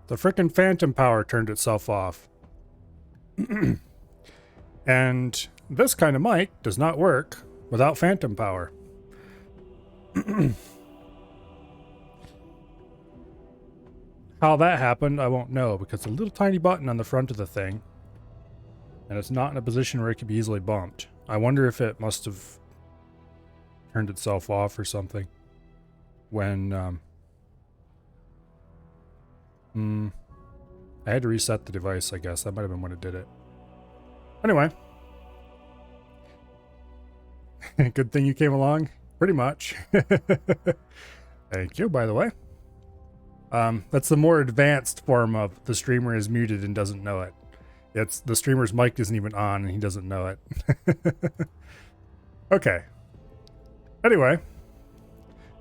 The frickin' phantom power turned itself off. And this kind of mic does not work without phantom power. How that happened, I won't know, because a little tiny button on the front of the thing, and it's not in a position where it could be easily bumped. I wonder if it must have turned itself off or something when I had to reset the device, I guess. That might have been when it did it. Anyway. Good thing you came along. Pretty much. Thank you, by the way. That's the more advanced form of the streamer is muted and doesn't know it. It's the streamer's mic isn't even on and he doesn't know it. Okay. Anyway.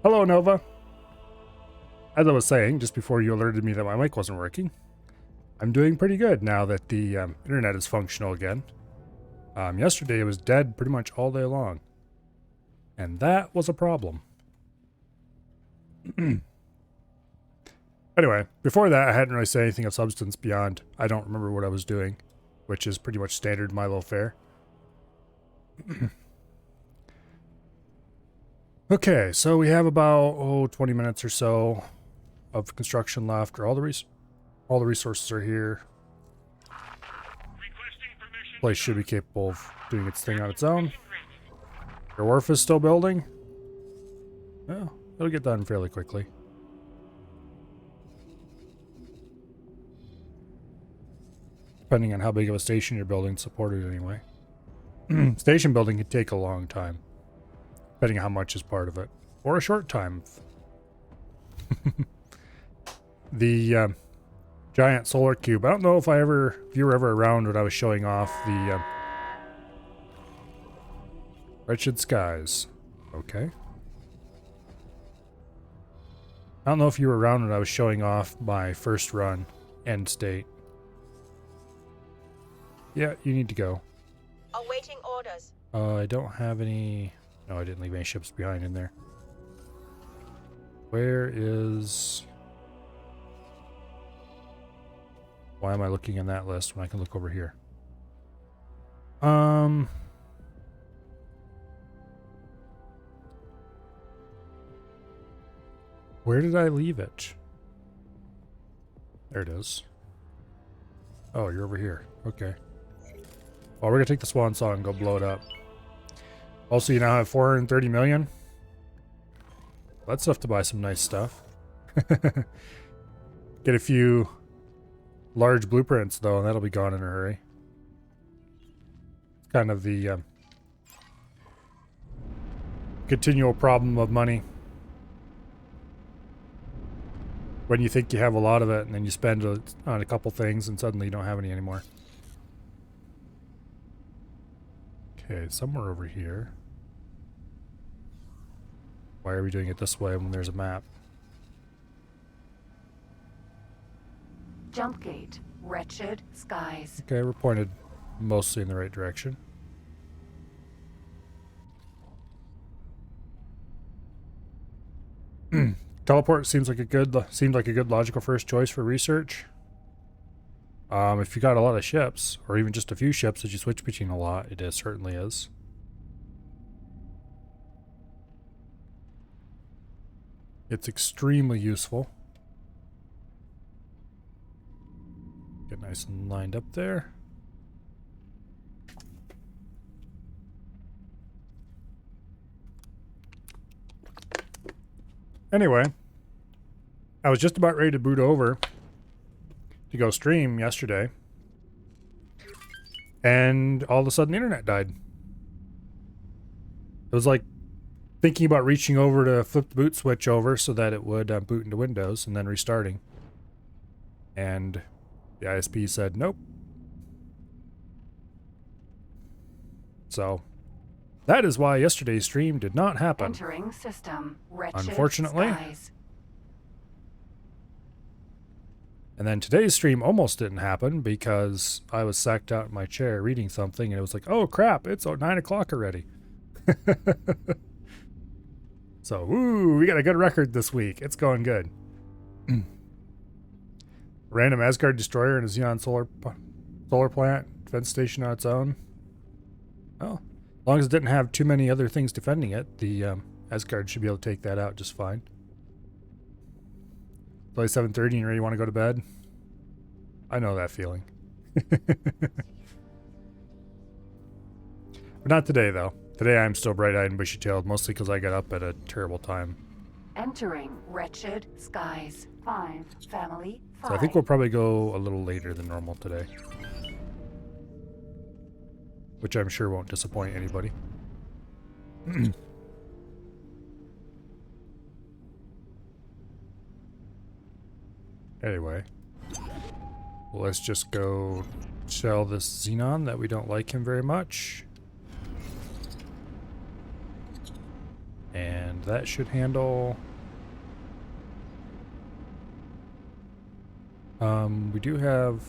Hello, Nova. As I was saying, just before you alerted me that my mic wasn't working, I'm doing pretty good now that the internet is functional again. Yesterday it was dead pretty much all day long. And that was a problem. Anyway, before that I hadn't really said anything of substance beyond I don't remember what I was doing, which is pretty much standard Milo fare. Okay, so we have about 20 minutes or so of construction left, or all the resources are here. Place should be capable of doing its thing on its own. Your wharf is still building? Well, it'll get done fairly quickly. Depending on how big of a station you're building, supported anyway. Station building could take a long time, depending on how much is part of it. Or a short time. The giant solar cube. I don't know if you were ever around when I was showing off the wretched skies. Okay. I don't know if you were around when I was showing off my first run end state. Yeah, you need to go. Awaiting orders. I don't have any... No, I didn't leave any ships behind in there. Where is... Why am I looking in that list when I can look over here? Where did I leave it? There it is. Oh, you're over here. Okay. Well, we're gonna take the swan song and go blow it up. Also, you now have 430 million. That's enough to buy some nice stuff. Get a few large blueprints, though, and that'll be gone in a hurry. Kind of the continual problem of money. When you think you have a lot of it, and then you spend it on a couple things, and suddenly you don't have any anymore. Okay, somewhere over here. Why are we doing it this way when there's a map? Jump gate. Wretched skies. Okay, we're pointed mostly in the right direction. Teleport seems like a good logical first choice for research. If you got a lot of ships, or even just a few ships that you switch between a lot, it certainly is. It's extremely useful. Get nice and lined up there. Anyway, I was just about ready to boot over to go stream yesterday, and all of a sudden the internet died. It was like thinking about reaching over to flip the boot switch over so that it would boot into Windows and then restarting. And the ISP said nope. So that is why yesterday's stream did not happen. Entering system. Wretched Unfortunately. skies. And then today's stream almost didn't happen because I was sacked out in my chair reading something, and it was like, oh crap, it's 9 o'clock already. So, woo, we got a good record this week. It's going good. Random Asgard destroyer and a Xenon solar plant defense station on its own. Well, as long as it didn't have too many other things defending it, the Asgard should be able to take that out just fine. It's only 7:30 and you ready want to go to bed? I know that feeling. But not today, though. Today I'm still bright-eyed and bushy-tailed, mostly because I got up at a terrible time. Entering wretched skies. 5. Family. 5. So I think we'll probably go a little later than normal today. Which I'm sure won't disappoint anybody. Anyway. Let's just go tell this Xenon that we don't like him very much. And that should handle... we do have...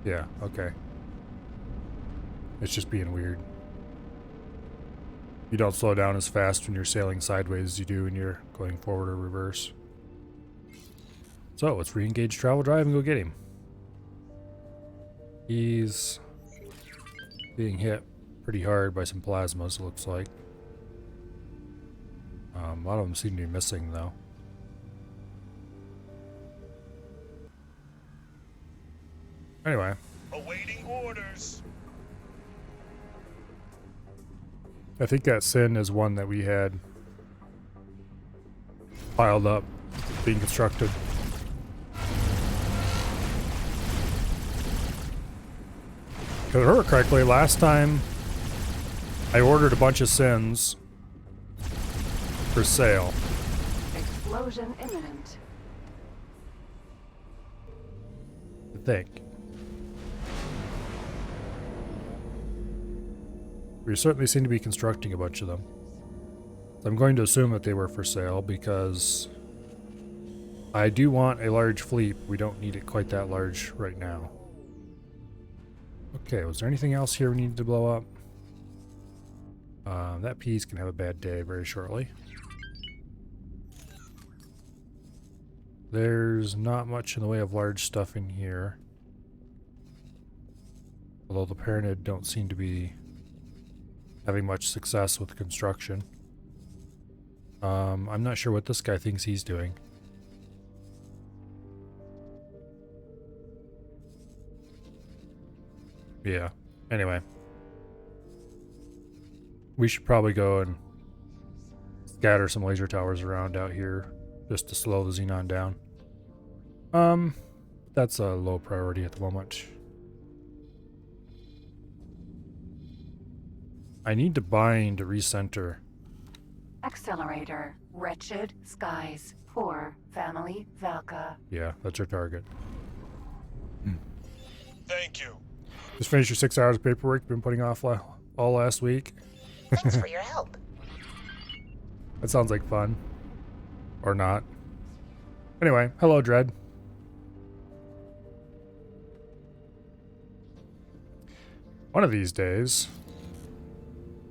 Yeah, okay. It's just being weird. You don't slow down as fast when you're sailing sideways as you do when you're going forward or reverse. So, let's re-engage travel drive and go get him. He's being hit pretty hard by some plasmas, it looks like. A lot of them seem to be missing, though. Anyway. Awaiting orders. I think that sin is one that we had piled up, being constructed. If I remember correctly, last time I ordered a bunch of sins for sale. Explosion imminent. I think. We certainly seem to be constructing a bunch of them. I'm going to assume that they were for sale because I do want a large fleet. We don't need it quite that large right now. Okay, was there anything else here we needed to blow up? That piece can have a bad day very shortly. There's not much in the way of large stuff in here. Although the Paranid don't seem to be having much success with construction. I'm not sure what this guy thinks he's doing. Yeah. Anyway. We should probably go and scatter some laser towers around out here just to slow the Xenon down. That's a low priority at the moment. I need to bind to recenter. Accelerator. Wretched skies. 4. Family. Valka. Yeah, that's your target. Thank you. Just finished your 6 hours of paperwork you've been putting off all last week. Thanks for your help. That sounds like fun. Or not. Anyway, hello, Dread. One of these days,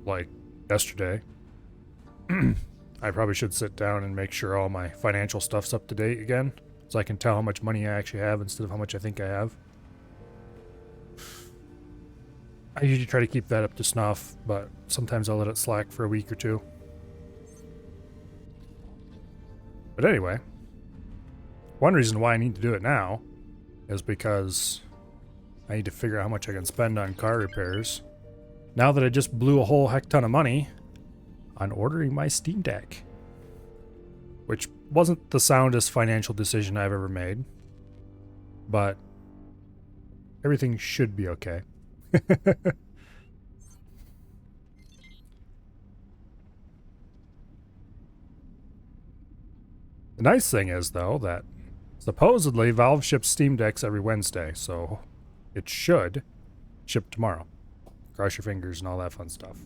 like yesterday, I probably should sit down and make sure all my financial stuff's up to date again, so I can tell how much money I actually have instead of how much I think I have. I usually try to keep that up to snuff, but sometimes I'll let it slack for a week or two. But anyway, one reason why I need to do it now is because I need to figure out how much I can spend on car repairs. Now that I just blew a whole heck ton of money on ordering my Steam Deck, which wasn't the soundest financial decision I've ever made, but everything should be okay. The nice thing is, though, that supposedly Valve ships Steam Decks every Wednesday, so it should ship tomorrow. Cross your fingers and all that fun stuff.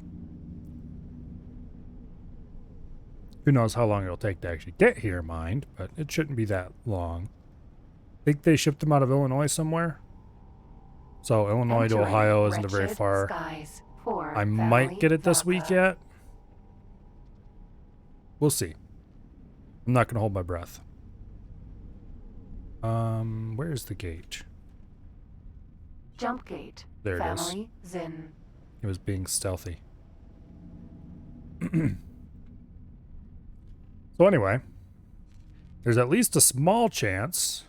Who knows how long it'll take to actually get here, mind, but it shouldn't be that long. I think they shipped them out of Illinois somewhere. So Illinois to Ohio isn't very far. Skies. I might get it this week yet. We'll see. I'm not going to hold my breath. Where's the gate? Jump gate. There it is. Family Zin. It was being stealthy. So anyway, there's at least a small chance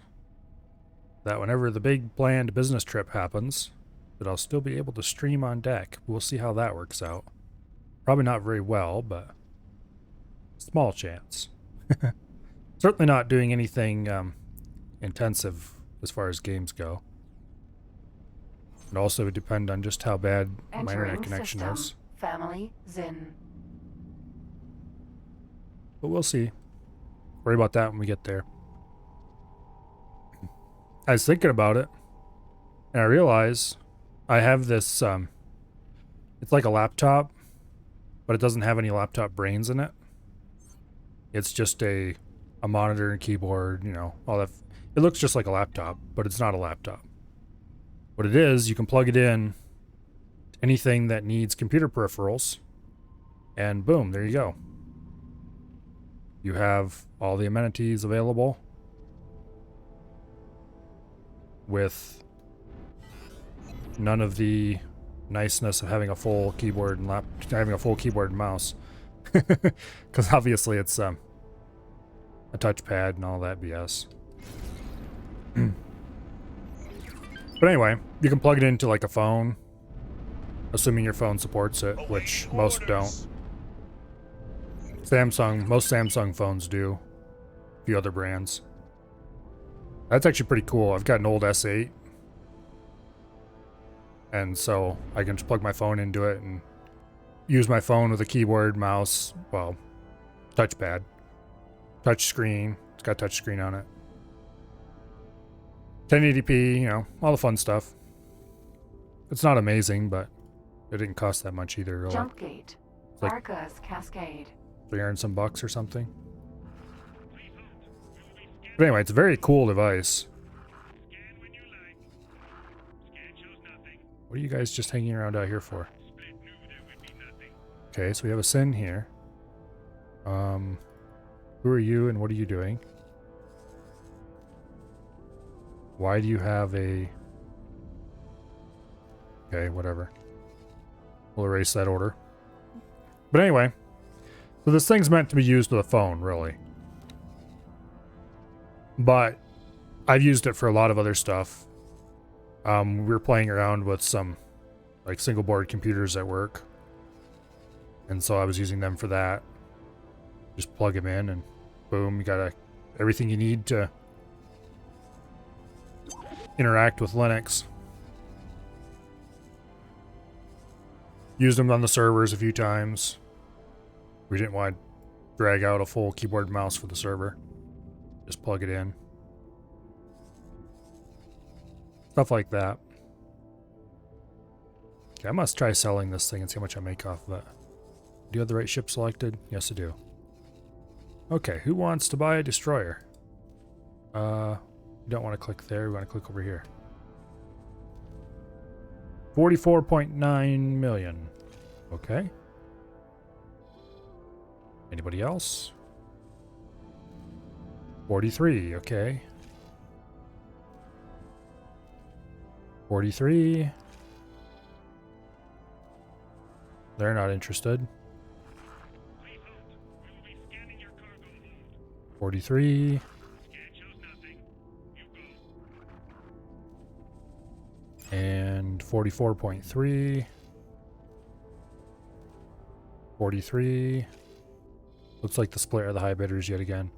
that whenever the big planned business trip happens, that I'll still be able to stream on deck. We'll see how that works out. Probably not very well, but small chance. Certainly not doing anything intensive as far as games go. It also would depend on just how bad my internet Entering connection system. is. Family Zin. But we'll see. Worry about that when we get there. I was thinking about it, and I realize I have this, it's like a laptop, but it doesn't have any laptop brains in it. It's just a monitor and keyboard, you know, all that. It looks just like a laptop, but it's not a laptop. What it is, you can plug it in to anything that needs computer peripherals, and boom, there you go. You have all the amenities available with none of the niceness of having a full keyboard and mouse, because obviously it's a touchpad and all that BS. But anyway, you can plug it into like a phone, assuming your phone supports it, which most don't. Most Samsung phones do. A few other brands. That's actually pretty cool. I've got an old S8. And so I can just plug my phone into it and use my phone with a keyboard, mouse, well, touchpad, touch screen. It's got touch screen on it. 1080p, you know, all the fun stuff. It's not amazing, but it didn't cost that much either, really. Jump gate. Like- Arca's Cascade. $300 and some bucks or something. But anyway, it's a very cool device. What are you guys just hanging around out here for? Okay, so we have a sin here. Who are you and what are you doing? Why do you have a... Okay, whatever. We'll erase that order. But anyway, so this thing's meant to be used with a phone, really. But I've used it for a lot of other stuff. We were playing around with some like single board computers at work. And so I was using them for that. Just plug them in and boom, you got everything you need to interact with Linux. Used them on the servers a few times. We didn't want to drag out a full keyboard and mouse for the server. Just plug it in. Stuff like that. Okay, I must try selling this thing and see how much I make off of it. Do you have the right ship selected? Yes, I do. Okay, who wants to buy a destroyer? You don't want to click there, we want to click over here. 44.9 million. Okay. Anybody else? 43, okay. 43. They're not interested. 43. And 44.3. 43. Looks like the split are the high bidders yet again.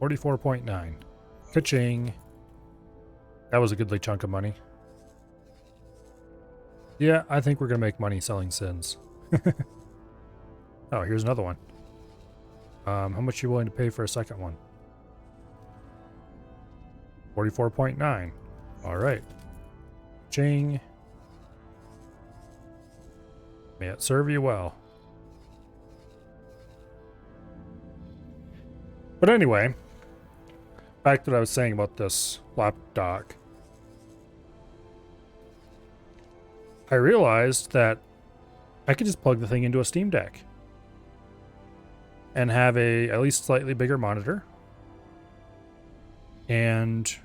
44.9. Ka-ching. That was a goodly chunk of money. Yeah, I think we're going to make money selling sins. Oh, here's another one. How much are you willing to pay for a second one? 44.9. Alright. Ching. May it serve you well. But anyway, back to what I was saying about this laptop. I realized that I could just plug the thing into a Steam Deck. and have a at least slightly bigger monitor and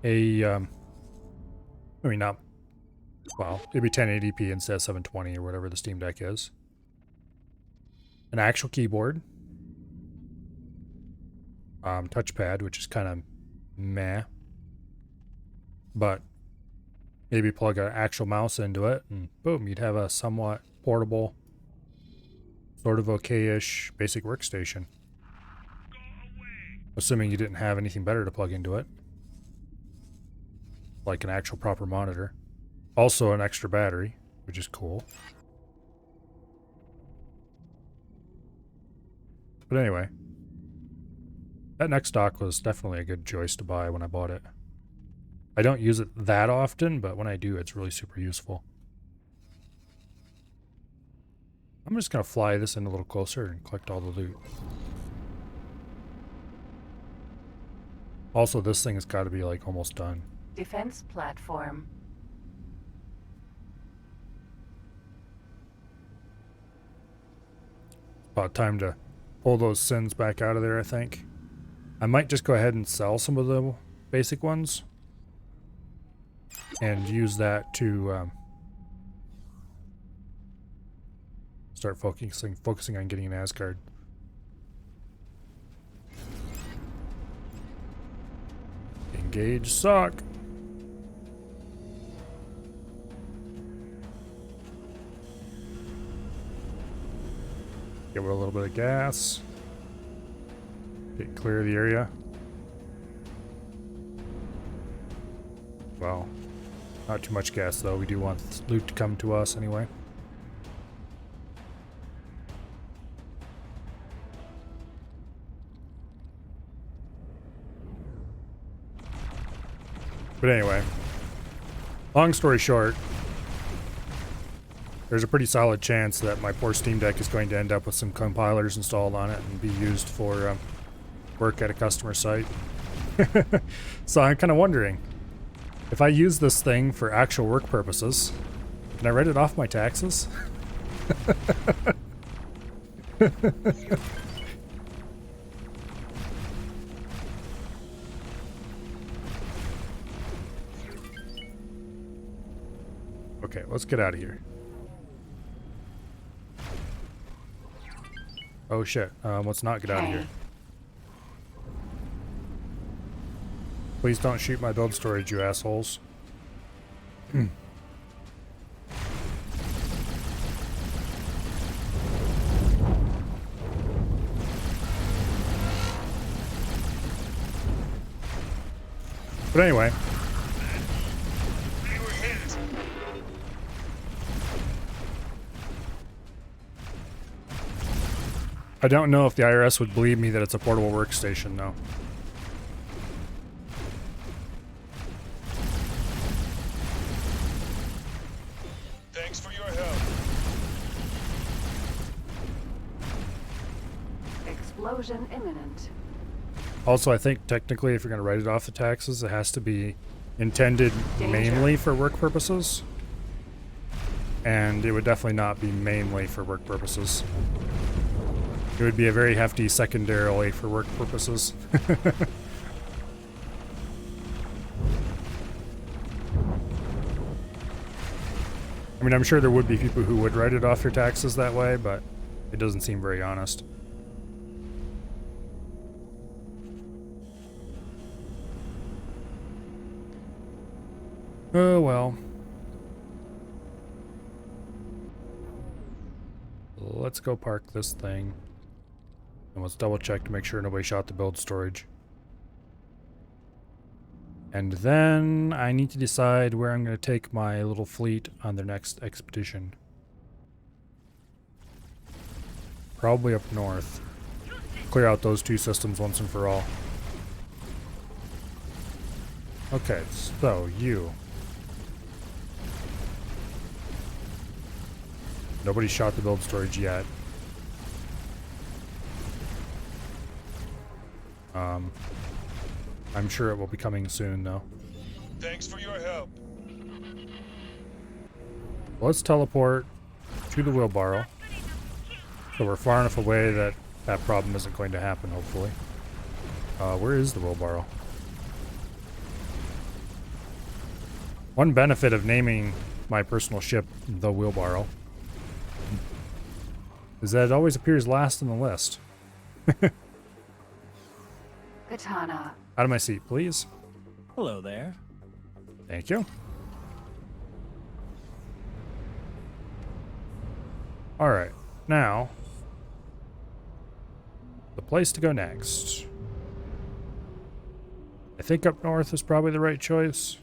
a I mean, not, well, it'd be 1080p instead of 720 or whatever the Steam Deck is. An actual keyboard, touchpad, which is kind of meh, but maybe plug an actual mouse into it and boom, you'd have a somewhat portable, sort of okay-ish basic workstation. Assuming you didn't have anything better to plug into it, like an actual proper monitor. Also an extra battery, which is cool. But anyway, that next dock was definitely a good choice to buy when I bought it. I don't use it that often, but when I do, it's really super useful. I'm just going to fly this in a little closer and collect all the loot. Also, this thing has got to be like almost done. Defense platform. About time to pull those sins back out of there, I think. I might just go ahead and sell some of the basic ones and use that to start focusing on getting an Asgard. Engage suck. Give it a little bit of gas. Get clear of the area. Well, not too much gas though. We do want loot to come to us anyway. But anyway, long story short, there's a pretty solid chance that my poor Steam Deck is going to end up with some compilers installed on it and be used for work at a customer site. So I'm kind of wondering, if I use this thing for actual work purposes, can I write it off my taxes? Okay, let's get out of here. Oh shit, let's not get out of here. Please don't shoot my build storage, you assholes. But anyway. We were hit. I don't know if the IRS would believe me that it's a portable workstation, though. Thanks for your help. Explosion imminent. Also, I think technically if you're going to write it off the taxes, it has to be intended mainly for work purposes. And it would definitely not be mainly for work purposes. It would be a very hefty secondarily for work purposes. I mean, I'm sure there would be people who would write it off their taxes that way, but it doesn't seem very honest. Oh, well. Let's go park this thing. And let's double check to make sure nobody shot the build storage. And then I need to decide where I'm going to take my little fleet on their next expedition. Probably up north. Clear out those two systems once and for all. Okay, so you. Nobody shot the build storage yet. I'm sure it will be coming soon, though. Thanks for your help. Let's teleport to the wheelbarrow. So So we're far enough away that that problem isn't going to happen, hopefully. Where is the wheelbarrow? One benefit of naming my personal ship the wheelbarrow is that it always appears last on the list. Katana. Out of my seat, please. Hello there. Thank you. Alright, now the place to go next. I think up north is probably the right choice.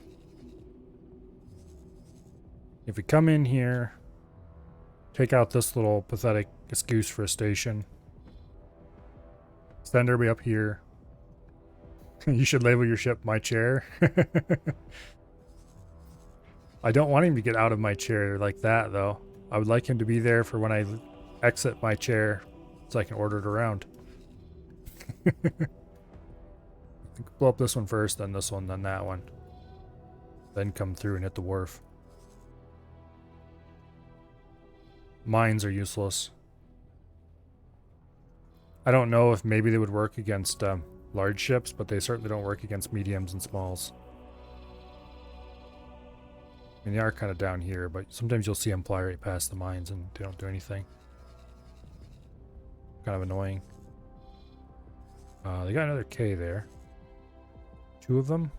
If we come in here, take out this little pathetic excuse for a station, send everybody up here. You should label your ship my chair. I don't want him to get out of my chair like that, though. I would like him to be there for when I exit my chair so I can order it around. Blow up this one first, then this one, then that one. Then come through and hit the wharf. Mines are useless. I don't know if maybe they would work against large ships, but they certainly don't work against mediums and smalls. I mean, they are kind of down here, but sometimes you'll see them fly right past the mines and they don't do anything. Kind of annoying. They got another K there. 2 of them.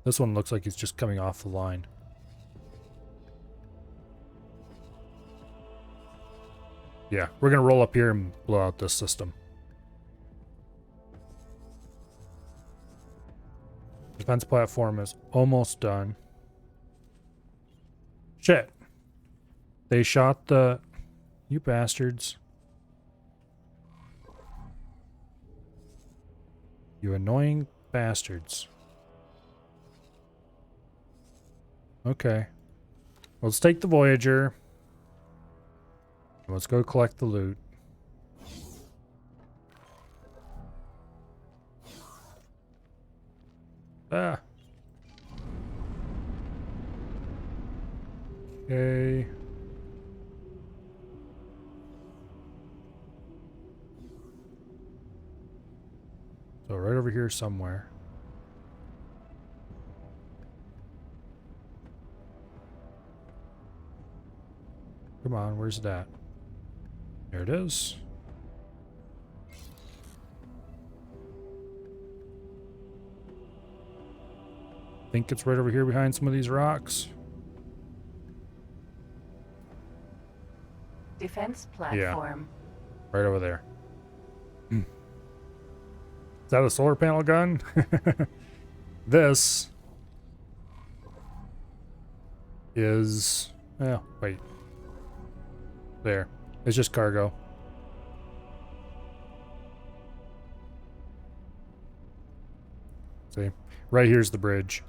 This one looks like he's just coming off the line. Yeah, we're gonna roll up here and blow out this system. Defense platform is almost done. Shit. They shot the... You bastards. You annoying bastards. Okay. Let's take the Voyager. Let's go collect the loot. Ah. Okay. So right over here somewhere. Come on, where's it at? There it is. Think it's right over here behind some of these rocks. Defense platform. Right over there. Is that a solar panel gun? This is... Oh, wait. There. It's just cargo. See? Right here's the bridge.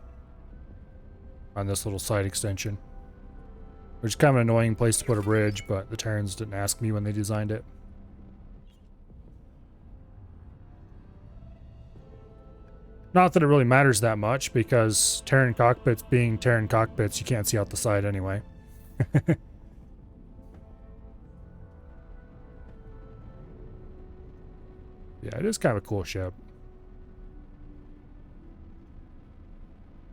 On this little side extension. Which is kind of an annoying place to put a bridge, but the Terrans didn't ask me when they designed it. Not that it really matters that much, because Terran cockpits being Terran cockpits, you can't see out the side anyway. Yeah, it is kind of a cool ship.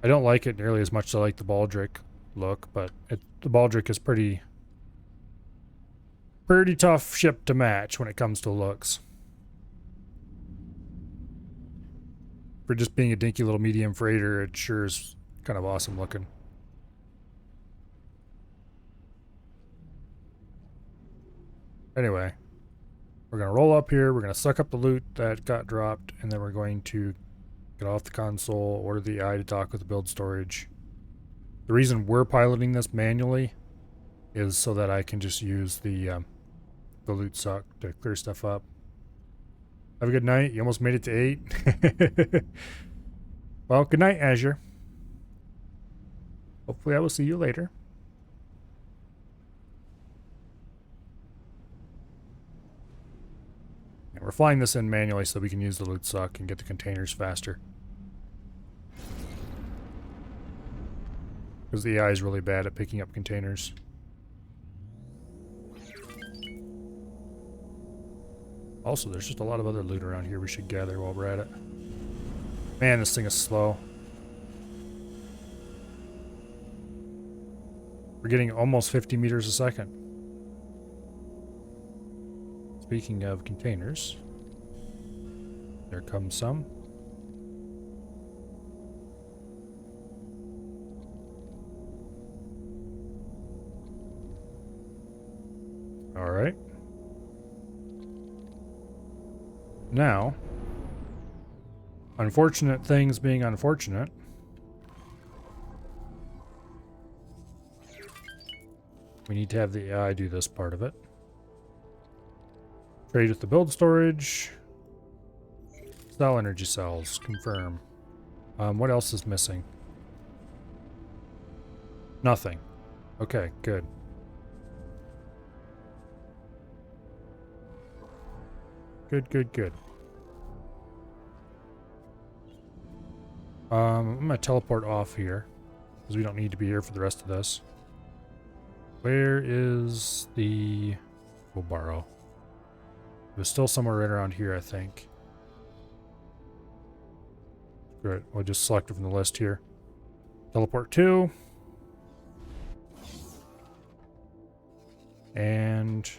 I don't like it nearly as much as I like the Baldric look, but the Baldric is pretty tough ship to match when it comes to looks. For just being a dinky little medium freighter, it sure is kind of awesome looking. Anyway, we're going to roll up here, we're going to suck up the loot that got dropped, and then we're going to get off the console, order the AI to dock with the build storage. The reason we're piloting this manually is so that I can just use the loot suck to clear stuff up. Have a good night. You almost made it to 8. Well, good night, Azure. Hopefully I will see you later. And we're flying this in manually so we can use the loot suck and get the containers faster. Because the AI is really bad at picking up containers. Also, there's just a lot of other loot around here we should gather while we're at it. Man, this thing is slow. We're getting almost 50 meters a second. Speaking of containers, there comes some. All right. Now, unfortunate things being unfortunate, we need to have the AI do this part of it. Trade with the build storage. Sell energy cells. Confirm. What else is missing? Nothing. Okay, good. Good. I'm gonna teleport off here because we don't need to be here for the rest of this. Where is the... We'll borrow. It was still somewhere right around here, I think. Great. We'll just select it from the list here. Teleport 2. And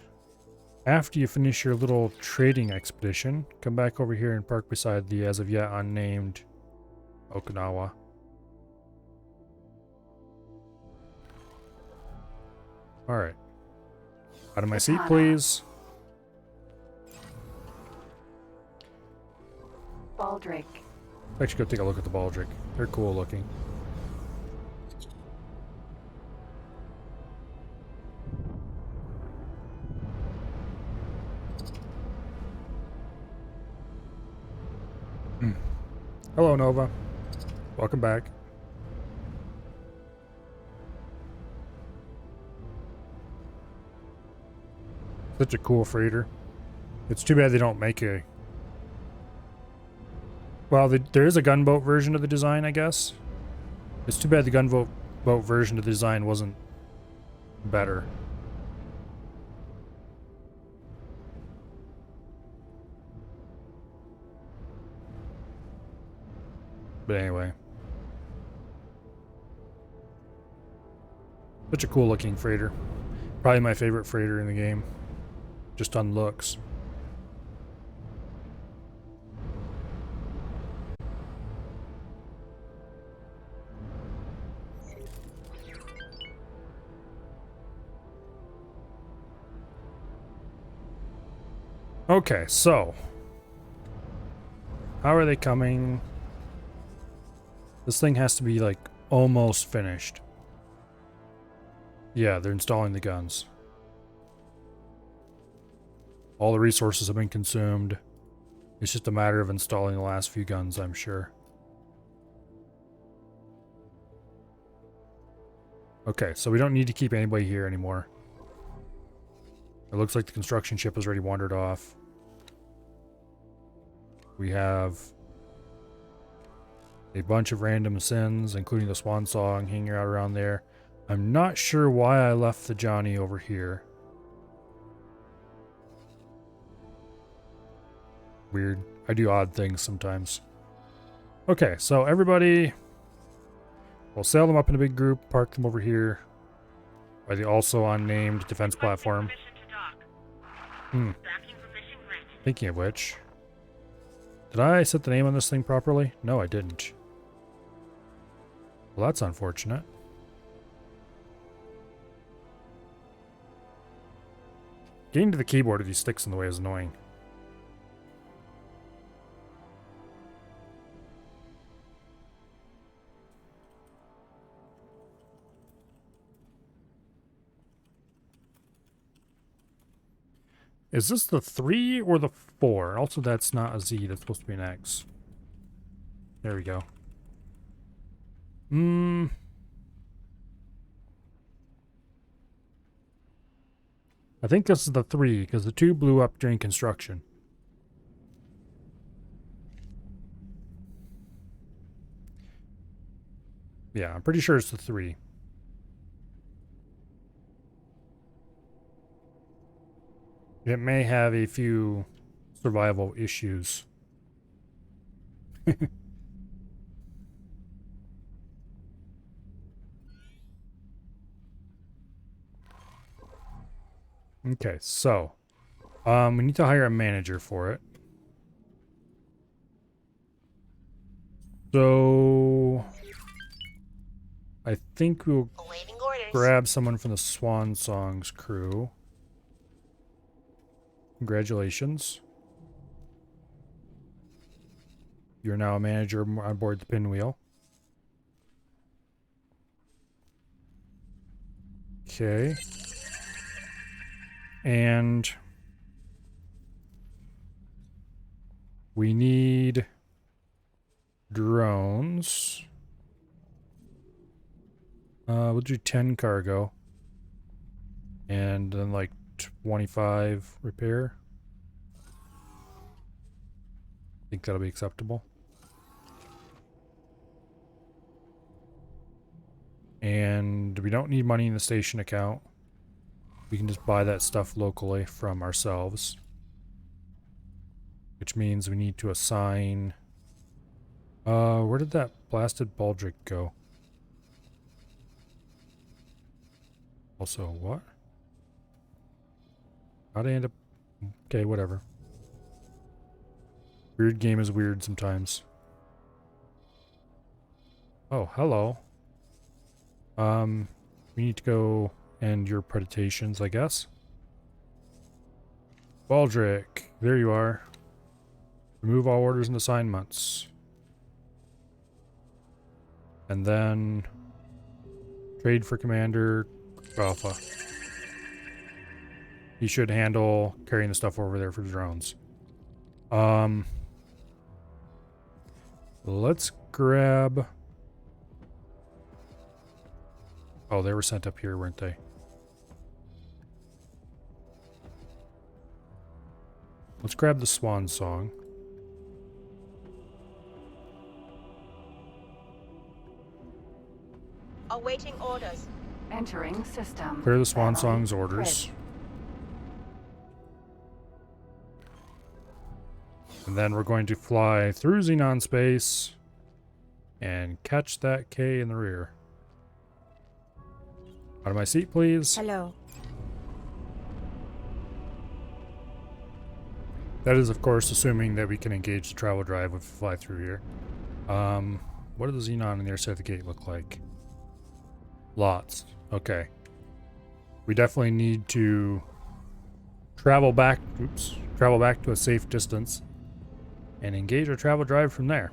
after you finish your little trading expedition, come back over here and park beside the as of yet unnamed Okinawa. Alright. Out of my seat, please. Baldric. Let's go take a look at the Baldric. They're cool looking. Hello, Nova. Welcome back. Such a cool freighter. It's too bad they don't make a... Well, there is a gunboat version of the design, I guess. It's too bad the gunboat version of the design wasn't better. But anyway. Such a cool looking freighter. Probably my favorite freighter in the game. Just on looks. Okay, so how are they coming? This thing has to be like almost finished. Yeah, they're installing the guns. All the resources have been consumed. It's just a matter of installing the last few guns, I'm sure. Okay, so we don't need to keep anybody here anymore. It looks like the construction ship has already wandered off. We have a bunch of random sins, including the swan song hanging out around there. I'm not sure why I left the Johnny over here. Weird. I do odd things sometimes. Okay, so everybody, we'll sail them up in a big group, park them over here by the also unnamed defense platform. Speaking of which, did I set the name on this thing properly? No, I didn't. Well, that's unfortunate. Getting to the keyboard with these sticks in the way is annoying. Is this the 3 or the 4? Also, that's not a Z. That's supposed to be an X. There we go. I think this is the 3, because the 2 blew up during construction. Yeah, I'm pretty sure it's the 3. It may have a few survival issues. Okay, so we need to hire a manager for it. So I think we'll Awaiting orders. grab someone from the Swan Songs crew. Congratulations. You're now a manager on board the Pinwheel. Okay. And we need drones. We'll do 10 cargo. And then like 25 repair. I think that'll be acceptable. And we don't need money in the station account. We can just buy that stuff locally from ourselves. Which means we need to assign... where did that blasted baldric go? Also, what? How'd I end up... Okay, whatever. Weird game is weird sometimes. Oh, hello. We need to go end your predations, I guess. Baldric, there you are. Remove all orders and assignments. And then trade for Commander Alpha. He should handle carrying the stuff over there for the drones. Let's grab... Oh, they were sent up here, weren't they? Let's grab the Swan Song. Awaiting orders. Entering system. Clear the Swan Battery Song's orders. grid. And then we're going to fly through Xenon space and catch that K in the rear. Out of my seat, please. Hello. That is, of course, assuming that we can engage the travel drive if we fly through here. What does the Xenon on the other side of the gate look like? Lots. Okay. We definitely need to travel back to a safe distance and engage our travel drive from there.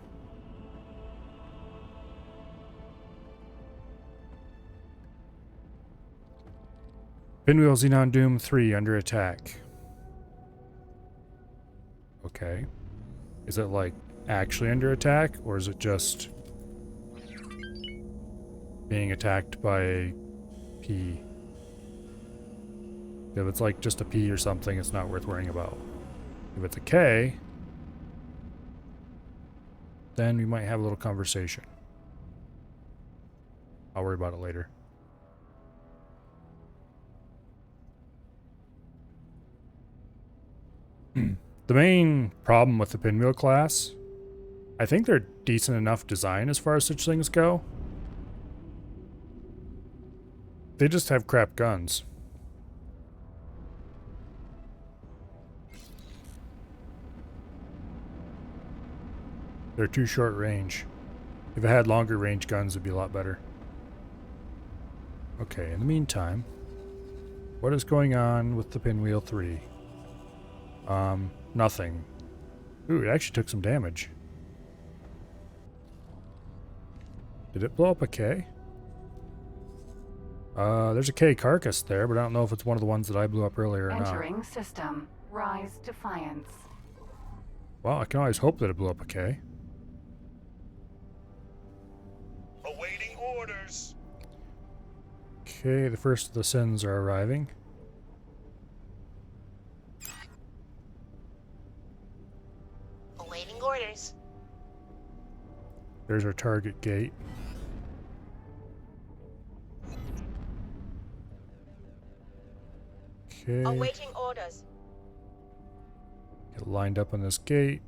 Pinwheel Xenon Doom 3 under attack. Okay. Is it like actually under attack, or is it just being attacked by a P? If it's like just a P or something, it's not worth worrying about. If it's a K, then we might have a little conversation. I'll worry about it later. The main problem with the Pinwheel class, I think they're decent enough design as far as such things go. They just have crap guns. They're too short range. If it had longer range guns, it'd be a lot better. Okay, in the meantime, what is going on with the Pinwheel 3? Nothing. Ooh, it actually took some damage. Did it blow up a K? There's a K carcass there, but I don't know if it's one of the ones that I blew up earlier or not. Entering system. Rise Defiance. Well, I can always hope that it blew up a K. Awaiting orders. Okay, the first of the sins are arriving. Awaiting orders. There's our target gate. Okay. Awaiting orders. Get lined up on this gate.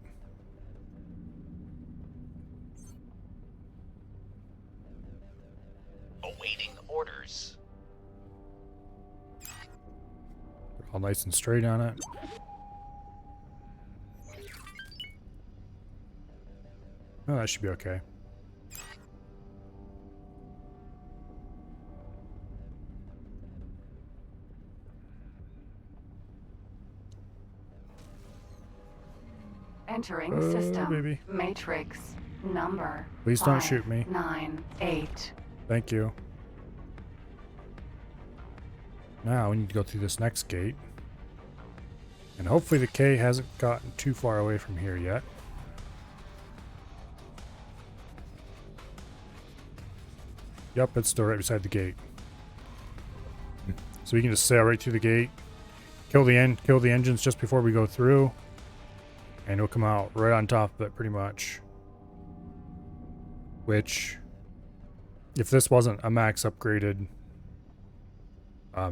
Awaiting orders. All nice and straight on it. Oh, that should be okay. Entering system. Baby. Matrix. Number. Please don't shoot me. 598. Thank you. Now we need to go through this next gate. And hopefully the K hasn't gotten too far away from here yet. Yep, it's still right beside the gate. So we can just sail right through the gate, kill the engines just before we go through, and we'll come out right on top of it pretty much. Which, if this wasn't a max upgraded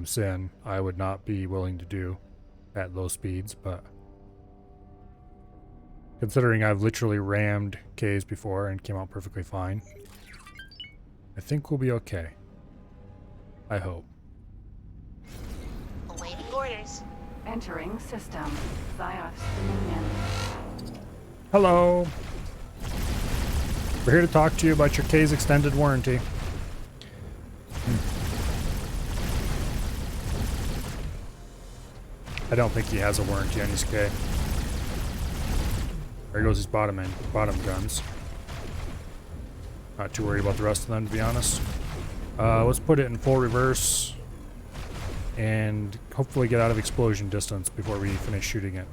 Sin, I would not be willing to do at low speeds, but considering I've literally rammed Ks before and came out perfectly fine, I think we'll be okay. I hope. Awaiting orders. Entering system. Zios Dominion. Hello. We're here to talk to you about your K's extended warranty. I don't think he has a warranty on his K. There goes his bottom guns. Not too worried about the rest of them, to be honest. Let's put it in full reverse and hopefully get out of explosion distance before we finish shooting it.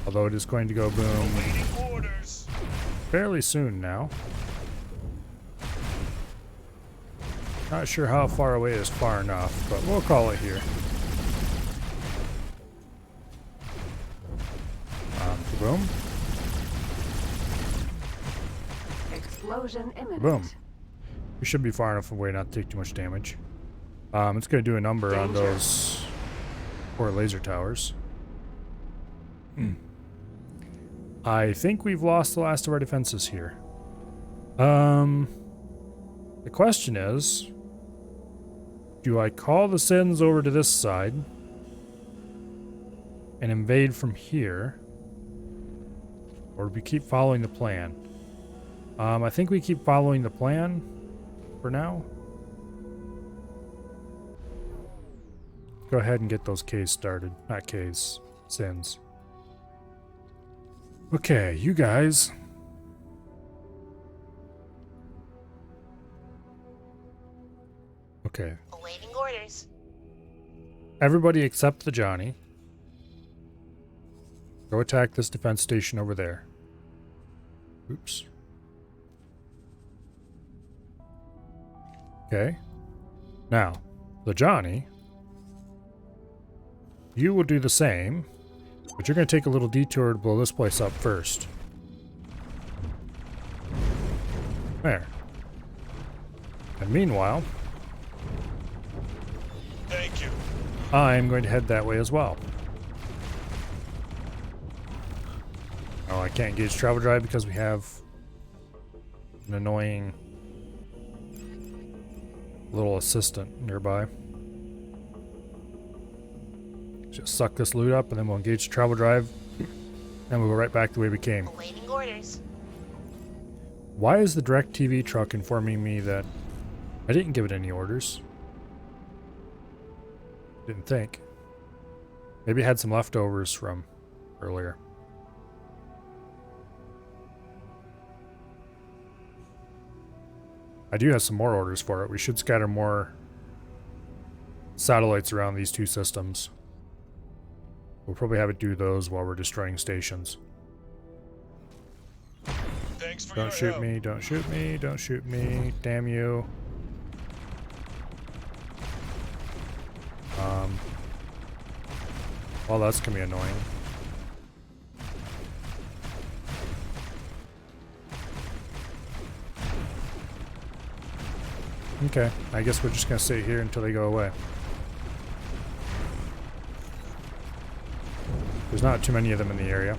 Although it is going to go boom Awaiting orders. fairly soon now. Not sure how far away is far enough, but we'll call it here. Boom. Explosion imminent. Boom. We should be far enough away not to take too much damage. It's going to do a number on Danger. those 4 laser towers. I think we've lost the last of our defenses here. The question is, do I call the Sins over to this side and invade from here? Or do we keep following the plan? I think we keep following the plan for now. Go ahead and get those Ks started. Not Ks, Sins. Okay, you guys. Okay. Awaiting orders. Everybody except the Johnny. Go attack this defense station over there. Oops. Okay. Now, the Johnny, you will do the same, but you're going to take a little detour to blow this place up first. There. And meanwhile, Thank you. I'm going to head that way as well. Oh, I can't engage travel drive because we have an annoying little assistant nearby. Just suck this loot up and then we'll engage travel drive and we'll go right back the way we came. Awaiting orders. Why is the DirecTV truck informing me that I didn't give it any orders? Didn't think. Maybe it had some leftovers from earlier. I do have some more orders for it. We should scatter more satellites around these 2 systems. We'll probably have it do those while we're destroying stations. Thanks for Don't your shoot help. me, don't shoot me, don't shoot me. Damn you. Well, that's gonna be annoying. Okay, I guess we're just gonna sit here until they go away. There's not too many of them in the area.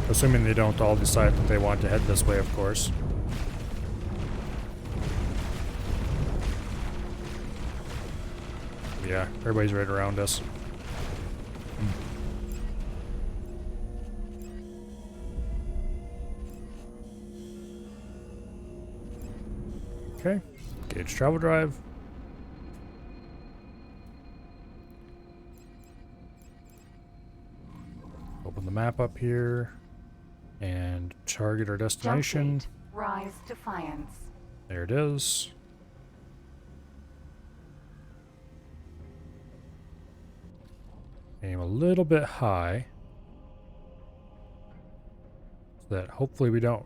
Assuming they don't all decide that they want to head this way, of course. Yeah, everybody's right around us. Okay, gauge travel drive. Open the map up here and target our destination. Jump date, Rise Defiance. There it is. Aim a little bit high so that hopefully we don't.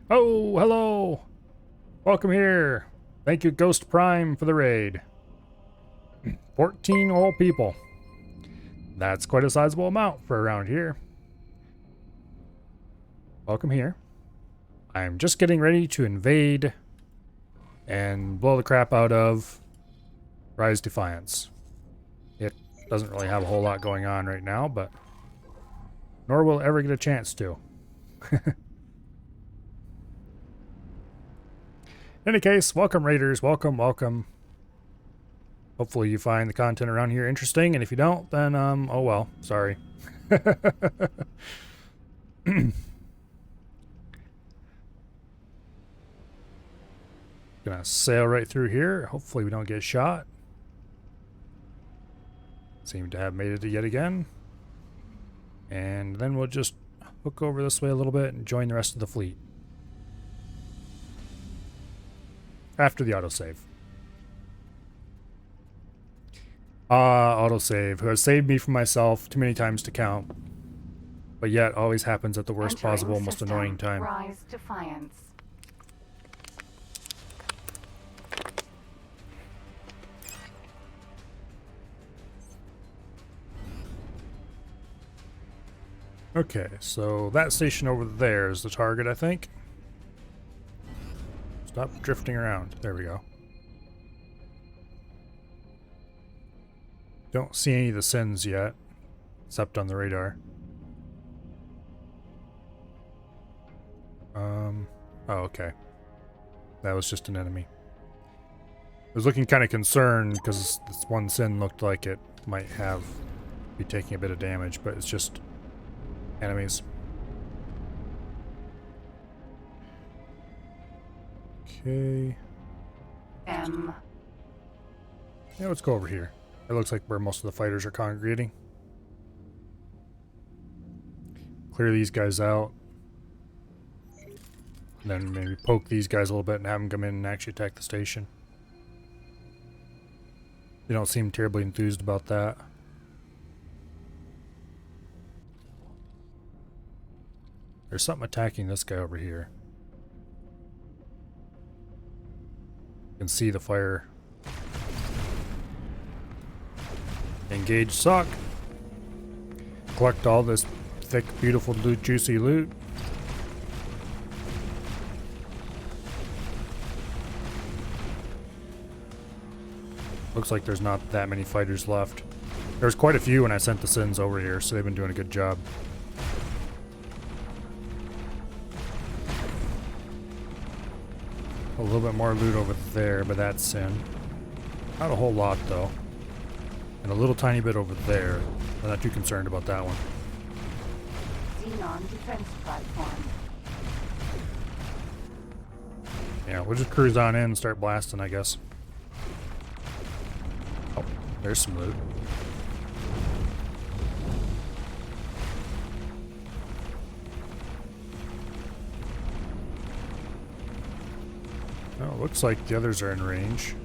Oh, hello! Welcome here. Thank you, Ghost Prime, for the raid. 14 whole people. That's quite a sizable amount for around here. Welcome here. I'm just getting ready to invade and blow the crap out of Rise Defiance. It doesn't really have a whole lot going on right now, but nor will it ever get a chance to. In any case, welcome raiders, welcome, welcome. Hopefully you find the content around here interesting, and if you don't, then, oh well, sorry. Gonna sail right through here. Hopefully we don't get shot. Seem to have made it yet again. And then we'll just hook over this way a little bit and join the rest of the fleet. After the autosave. Autosave, who has saved me from myself too many times to count. But yet always happens at the worst Entering possible, most system, annoying time. Rise Defiance. Okay, so that station over there is the target, I think. Stop drifting around. There we go. Don't see any of the sins yet, except on the radar. Oh, okay. That was just an enemy. I was looking kind of concerned because this one sin looked like it might be taking a bit of damage, but it's just enemies. Okay. M. Yeah, let's go over here. It looks like where most of the fighters are congregating. Clear these guys out. And then maybe poke these guys a little bit and have them come in and actually attack the station. They don't seem terribly enthused about that. There's something attacking this guy over here. You can see the fire. Engage suck. Collect all this thick, beautiful, loot, juicy loot. Looks like there's not that many fighters left. There's quite a few when I sent the Sins over here, so they've been doing a good job. A little bit more loot over there, but that's Sin. Not a whole lot, though. And a little tiny bit over there. I'm not too concerned about that one. Xenon defense platform. Yeah, we'll just cruise on in and start blasting, I guess. Oh, there's some loot. Oh, looks like the others are in range.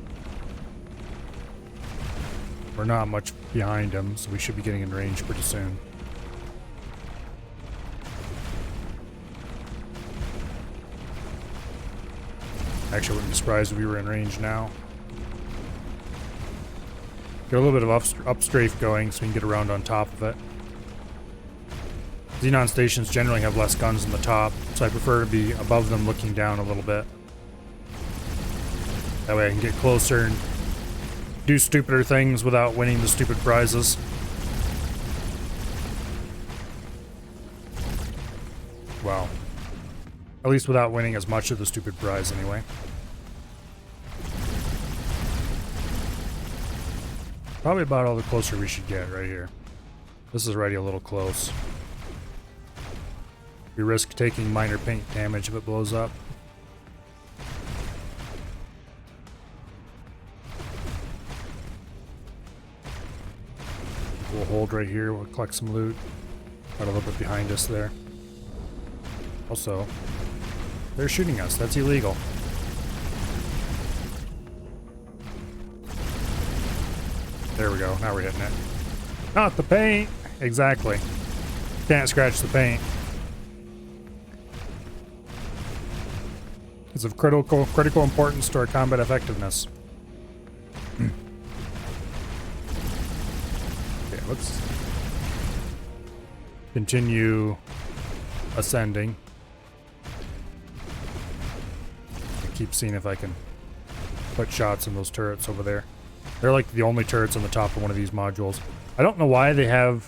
We're not much behind them, so we should be getting in range pretty soon. Actually, I wouldn't be surprised if we were in range now. Get a little bit of up strafe going so we can get around on top of it. Xenon stations generally have less guns on the top, so I prefer to be above them looking down a little bit. That way I can get closer and do stupider things without winning the stupid prizes. Well, at least without winning as much of the stupid prize anyway. Probably about all the closer we should get right here. This is already a little close. We risk taking minor paint damage if it blows up. We'll hold right here, we'll collect some loot. Got a little bit behind us there. Also, they're shooting us, that's illegal. There we go, now we're hitting it. Not the paint! Exactly. Can't scratch the paint. It's of critical importance to our combat effectiveness. Okay, let's continue ascending. Keep seeing if I can put shots in those turrets over there. They're like the only turrets on the top of one of these modules. I don't know why they have...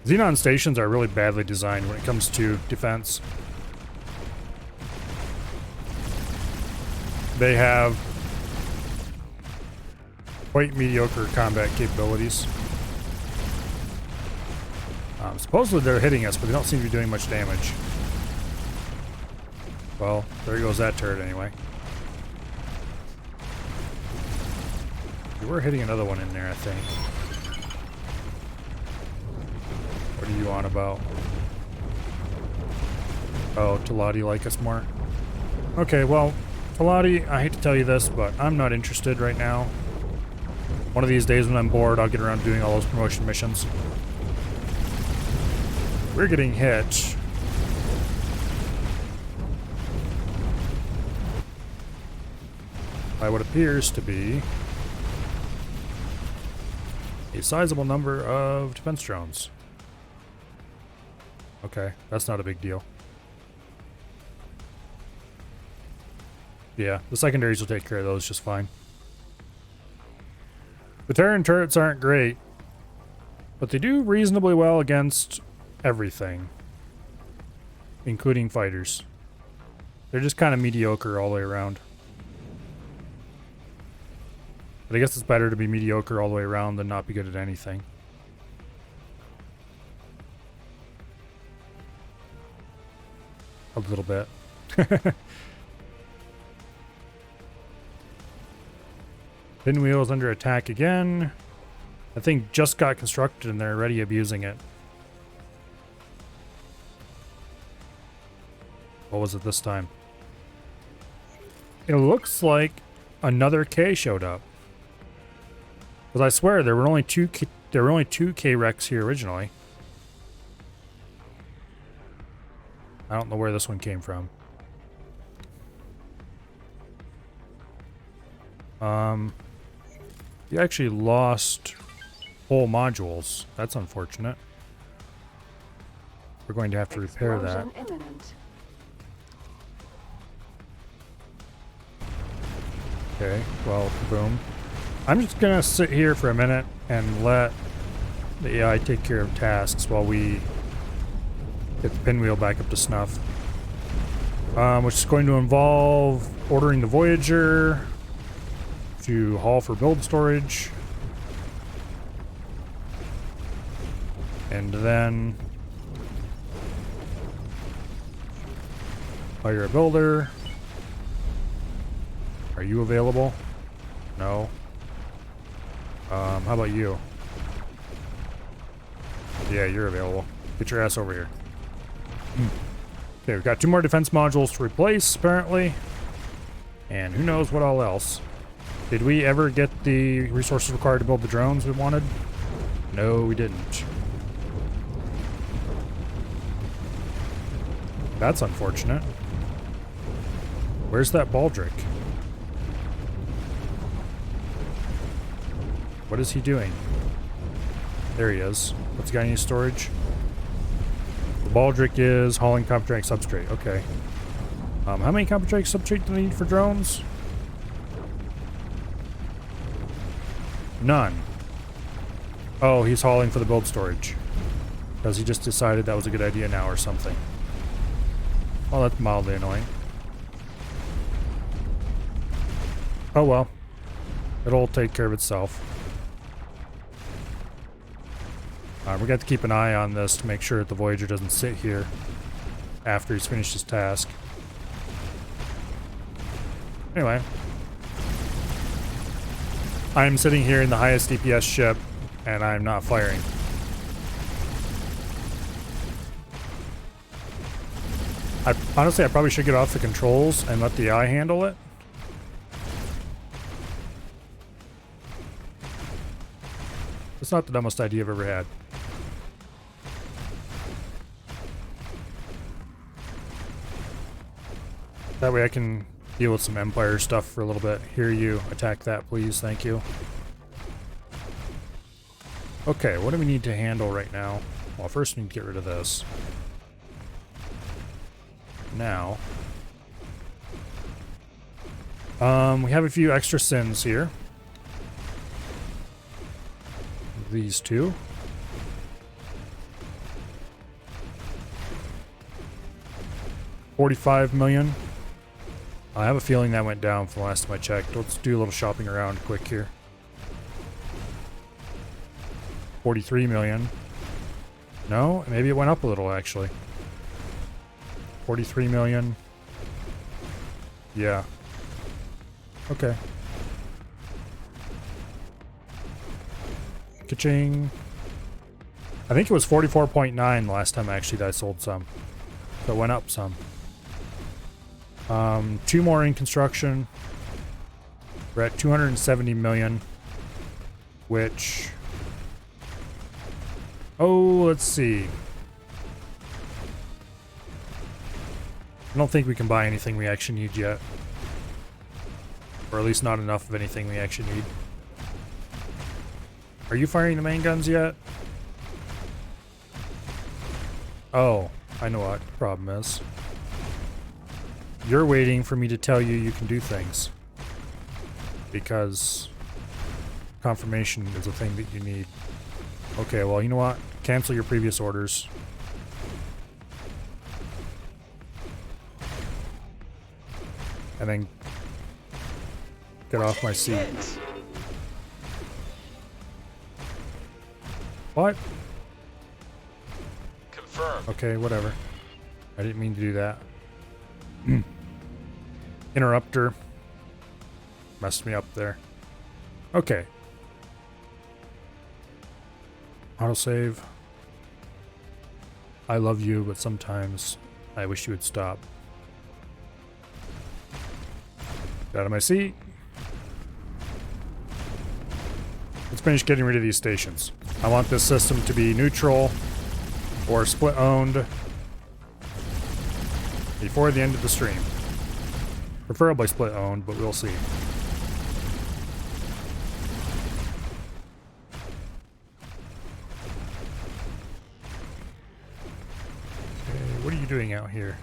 Xenon stations are really badly designed when it comes to defense. They have quite mediocre combat capabilities. Supposedly they're hitting us, but they don't seem to be doing much damage. Well, there goes that turret anyway. We were hitting another one in there, I think. What are you on about? Oh, Talati like us more? Okay, well, Talati, I hate to tell you this, but I'm not interested right now. One of these days when I'm bored, I'll get around to doing all those promotion missions. We're getting hit. By what appears to be a sizable number of defense drones. Okay, that's not a big deal. Yeah, the secondaries will take care of those just fine. The Terran turrets aren't great, but they do reasonably well against everything, including fighters. They're just kind of mediocre all the way around. But I guess it's better to be mediocre all the way around than not be good at anything. A little bit. Pinwheel's under attack again. I think just got constructed and they're already abusing it. What was it this time? It looks like another K showed up. Because I swear there were only two K-Rex here originally. I don't know where this one came from. You actually lost whole modules. That's unfortunate. We're going to have to repair that. Imminent. Okay, well, boom. I'm just gonna sit here for a minute and let the AI take care of tasks while we get the pinwheel back up to snuff. Which is going to involve ordering the Voyager to haul for build storage. And then hire a builder. Are you available? No. How about you? Yeah, you're available. Get your ass over here. Okay, we've got 2 more defense modules to replace, apparently. And who knows what all else. Did we ever get the resources required to build the drones we wanted? No, we didn't. That's unfortunate. Where's that Baldric? What is he doing? There he is. What's he got any storage? The Baldric is hauling Computronic substrate. Okay. How many Computronic substrate do they need for drones? None. Oh, he's hauling for the build storage. Because he just decided that was a good idea now or something. Well, that's mildly annoying. Oh well. It'll take care of itself. We got to keep an eye on this to make sure that the Voyager doesn't sit here after he's finished his task. Anyway. I'm sitting here in the highest DPS ship, and I'm not firing. Honestly, I probably should get off the controls and let the AI handle it. It's not the dumbest idea I've ever had. That way I can deal with some Empire stuff for a little bit. Here, you attack that, please. Thank you. Okay, what do we need to handle right now? Well, first we need to get rid of this. Now, we have a few extra sins here. These two. $45 million. I have a feeling that went down from the last time I checked. Let's do a little shopping around quick here. 43 million. No, maybe it went up a little actually. 43 million. Yeah. Okay. Ka-ching. I think it was 44.9 last time actually that I sold some. So it went up some. 2 more in construction. We're at 270 million. Which... Oh, let's see. I don't think we can buy anything we actually need yet. Or at least not enough of anything we actually need. Are you firing the main guns yet? Oh, I know what the problem is. You're waiting for me to tell you you can do things. Because confirmation is a thing that you need. Okay, well, you know what? Cancel your previous orders. And then get off my seat. What? Confirmed. Okay, whatever. I didn't mean to do that. Interrupter. Messed me up there. Okay. Autosave. I love you, but sometimes I wish you would stop. Get out of my seat. Let's finish getting rid of these stations. I want this system to be neutral or split owned before the end of the stream. Preferably split owned, but we'll see. Okay, what are you doing out here?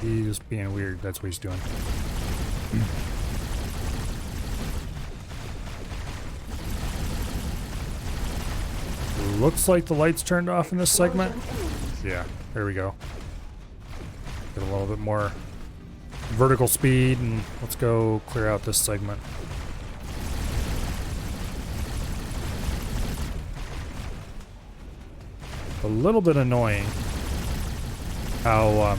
He's being weird, that's what he's doing. Looks like the lights turned off in this segment. Yeah, there we go. Get a little bit more vertical speed, and let's go clear out this segment. A little bit annoying how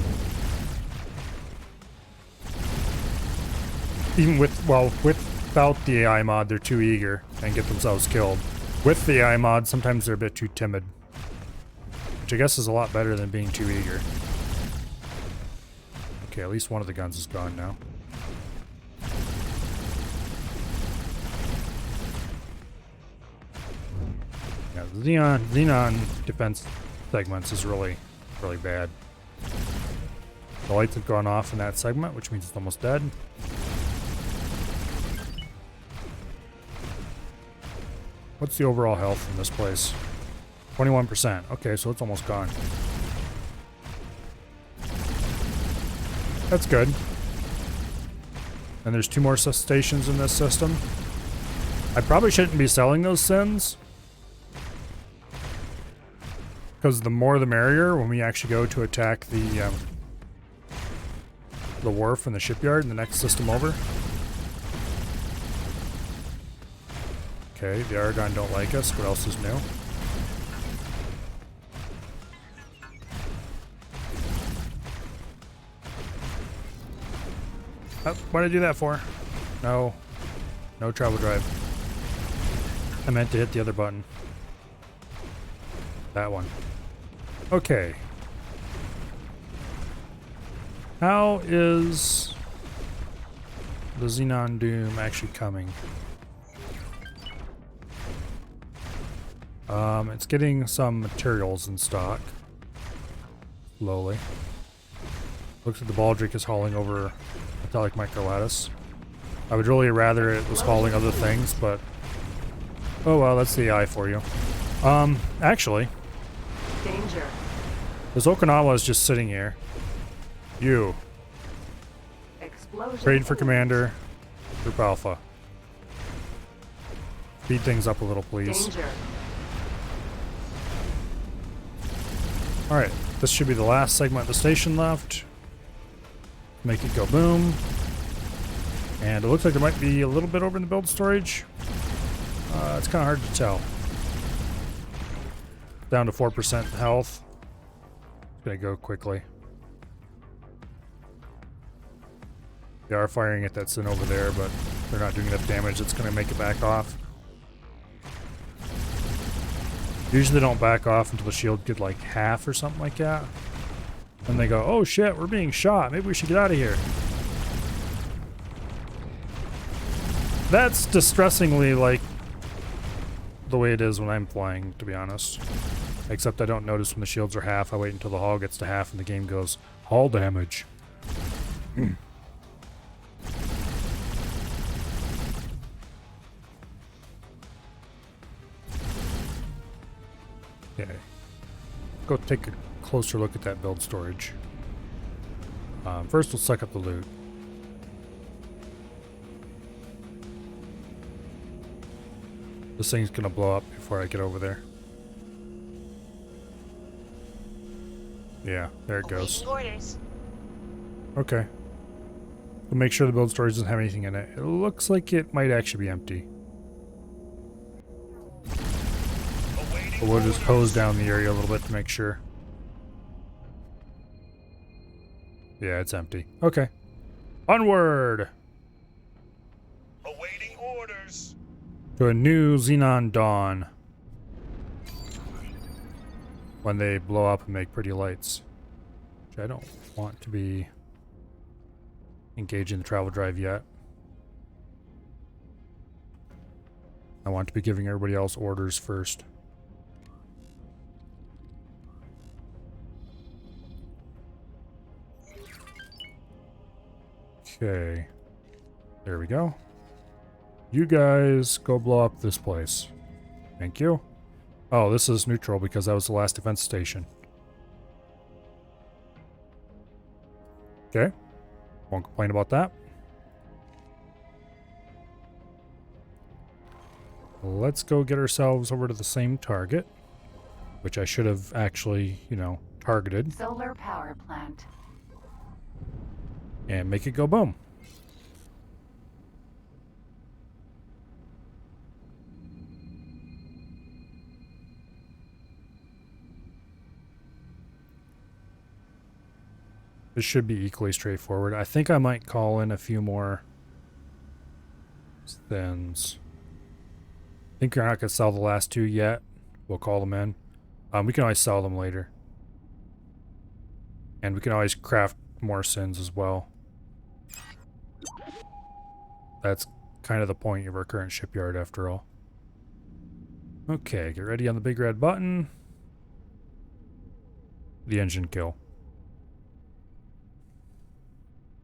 even without the AI mod, they're too eager and get themselves killed. With the AI mod, sometimes they're a bit too timid, which I guess is a lot better than being too eager. Okay, at least one of the guns is gone now. Yeah, the Xenon defense segments is really, really bad. The lights have gone off in that segment, which means it's almost dead. What's the overall health in this place? 21%. Okay, so it's almost gone. That's good. And there's 2 more stations in this system. I probably shouldn't be selling those sins, because the more the merrier when we actually go to attack the wharf and the shipyard in the next system over. Okay, the Aragon don't like us. What else is new? Oh, what did I do that for? No. No travel drive. I meant to hit the other button. That one. Okay. How is the Xenon Doom actually coming? It's getting some materials in stock. Slowly. Looks like the Baldric is hauling over metallic microlattice. I would really rather it was hauling other things, but oh well, that's the eye for you. Actually, Danger. this Okinawa is just sitting here. You. Explosion. Trade for commander. Group Alpha. Speed things up a little, please. Danger. Alright, this should be the last segment of the station left. Make it go boom. And it looks like there might be a little bit over in the build storage. It's kind of hard to tell. Down to 4% health. It's gonna go quickly. They are firing at that Sin over there, but they're not doing enough damage. It's gonna make it back off. Usually they don't back off until the shield get like half or something like that. And they go, oh shit, we're being shot. Maybe we should get out of here. That's distressingly like the way it is when I'm flying, to be honest. Except I don't notice when the shields are half. I wait until the hull gets to half and the game goes, hull damage. Okay. Go take a closer look at that build storage. First we'll suck up the loot. This thing's gonna blow up before I get over there. Yeah, there it goes. Awaiting orders. Okay. We'll make sure the build storage doesn't have anything in it. It looks like it might actually be empty. Awaiting But we'll just orders. hose down the area a little bit to make sure. Yeah, it's empty. Okay. Onward! Awaiting orders. To a new Xenon Dawn. When they blow up and make pretty lights. Which I don't want to be engaging the travel drive yet. I want to be giving everybody else orders first. Okay. There we go. You guys go blow up this place. Thank you. Oh, this is neutral because that was the last defense station. Okay. Won't complain about that. Let's go get ourselves over to the same target, which I should have actually, you know, targeted, Solar power plant. and make it go boom. This should be equally straightforward. I think I might call in a few more thins. I think you're not going to sell the last two yet. We'll call them in. We can always sell them later. And we can always craft more sins as well. That's kind of the point of our current shipyard after all. Okay, get ready on the big red button. The engine kill.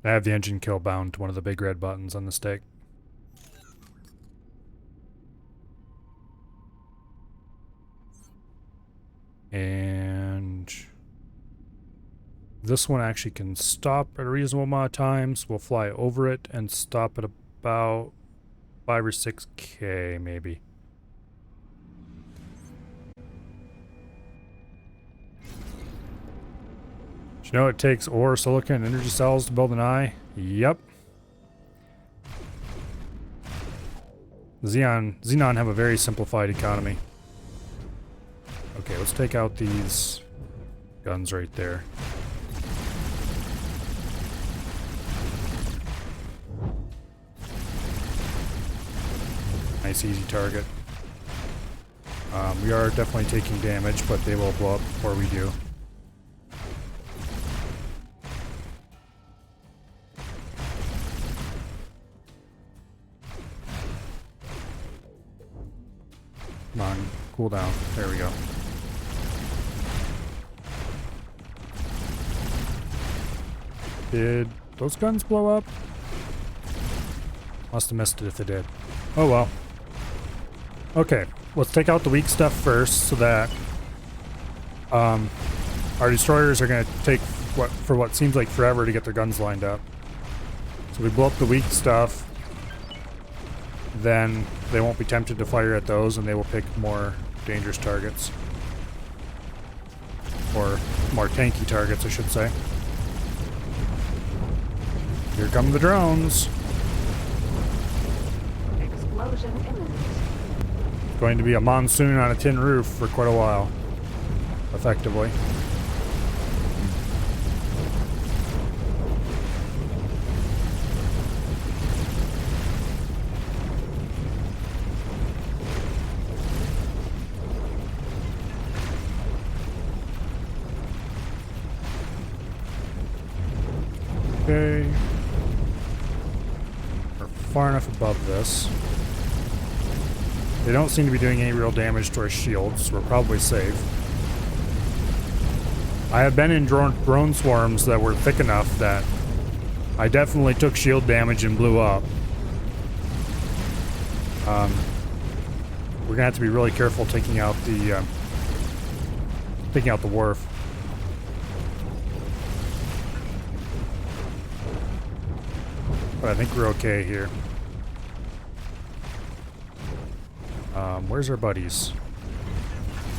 I have the engine kill bound to one of the big red buttons on the stick. And this one actually can stop at a reasonable amount of times. We'll fly over it and stop at about 5 or 6K maybe. Do you know it takes ore, silicon, and energy cells to build an eye? Yep. Xenon have a very simplified economy. Okay, let's take out these guns right there. Nice easy target. We are definitely taking damage, but they will blow up before we do. Come on, cool down. There we go. Did those guns blow up? Must have missed it if they did. Oh well. Okay, let's take out the weak stuff first so that our destroyers are going to take what seems like forever to get their guns lined up. So we blow up the weak stuff, then they won't be tempted to fire at those and they will pick more dangerous targets. Or more tanky targets, I should say. Here come the drones. Explosion imminent. Going to be a monsoon on a tin roof for quite a while, effectively. Okay. We're far enough above this. They don't seem to be doing any real damage to our shields, so we're probably safe. I have been in drone swarms that were thick enough that I definitely took shield damage and blew up. We're gonna have to be really careful taking out the wharf. But I think we're okay here. Where's our buddies?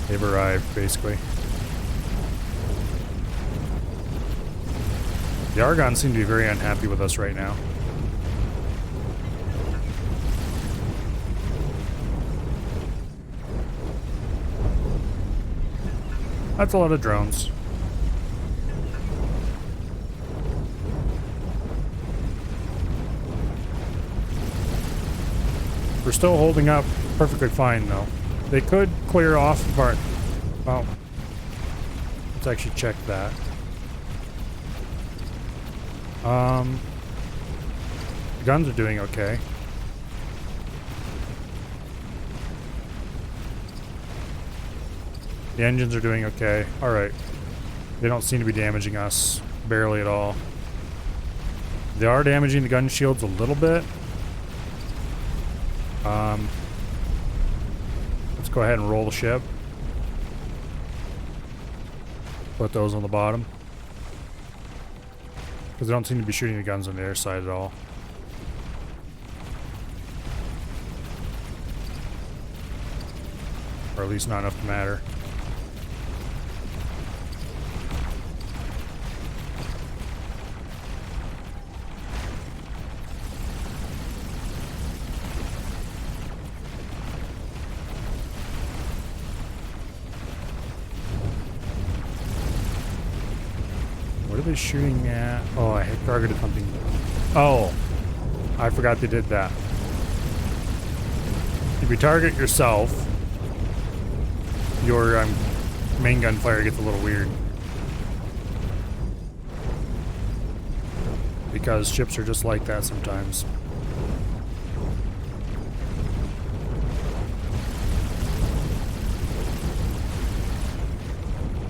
They've arrived, basically. The Argonne seem to be very unhappy with us right now. That's a lot of drones. We're still holding up perfectly fine, though. They could clear off of our... Well, let's actually check that. The guns are doing okay. The engines are doing okay. Alright. They don't seem to be damaging us. Barely at all. They are damaging the gun shields a little bit. Let's go ahead and roll the ship. Put those on the bottom. Because they don't seem to be shooting the guns on the air side at all. Or at least not enough to matter. What are they shooting at? Oh, I had targeted something. Oh, I forgot they did that. If you target yourself, your main gun fire gets a little weird. Because ships are just like that sometimes.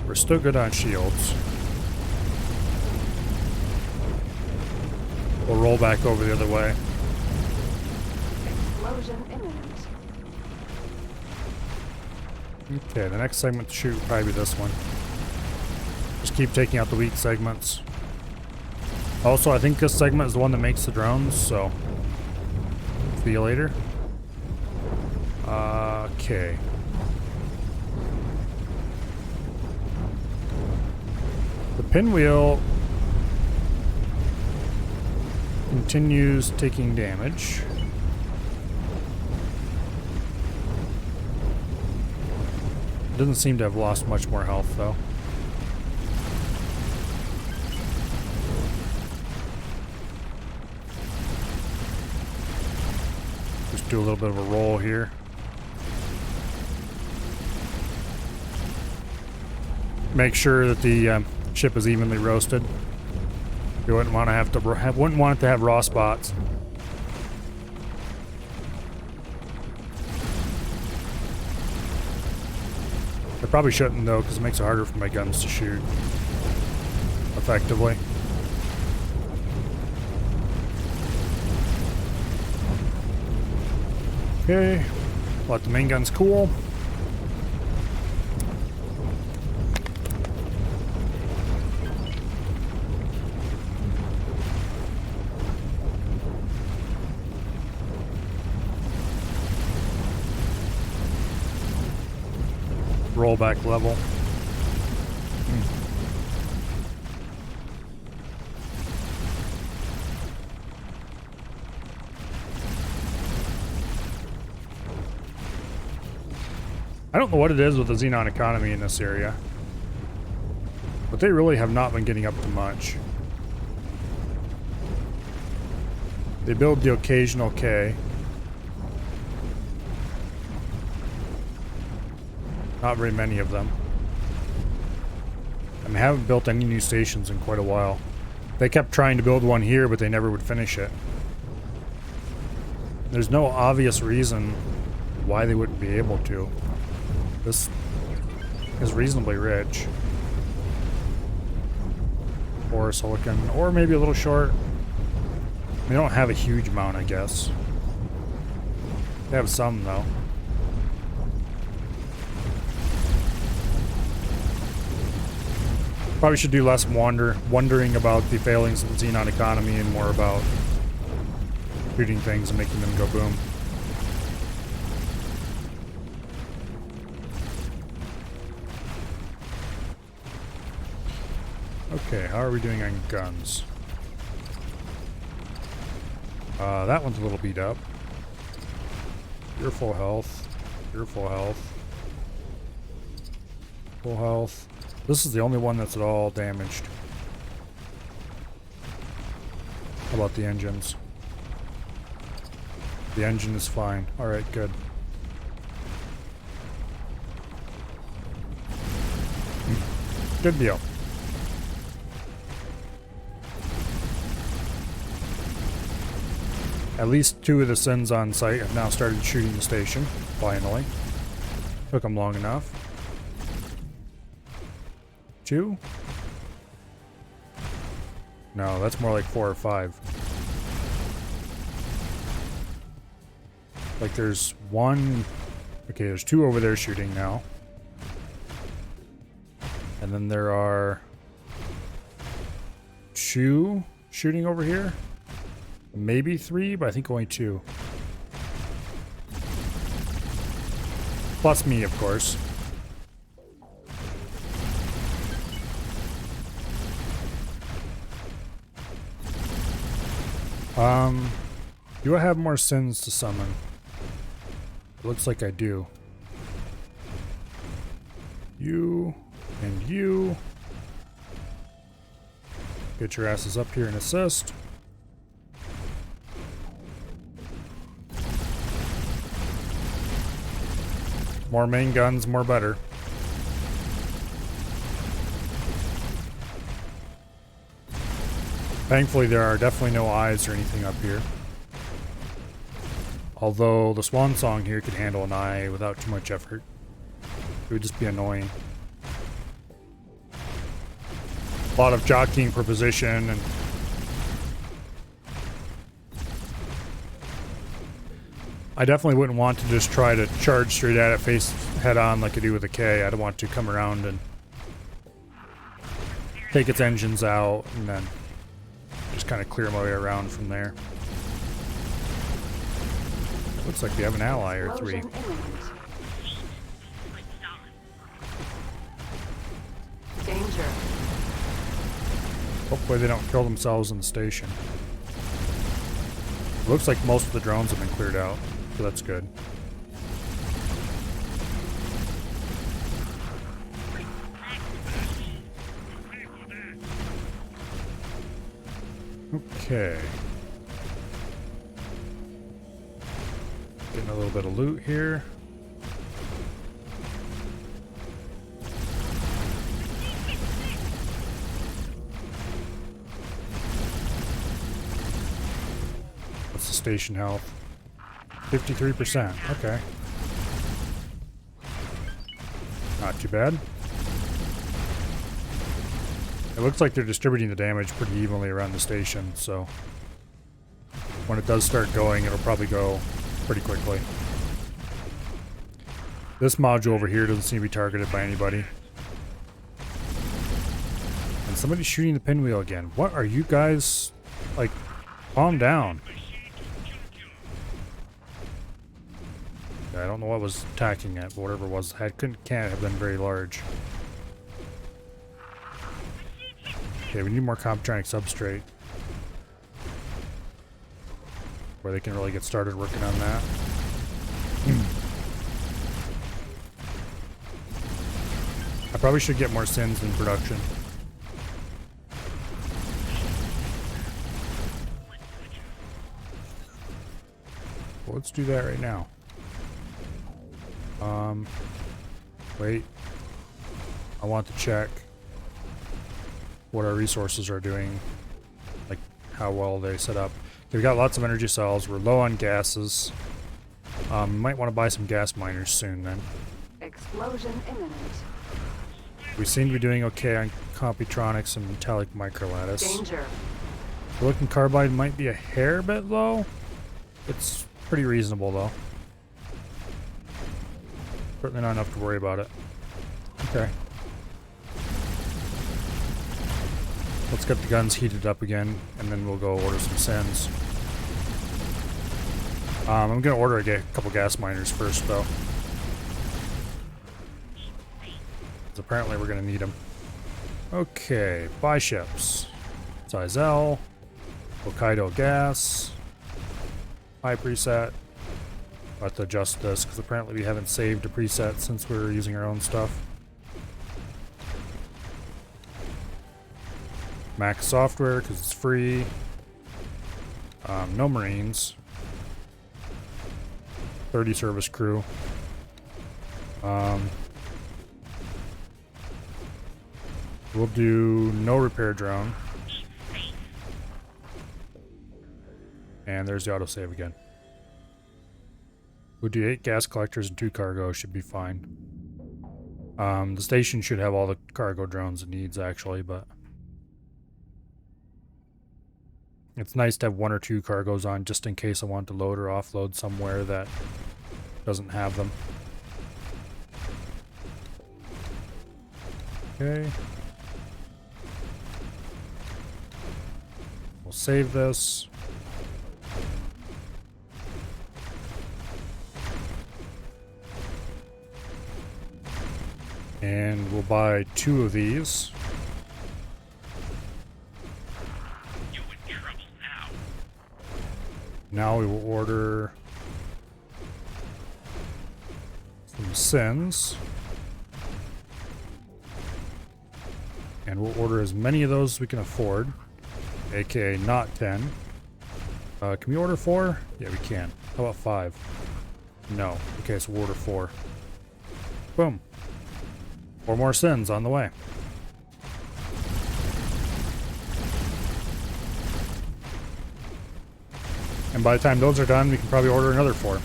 We're still good on shields. We'll roll back over the other way. Explosion imminent. Okay, the next segment to shoot will probably be this one. Just keep taking out the weak segments. Also, I think this segment is the one that makes the drones, so see you later. Okay. The pinwheel continues taking damage. Doesn't seem to have lost much more health though. Just do a little bit of a roll here. Make sure that the ship is evenly roasted. You wouldn't want to wouldn't want it to have raw spots. I probably shouldn't though, because it makes it harder for my guns to shoot effectively. Okay, let the main guns cool. Rollback level. I don't know what it is with the Xenon economy in this area, but they really have not been getting up to much. They build the occasional K. Not very many of them. And they haven't built any new stations in quite a while. They kept trying to build one here, but they never would finish it. There's no obvious reason why they wouldn't be able to. This is reasonably rich. Or silicon, or maybe a little short. They don't have a huge amount, I guess. They have some, though. Probably should do less wondering about the failings of the Xenon economy and more about shooting things and making them go boom. Okay, how are we doing on guns? That one's a little beat up. You're full health. You're full health. Full health. This is the only one that's at all damaged. How about the engines? The engine is fine. Alright, good. Good deal. At least 2 of the Sins on site have now started shooting the station, finally. Took them long enough. 2? No, that's more like 4 or 5. Like there's 1... Okay, there's 2 over there shooting now. And then there are 2 shooting over here. Maybe 3, but I think only 2. Plus me, of course. Do I have more Sins to summon? It looks like I do. You and you. Get your asses up here and assist. More main guns, more better. Thankfully, there are definitely no eyes or anything up here. Although the Swan Song here could handle an eye without too much effort. It would just be annoying. A lot of jockeying for position and I definitely wouldn't want to just try to charge straight at it face head on like I do with a K. I'd want to come around and take its engines out and then just kind of clear my way around from there. Looks like we have an ally or 3. Hopefully they don't kill themselves in the station. Looks like most of the drones have been cleared out, so that's good. Okay. Getting a little bit of loot here. What's the station health? 53%. Okay. Not too bad. It looks like they're distributing the damage pretty evenly around the station, so when it does start going, it'll probably go pretty quickly. This module over here doesn't seem to be targeted by anybody. And somebody's shooting the pinwheel again. What are you guys, like, calm down. I don't know what was attacking it, but whatever it was, can't have been very large. Okay, we need more Comptronic substrate. Where they can really get started working on that. I probably should get more sins in production. Well, let's do that right now. Wait. I want to check what our resources are doing, like how well they set up. We've got lots of energy cells. We're low on gases. Might want to buy some gas miners soon then. Explosion imminent. We seem to be doing okay on Computronics and metallic microlattice. Danger. Silicon carbide might be a hair bit low. It's pretty reasonable though. Certainly not enough to worry about it. Okay. Let's get the guns heated up again, and then we'll go order some sends. I'm gonna order a couple gas miners first, though. Because apparently we're gonna need them. Okay, buy ships. Size L. Hokkaido gas. High preset. I'll have to adjust this, because apparently we haven't saved a preset since we were using our own stuff. Mac software because it's free. No Marines. 30 service crew. We'll do no repair drone. And there's the autosave again. We'll do 8 gas collectors and 2 cargo, should be fine. The station should have all the cargo drones it needs actually, but it's nice to have 1 or 2 cargoes on just in case I want to load or offload somewhere that doesn't have them. Okay. We'll save this. And we'll buy 2 of these. Now we will order some sins. And we'll order as many of those as we can afford. AKA not 10. Can we order 4? Yeah, we can. How about 5? No. Okay, so we'll order 4. Boom. 4 more sins on the way. And by the time those are done, we can probably order another 4.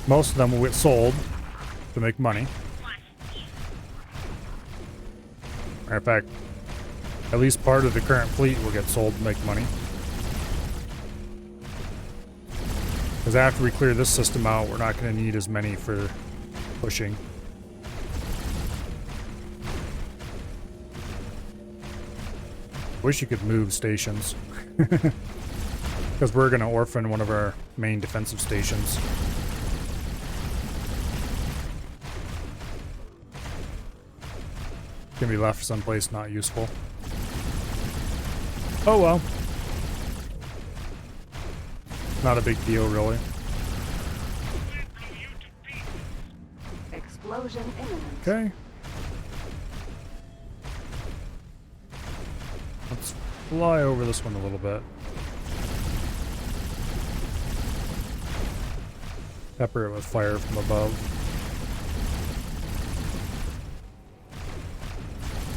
Most of them will get sold to make money. Matter of fact, at least part of the current fleet will get sold to make money. Because after we clear this system out, we're not going to need as many for pushing. Wish you could move stations. Because we're going to orphan one of our main defensive stations. Can be left someplace not useful. Oh well. Not a big deal, really. Explosion imminent. Okay. Let's fly over this one a little bit. Pepper it with fire from above.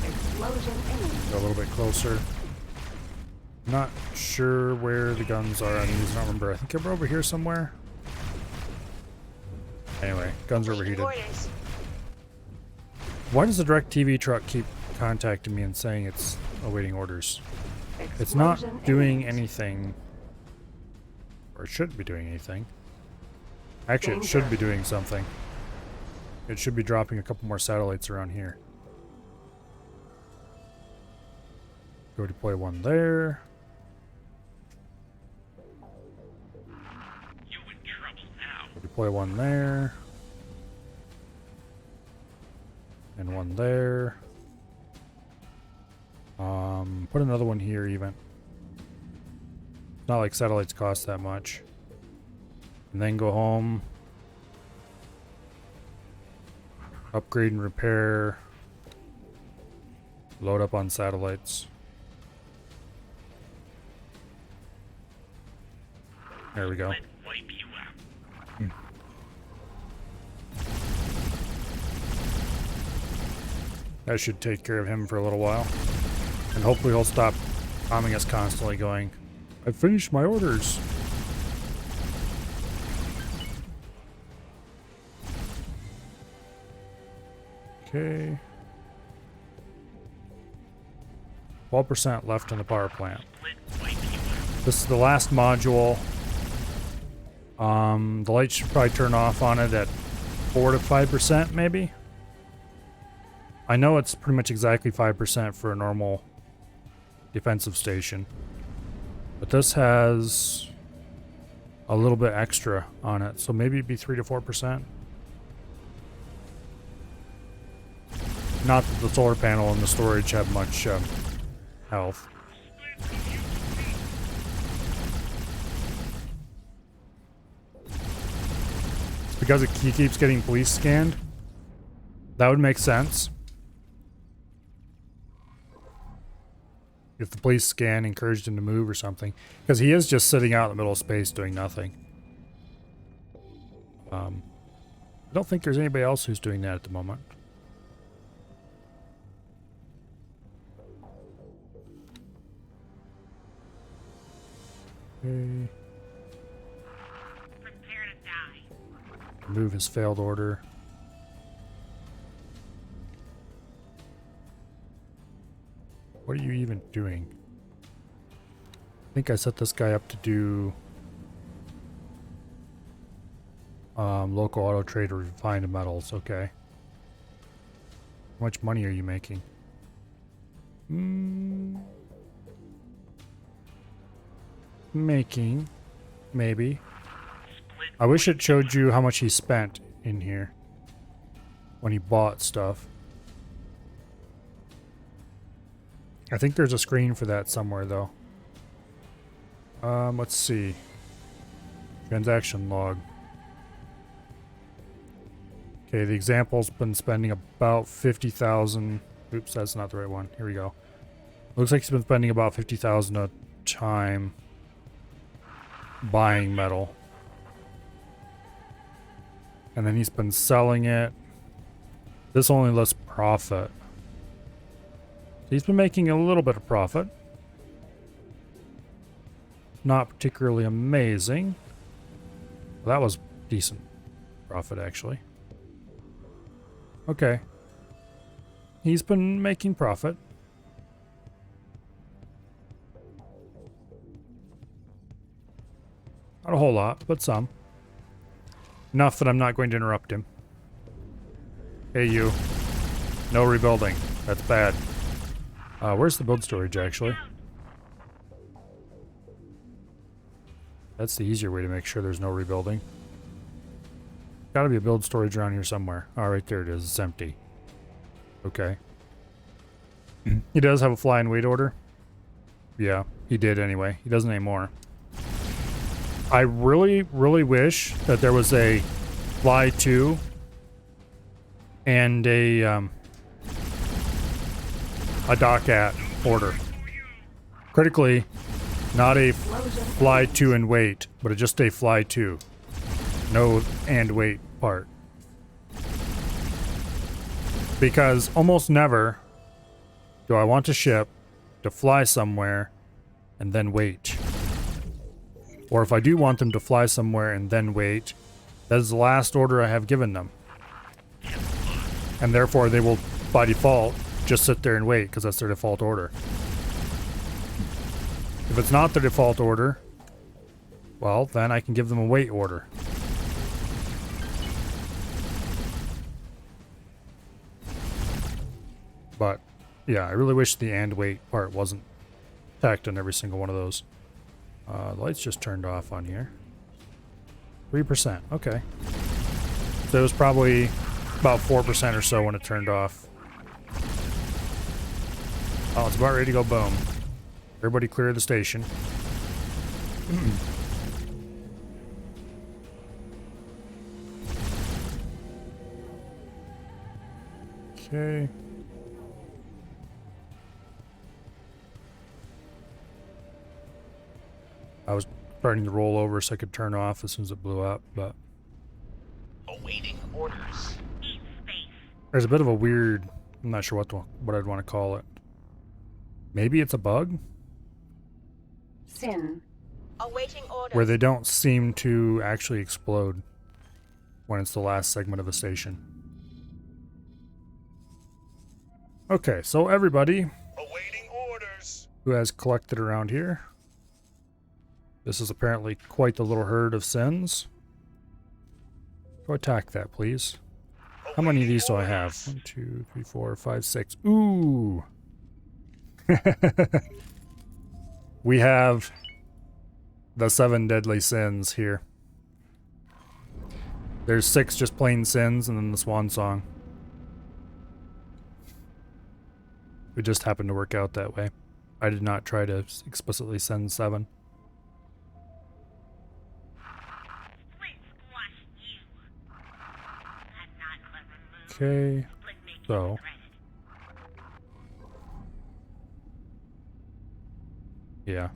Explosion imminent. Go a little bit closer. Not sure where the guns are on these. I don't remember. I think they're over here somewhere. Anyway, guns are Awaiting overheated. orders. Why does the DirecTV truck keep contacting me and saying it's awaiting orders? It's Explosion not doing imminent. anything. Or it shouldn't be doing anything. Actually, it Danger. should be doing something. It should be dropping a couple more satellites around here. Go deploy one there. You in trouble now. Go deploy one there. And one there. Put another one here even. It's not like satellites cost that much. And then go home. Upgrade and repair. Load up on satellites. There we go. Let wipe you out. That should take care of him for a little while. And hopefully he'll stop bombing us constantly going, I finished my orders. Okay. 12% left in the power plant. Let wipe you out. This is the last module. The light should probably turn off on it at 4 to 5% maybe. I know it's pretty much exactly 5% for a normal defensive station. But this has a little bit extra on it, so maybe it'd be 3 to 4%. Not that the solar panel and the storage have much health. It's because he keeps getting police scanned. That would make sense. If the police scan encouraged him to move or something. Because he is just sitting out in the middle of space doing nothing. I don't think there's anybody else who's doing that at the moment. Okay. Prepare to die. Move his failed order. What are you even doing? I think I set this guy up to do local auto trade or refined metals. Okay. How much money are you making? Making. Maybe. I wish it showed you how much he spent in here when he bought stuff. I think there's a screen for that somewhere though. Let's see. Transaction log. Okay, the example's been spending about 50,000. Oops, that's not the right one. Here we go. Looks like he's been spending about 50,000 a time buying metal. And then he's been selling it. This only lists profit. He's been making a little bit of profit. Not particularly amazing. Well, that was decent profit, actually. Okay. He's been making profit. Not a whole lot, but some. Enough that I'm not going to interrupt him. Hey, you. No rebuilding. That's bad. Where's the build storage, actually? That's the easier way to make sure there's no rebuilding. Gotta be a build storage around here somewhere. Oh, right there it is. It's empty. Okay. He does have a fly and wait order. Yeah, he did anyway. He doesn't anymore. I really, really wish that there was a fly 2 and a dock at order. Critically, not a fly 2 and wait, but just a fly 2. No and wait part. Because almost never do I want to ship to fly somewhere and then wait. Or if I do want them to fly somewhere and then wait, that is the last order I have given them. And therefore they will, by default, just sit there and wait because that's their default order. If it's not their default order, well, then I can give them a wait order. But, yeah, I really wish the and wait part wasn't tacked on every single one of those. The lights just turned off on here. 3%, okay. So it was probably about 4% or so when it turned off. Oh, it's about ready to go boom. Everybody clear the station. Okay. I was starting to roll over so I could turn off as soon as it blew up, but Awaiting orders. Eat space. there's a bit of a weird, I'm not sure what I'd want to call it. Maybe it's a bug Sin. Awaiting orders. where they don't seem to actually explode when it's the last segment of a station. Okay, so everybody Awaiting orders. who has collected around here, this is apparently quite the little herd of sins. Go attack that, please. How many of these do I have? 1, 2, 3, 4, 5, 6. Ooh! We have the 7 deadly sins here. There's 6 just plain sins and then the swan song. It just happened to work out that way. I did not try to explicitly send 7. Split squash you. I'm not clever move. Okay, Split make you so regret it. yeah.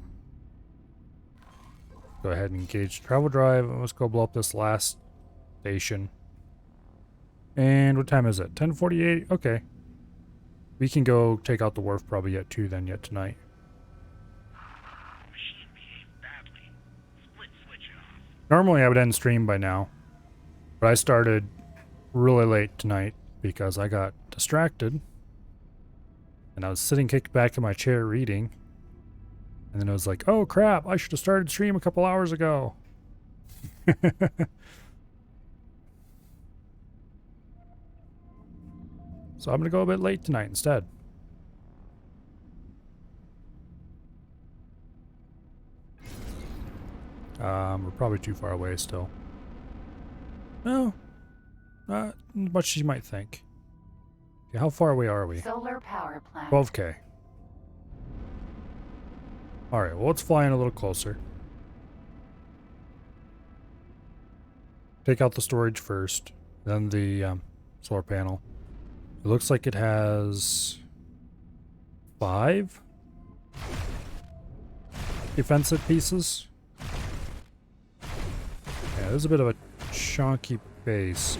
Go ahead and engage travel drive. Let's go blow up this last station. And what time is it? 10:48? Okay. We can go take out the wharf probably yet tonight. Machine behaved badly. Split switch off. Normally I would end stream by now, but I started really late tonight because I got distracted and I was sitting kicked back in my chair reading, and then I was like, oh crap, I should have started stream a couple hours ago. So I'm gonna go a bit late tonight instead. We're probably too far away still. No, not as much as you might think. Okay, how far away are we? Solar power plant. 12K. Alright, well, let's fly in a little closer. Take out the storage first, then the solar panel. It looks like it has 5 defensive pieces. Yeah, there's a bit of a chunky base.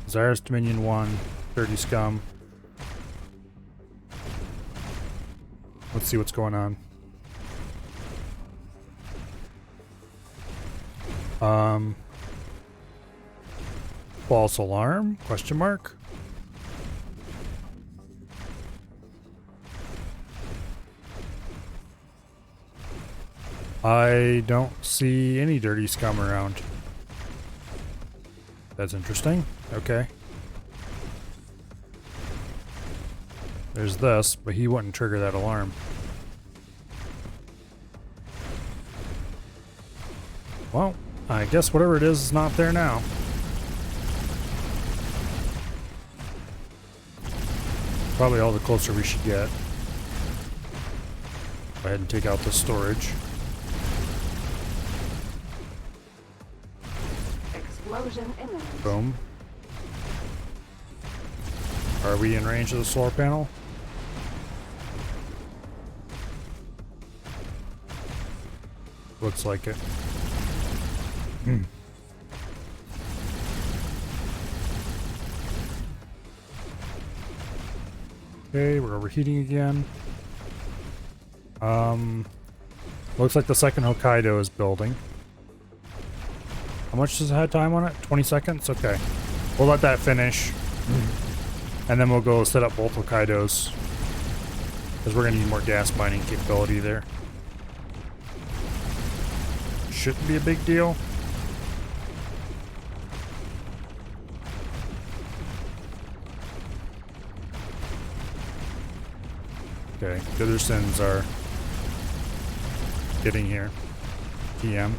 Zyrus Dominion 1, Dirty Scum. Let's see what's going on. False alarm? Question mark? I don't see any dirty scum around. That's interesting. Okay. There's this, but he wouldn't trigger that alarm. Well, I guess whatever it is not there now. Probably all the closer we should get. Go ahead and take out the storage. Explosion imminent. Boom. Are we in range of the solar panel? Looks like it. Okay, we're overheating again. Looks like the second Hokkaido is building. How much does it have time on it? 20 seconds? Okay. We'll let that finish. And then we'll go set up both Hokkaidos. Because we're going to need more gas mining capability there. Shouldn't be a big deal. Okay, the other sins are getting here. PM.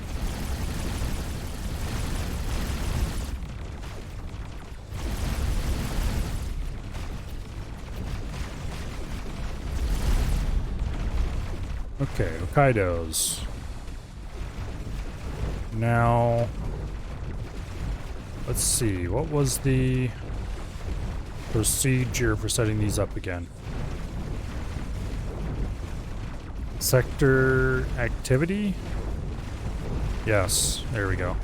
Okay, Hokkaidos. Now, let's see, what was the procedure for setting these up again? Sector activity? Yes, there we go.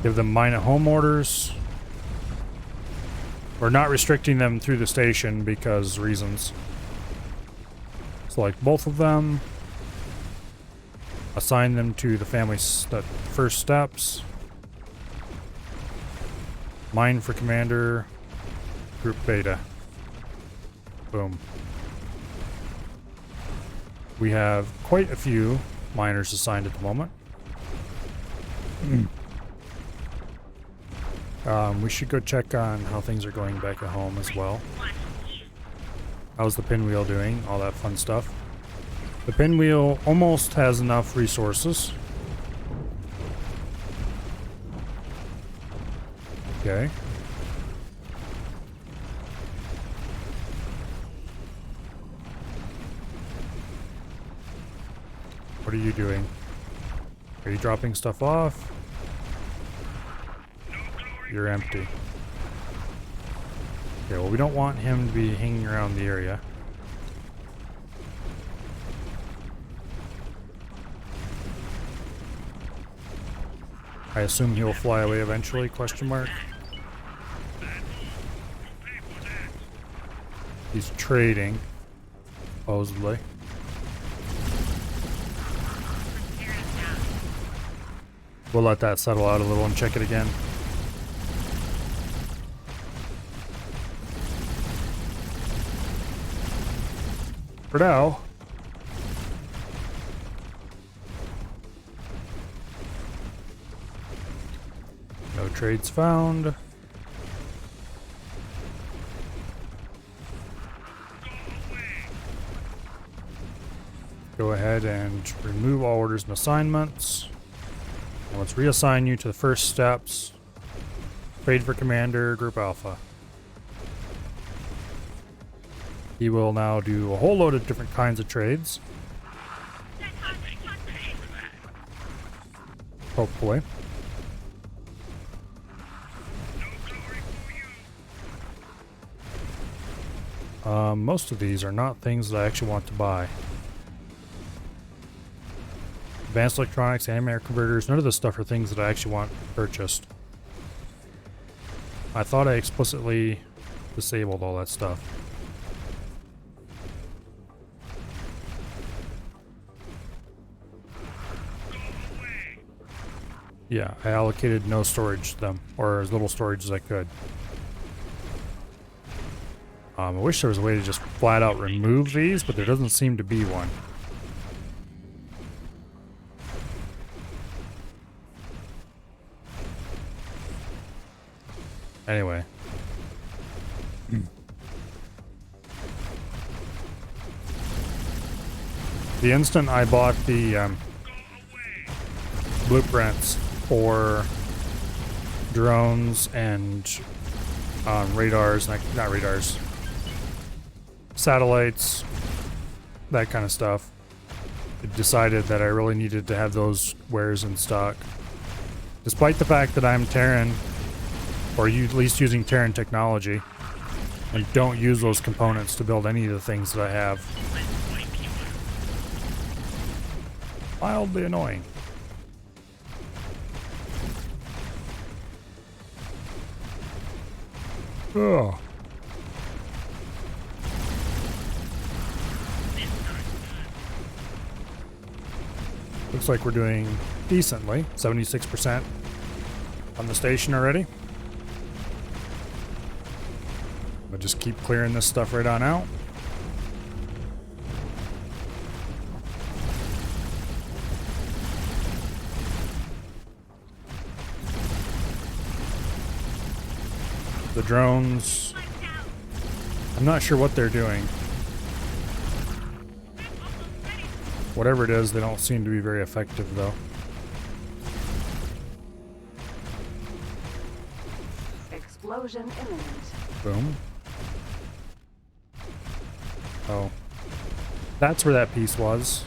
Give them mine at home orders. We're not restricting them through the station because reasons. Select both of them. Assign them to the family first steps. Mine for commander. Group beta. Boom. We have quite a few miners assigned at the moment. We should go check on how things are going back at home as well. How's the pinwheel doing? All that fun stuff. The pinwheel almost has enough resources. Okay. What are you doing? Are you dropping stuff off? You're empty. Okay, well, we don't want him to be hanging around the area. I assume he'll fly away eventually, question mark. He's trading, supposedly. We'll let that settle out a little and check it again. For now. No trades found. Go ahead and remove all orders and assignments. And let's reassign you to the first steps. Trade for commander, group alpha. He will now do a whole load of different kinds of trades. Hopefully. Most of these are not things that I actually want to buy. Advanced electronics, animator converters, none of this stuff are things that I actually want purchased. I thought I explicitly disabled all that stuff. Yeah, I allocated no storage to them, or as little storage as I could. I wish there was a way to just flat out remove these, but there doesn't seem to be one. Anyway. The instant I bought the blueprints for drones and radars, not radars, satellites, that kind of stuff. It decided that I really needed to have those wares in stock. Despite the fact that I'm Terran, or at least using Terran technology, and don't use those components to build any of the things that I have. Mildly annoying. Ugh. Looks like we're doing decently. 76% on the station already. I'll just keep clearing this stuff right on out. The drones, I'm not sure what they're doing. Whatever it is, they don't seem to be very effective though. Explosion imminent. Boom. Oh. That's where that piece was.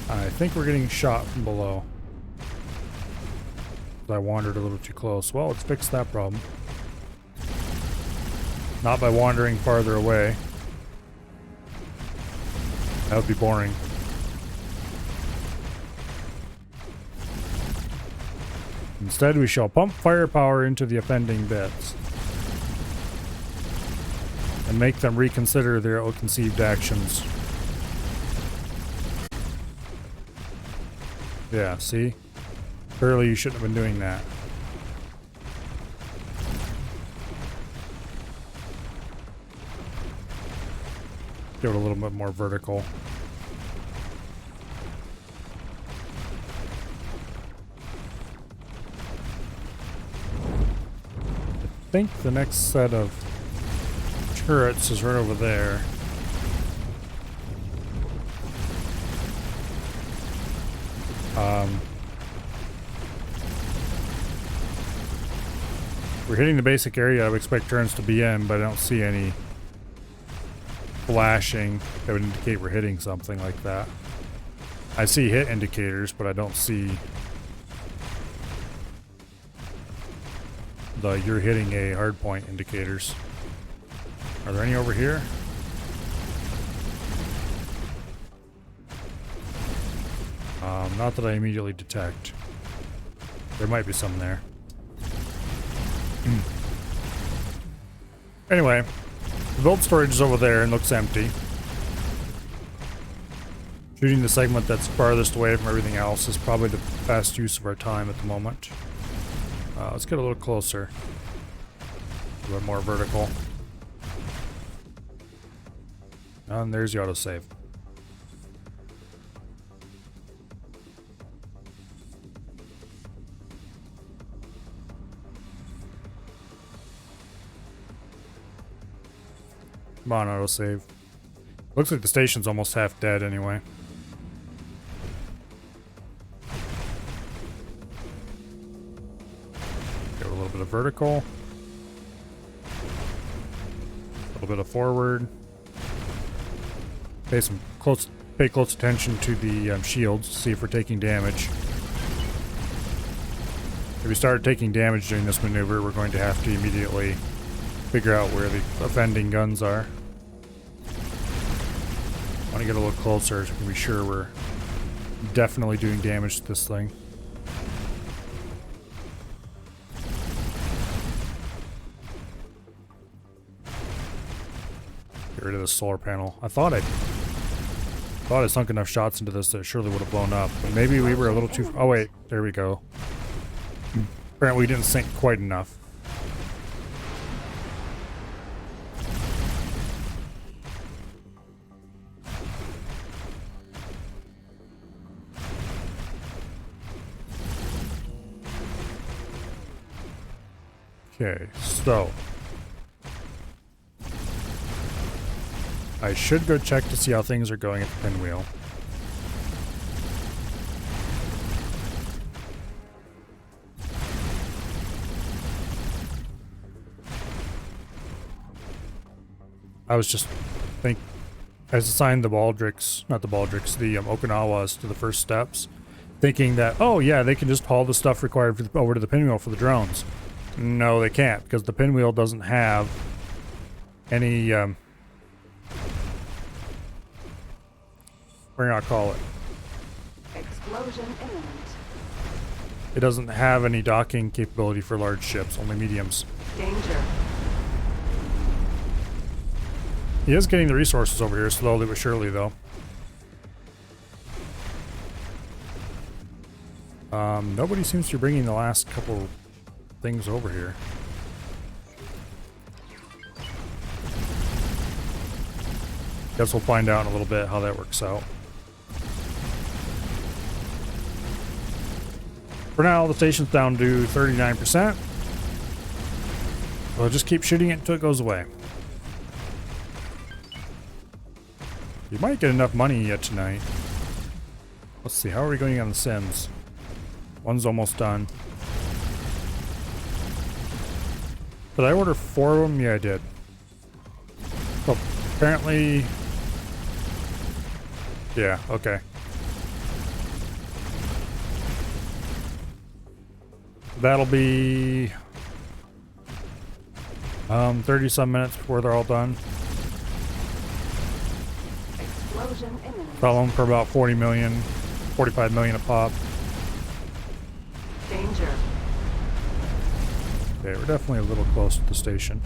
I think we're getting shot from below. I wandered a little too close. Well, let's fix that problem. Not by wandering farther away. That would be boring. Instead, we shall pump firepower into the offending bits and make them reconsider their ill-conceived actions. Yeah, see? Clearly you shouldn't have been doing that. Give it a little bit more vertical. I think the next set of turrets is right over there. We're hitting the basic area I would expect turrets to be in, but I don't see any flashing that would indicate we're hitting something like that. I see hit indicators, but I don't see the you're hitting a hardpoint indicators. Are there any over here? Not that I immediately detect. There might be some there. Anyway, the build storage is over there and looks empty. Shooting the segment that's farthest away from everything else is probably the best use of our time at the moment. Let's get a little closer. A little more vertical. And there's the autosave. Come on, autosave. Looks like the station's almost half dead anyway. Get a little bit of vertical. A little bit of forward. Pay close attention to the shields to see if we're taking damage. If we start taking damage during this maneuver, we're going to have to immediately figure out where the offending guns are. I want to get a little closer so we can be sure we're definitely doing damage to this thing. Get rid of the solar panel. I thought I sunk enough shots into this that it surely would have blown up. But maybe we were a little too... Oh wait, there we go. Apparently we didn't sink quite enough. Okay, so I should go check to see how things are going at the pinwheel. I was just think I assigned the Baldricks, not the Baldricks, the Okinawas to the first steps, thinking that, oh yeah, they can just haul the stuff required for over to the pinwheel for the drones. No, they can't, because the pinwheel doesn't have any, what do I call it? Explosion imminent. It doesn't have any docking capability for large ships, only mediums. Danger. He is getting the resources over here slowly but surely, though. Nobody seems to be bringing the last couple things over here. Guess we'll find out in a little bit how that works out. For now, the station's down to 39%. We'll just keep shooting it until it goes away. You might get enough money yet tonight. Let's see, how are we going on the Sims? One's almost done. Did I order 4 of them? Yeah, I did. So apparently... Yeah, okay. That'll be 30 some minutes before they're all done. Explosion imminent. Sell them for about 40 million, 45 million a pop. Danger. Okay, we're definitely a little close to the station.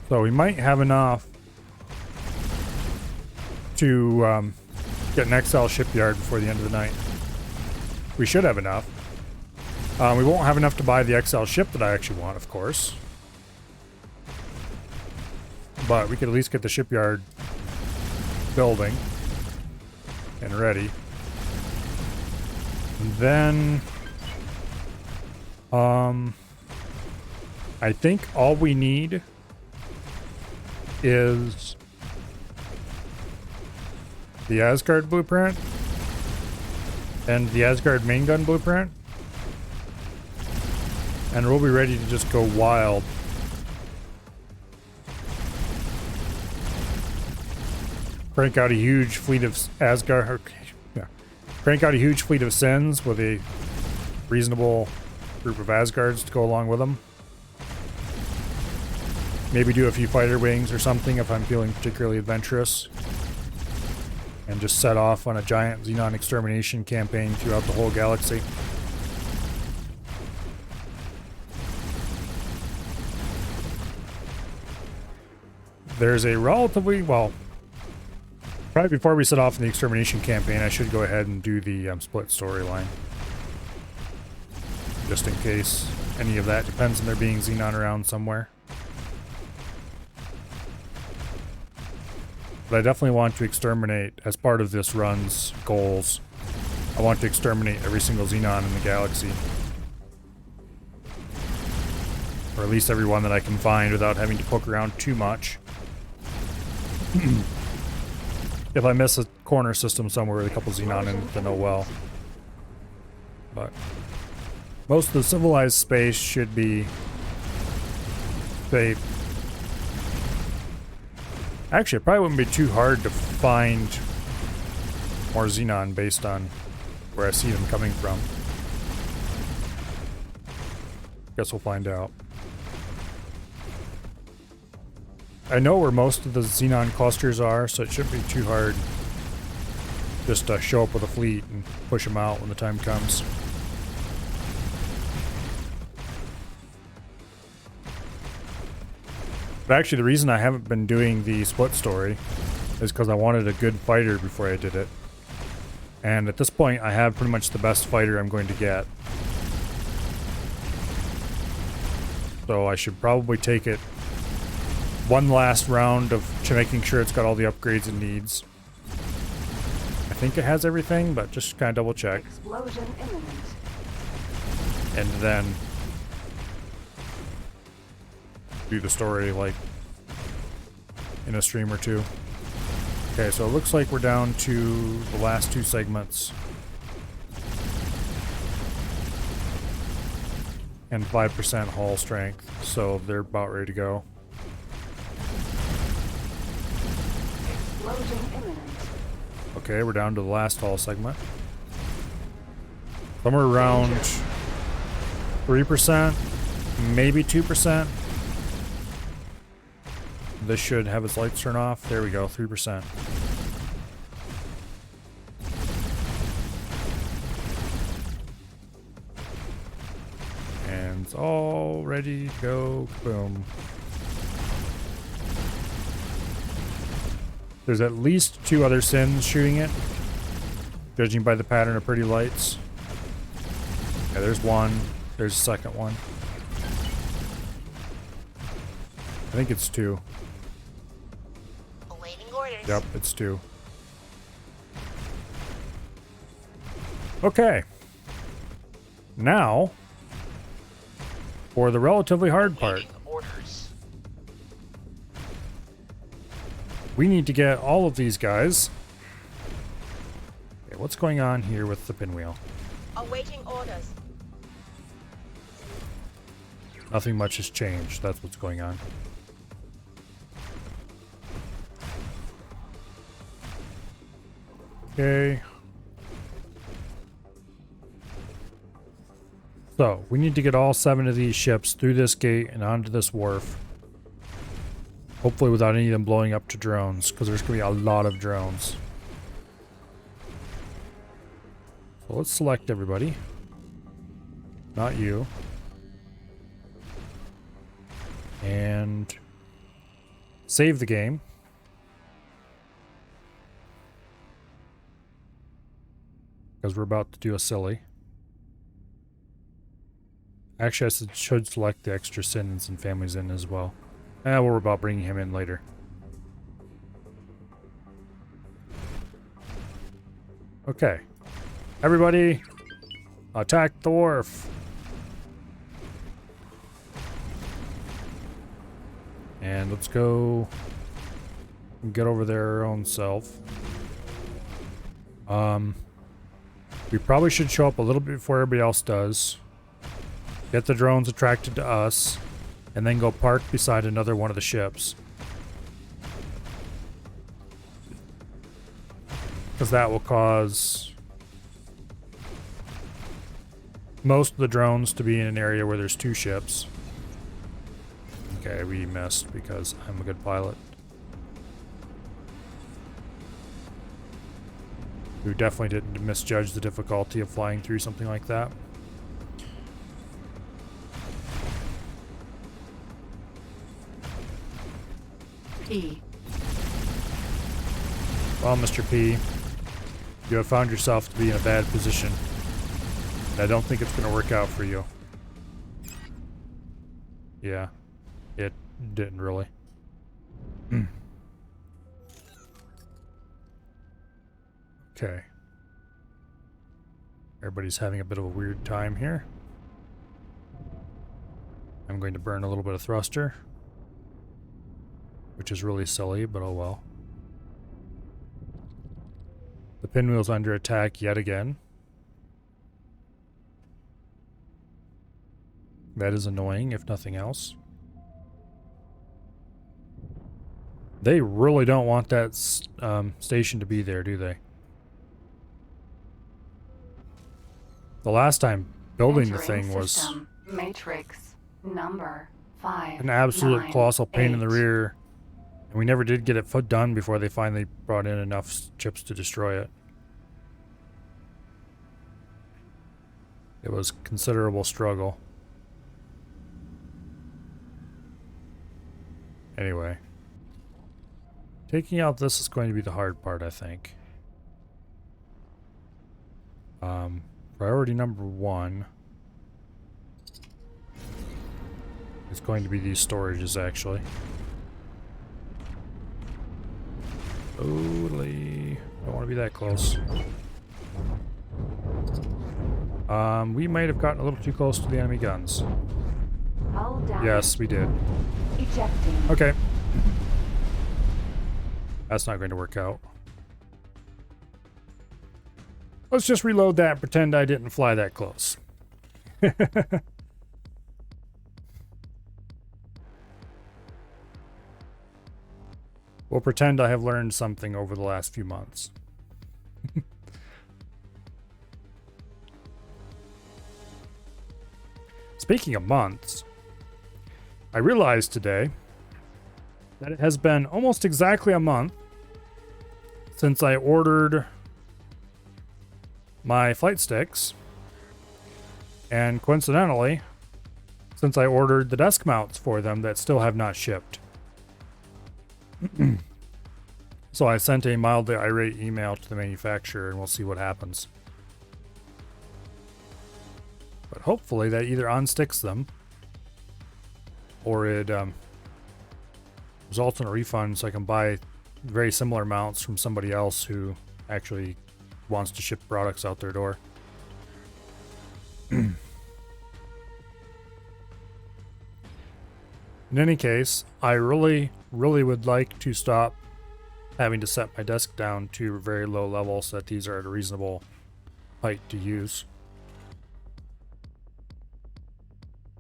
So we might have enough to get an XL shipyard before the end of the night. We should have enough. We won't have enough to buy the XL ship that I actually want, of course. But we could at least get the shipyard building and ready. And then I think all we need is the Asgard blueprint and the Asgard main gun blueprint, and we'll be ready to just go wild. Crank out a huge fleet of Asgard. Okay, yeah. Crank out a huge fleet of Sins with a reasonable group of Asgards to go along with them. Maybe do a few fighter wings or something if I'm feeling particularly adventurous. And just set off on a giant Xenon extermination campaign throughout the whole galaxy. There's a relatively, well, probably before we set off in the extermination campaign, I should go ahead and do the split storyline. Just in case any of that depends on there being Xenon around somewhere. But I definitely want to exterminate, as part of this run's goals, I want to exterminate every single Xenon in the galaxy. Or at least every one that I can find without having to poke around too much. If I miss a corner system somewhere with a couple Xenon in it, then oh well. But most of the civilized space should be safe. Actually, it probably wouldn't be too hard to find more Xenon based on where I see them coming from. Guess we'll find out. I know where most of the Xenon clusters are, so it shouldn't be too hard just to show up with a fleet and push them out when the time comes. But actually, the reason I haven't been doing the split story is because I wanted a good fighter before I did it. And at this point, I have pretty much the best fighter I'm going to get. So I should probably take it one last round of making sure it's got all the upgrades it needs. I think it has everything, but just kind of double check. Explosion imminent. And then do the story like in a stream or two. Okay, so it looks like we're down to the last 2 segments. and 5% hull strength, so they're about ready to go. Explosion imminent. Okay, we're down to the last hull segment. Somewhere around 3%, maybe 2%. This should have its lights turn off. There we go, 3%. And it's all ready to go. Boom. There's at least 2 other Sins shooting it, judging by the pattern of pretty lights. Yeah, there's one. There's a second one. I think it's 2. Awaiting orders. Yep, it's 2. Okay. Now, for the relatively hard part. Awaiting orders. We need to get all of these guys. Okay, what's going on here with the pinwheel? Awaiting orders. Nothing much has changed. That's what's going on. Okay. So, we need to get all 7 of these ships through this gate and onto this wharf. Hopefully without any of them blowing up to drones, because there's going to be a lot of drones. So let's select everybody. Not you. And save the game. Because we're about to do a silly. Actually, I should select the extra Sins and families in as well. We're about bringing him in later. Okay. Everybody, attack the wharf. And let's go and get over there our own self. We probably should show up a little bit before everybody else does. Get the drones attracted to us, and then go park beside another one of the ships. Because that will cause most of the drones to be in an area where there's 2 ships. Okay, we missed because I'm a good pilot. We definitely didn't misjudge the difficulty of flying through something like that. P. Well, Mr. P, you have found yourself to be in a bad position. And I don't think it's going to work out for you. Yeah, it didn't really. Okay. Everybody's having a bit of a weird time here. I'm going to burn a little bit of thruster, which is really silly, but oh well. The pinwheel's under attack yet again. That is annoying, if nothing else. They really don't want that station to be there, do they? The last time building the Entering thing was system. Matrix number 5. an absolute 9, colossal pain in the 8. rear. And we never did get it done before they finally brought in enough chips to destroy it. It was considerable struggle. Anyway. Taking out this is going to be the hard part, I think. Priority number 1 is going to be these storages, actually. Totally don't want to be that close. We might have gotten a little too close to the enemy guns. Hull down. Yes, we did. Ejecting. Okay. That's not going to work out. Let's just reload that and pretend I didn't fly that close. We'll pretend I have learned something over the last few months. Speaking of months, I realized today that it has been almost exactly a month since I ordered my flight sticks, and coincidentally, since I ordered the desk mounts for them that still have not shipped. So I sent a mildly irate email to the manufacturer and we'll see what happens. But hopefully that either unsticks them or it results in a refund so I can buy very similar mounts from somebody else who actually wants to ship products out their door. In any case, I really would like to stop having to set my desk down to a very low level so that these are at a reasonable height to use.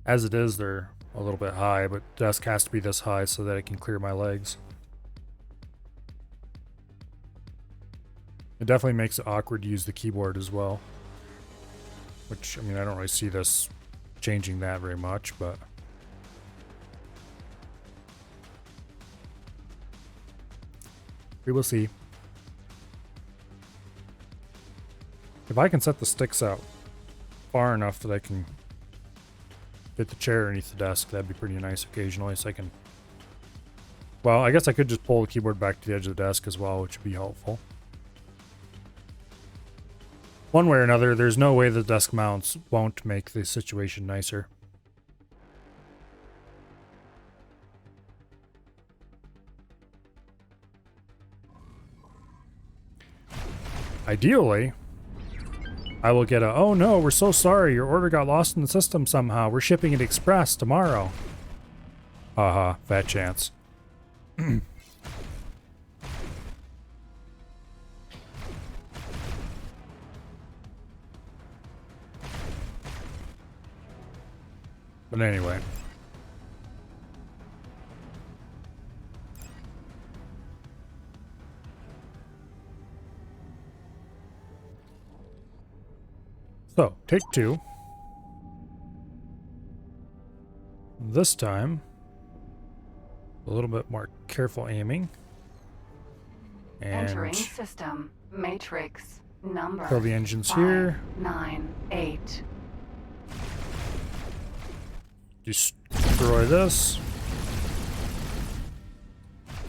As it is, they're a little bit high, but the desk has to be this high so that I can clear my legs. It definitely makes it awkward to use the keyboard as well. Which, I mean, I don't really see this changing that very much, but... we will see. If I can set the sticks out far enough that I can fit the chair underneath the desk, that'd be pretty nice occasionally, so I can... well, I guess I could just pull the keyboard back to the edge of the desk as well, which would be helpful. One way or another, there's no way the desk mounts won't make the situation nicer. Ideally, I will get a, oh no, we're so sorry, your order got lost in the system somehow. We're shipping it express tomorrow. Haha, fat chance. But anyway. So, take two. This time, a little bit more careful aiming. And Entering system. Matrix. Number. kill the engines 5, here. 9, 8. Destroy this.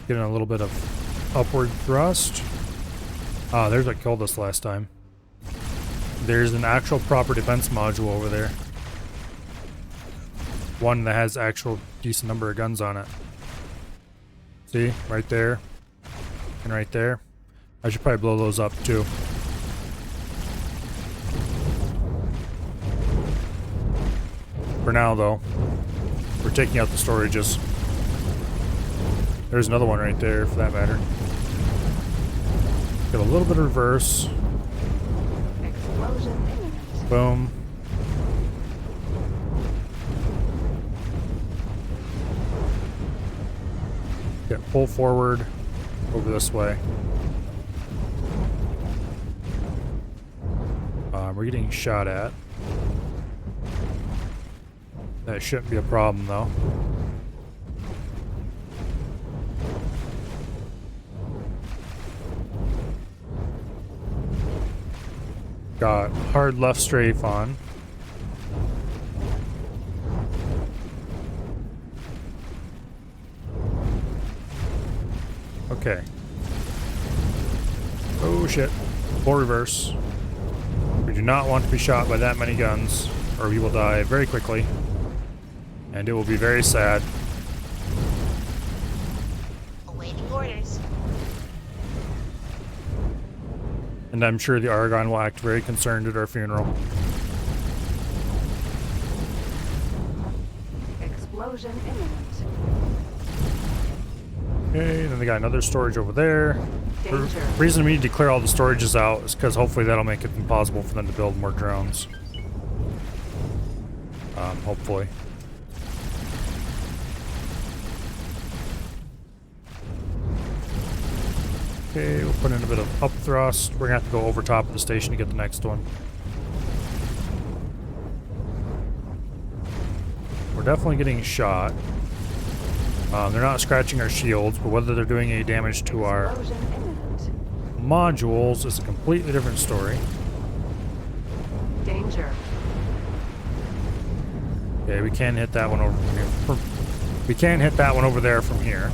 Getting a little bit of upward thrust. Ah, there's what killed us last time. There's an actual proper defense module over there. One that has actual decent number of guns on it. See? Right there. And right there. I should probably blow those up too. For now though, we're taking out the storages. There's another one right there for that matter. Get a little bit of reverse. Explosion imminent. Boom. Get pull forward over this way. We're getting shot at. That shouldn't be a problem though. Got hard left strafe on. Okay. Oh shit. Full reverse. We do not want to be shot by that many guns, or we will die very quickly. And it will be very sad. Awaiting orders. And I'm sure the Argonne will act very concerned at our funeral. Explosion imminent. Okay, then they got another storage over there. The Danger. reason we need to clear all the storages out is because hopefully that'll make it impossible for them to build more drones. Hopefully. Okay, we'll put in a bit of up thrust. We're gonna have to go over top of the station to get the next one. We're definitely getting shot. They're not scratching our shields, but whether they're doing any damage to our Explosion imminent. modules is a completely different story. Danger. Okay, we can't hit that one over from here. We can't hit that one over there from here.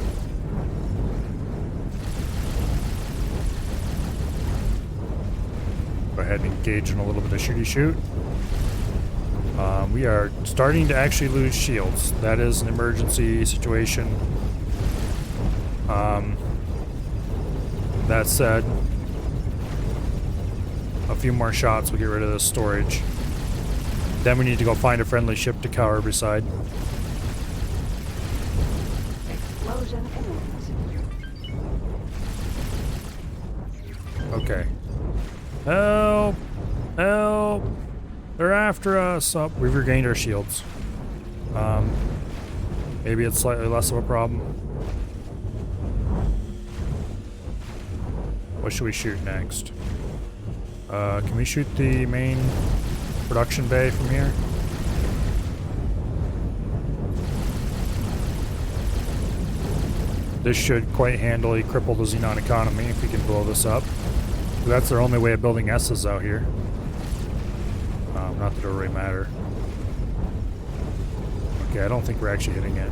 Go ahead and engage in a little bit of shooty shoot. We are starting to actually lose shields. That is an emergency situation. That said, a few more shots will get rid of this storage. Then we need to go find a friendly ship to cower beside. Explosion imminent. Okay. Help! Help! They're after us! Oh, we've regained our shields. Maybe it's slightly less of a problem. What should we shoot next? Can we shoot the main production bay from here? This should quite handily cripple the Xenon economy if we can blow this up. That's their only way of building S's out here. Not that it'll really matter. Okay, I don't think we're actually hitting it.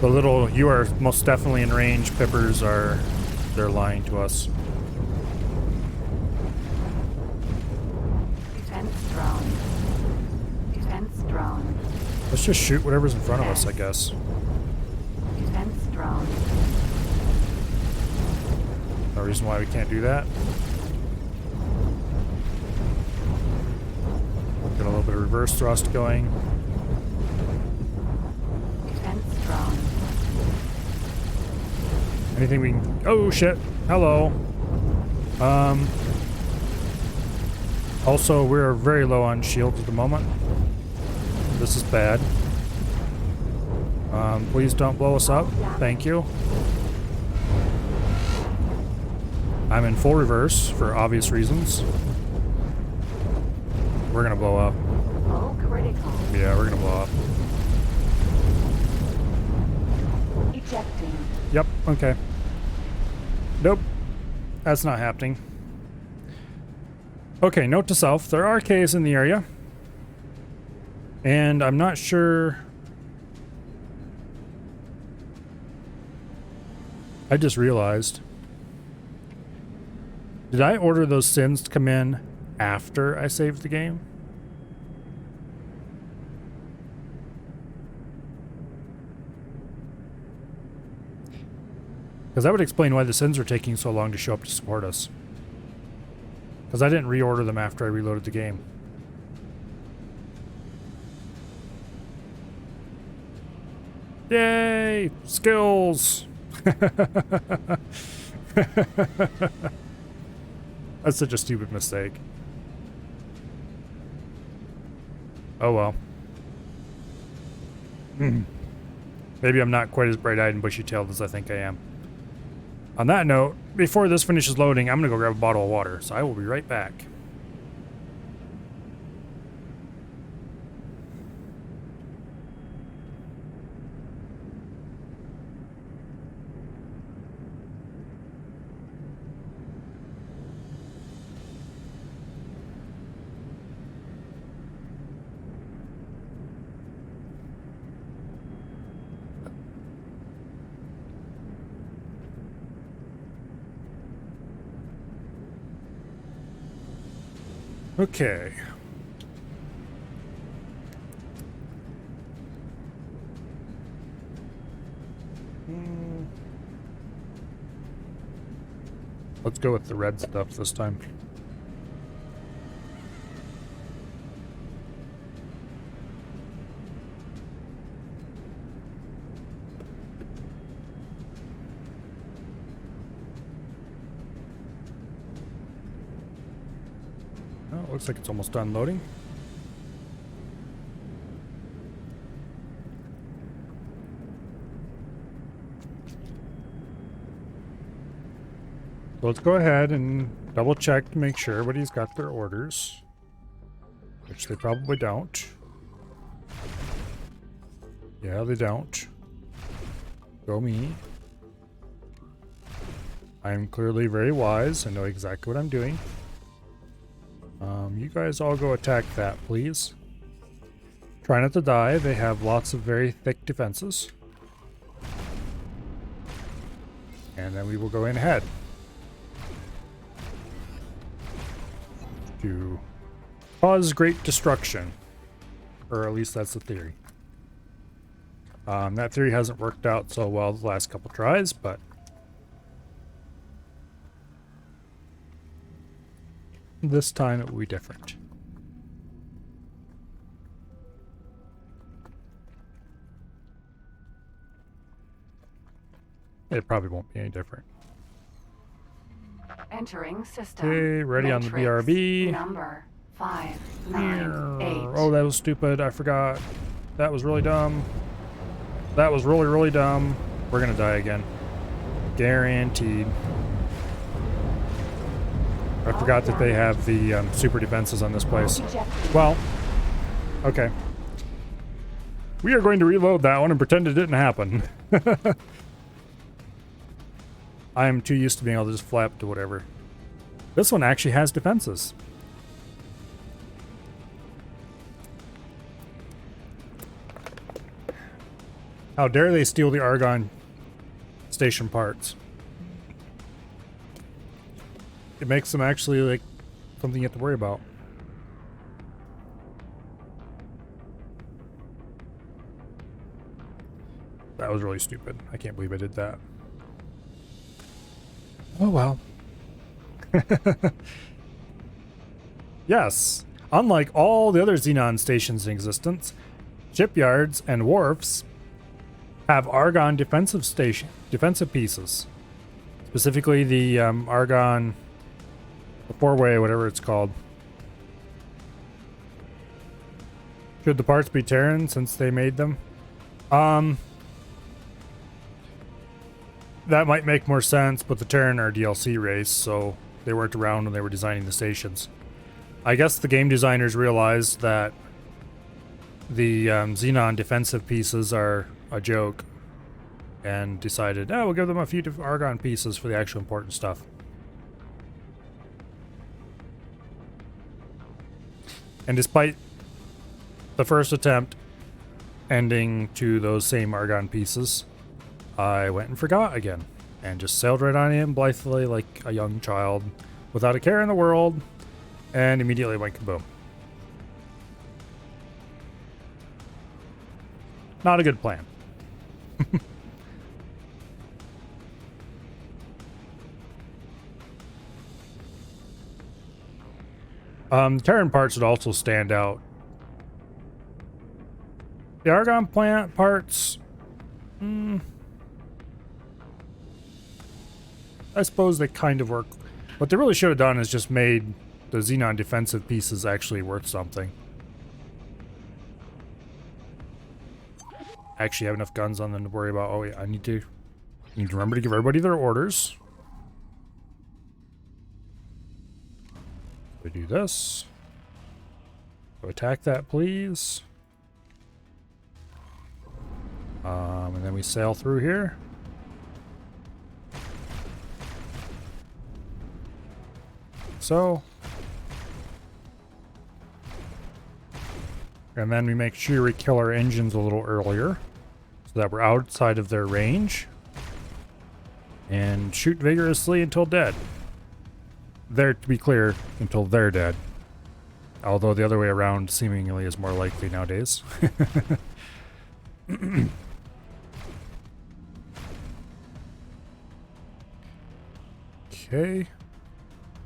The little, you are most definitely in range, Pippers are, they're lying to us. Defense drone. Defense drone. Let's just shoot whatever's in front of us, I guess. Defense drone. No reason why we can't do that. Get a little bit of reverse thrust going. Defense drone. Anything we can... Oh, shit. Hello. Also, we're very low on shields at the moment. This is bad. Please don't blow us up. Thank you. I'm in full reverse for obvious reasons. We're gonna blow up. Full critical. Yeah, we're gonna blow up. Ejecting. Yep, okay. Nope. That's not happening. Okay, note to self. There are Ks in the area. And I'm not sure... I just realized. Did I order those sins to come in after I saved the game? Because that would explain why the sins are taking so long to show up to support us. Because I didn't reorder them after I reloaded the game. Yay! Skills! That's such a stupid mistake. Oh well. Maybe I'm not quite as bright-eyed and bushy-tailed as I think I am. On that note, before this finishes loading, I'm gonna go grab a bottle of water, so I will be right back. Okay. Let's go with the red stuff this time. Oh, looks like it's almost done loading. let's go ahead and double check to make sure everybody's got their orders. Which they probably don't. Yeah, they don't. Go me. I'm clearly very wise. I know exactly what I'm doing. You guys all go attack that, please. Try not to die. They have lots of very thick defenses. And then we will go in ahead. To cause great destruction. Or at least that's the theory. That theory hasn't worked out so well the last couple tries, but this time it will be different. It probably won't be any different. Entering system. Okay, ready on the Matrix BRB. Number 598. Oh, that was stupid. I forgot. That was really dumb. That was really, really dumb. We're gonna die again. Guaranteed. I forgot that they have the super defenses on this place. Well, okay. We are going to reload that one and pretend it didn't happen. I am too used to being able to just flap to whatever. This one actually has defenses. How dare they steal the Argon station parts? It makes them actually like something you have to worry about. That was really stupid. I can't believe I did that. Oh well. Yes, unlike all the other Xenon stations in existence, shipyards and wharfs have Argon defensive pieces. Specifically the Argon, the four-way, whatever it's called. Should the parts be Terran since they made them? That might make more sense, but the Terran are DLC race, so they weren't around when they were designing the stations. I guess the game designers realized that the Xenon defensive pieces are a joke and decided, oh, we'll give them a few Argon pieces for the actual important stuff. And despite the first attempt ending to those same Argon pieces, I went and forgot again and just sailed right on in blithely like a young child without a care in the world and immediately went kaboom. Not a good plan. Terran parts would also stand out. The Argon plant parts, I suppose they kind of work. What they really should have done is just made the Xenon defensive pieces actually worth something. Actually have enough guns on them to worry about. Oh yeah, I need to remember to give everybody their orders. We do this. Go attack that, please. And then we sail through here. So. And then we make sure we kill our engines a little earlier so that we're outside of their range. And shoot vigorously until dead. There, to be clear, until they're dead. Although the other way around seemingly is more likely nowadays. Okay.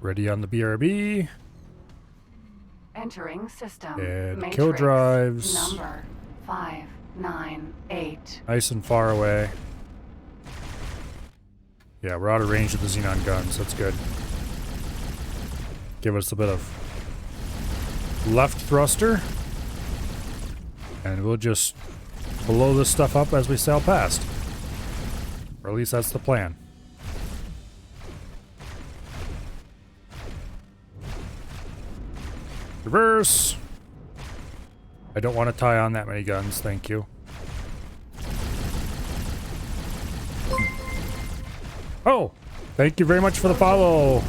Ready on the BRB. Entering system. And Matrix kill drives. Number 598. Nice and far away. Yeah, we're out of range of the Xenon guns. That's good. Give us a bit of left thruster. And we'll just blow this stuff up as we sail past. Or at least that's the plan. Reverse. I don't want to tie on that many guns, thank you. Oh, thank you very much for the follow.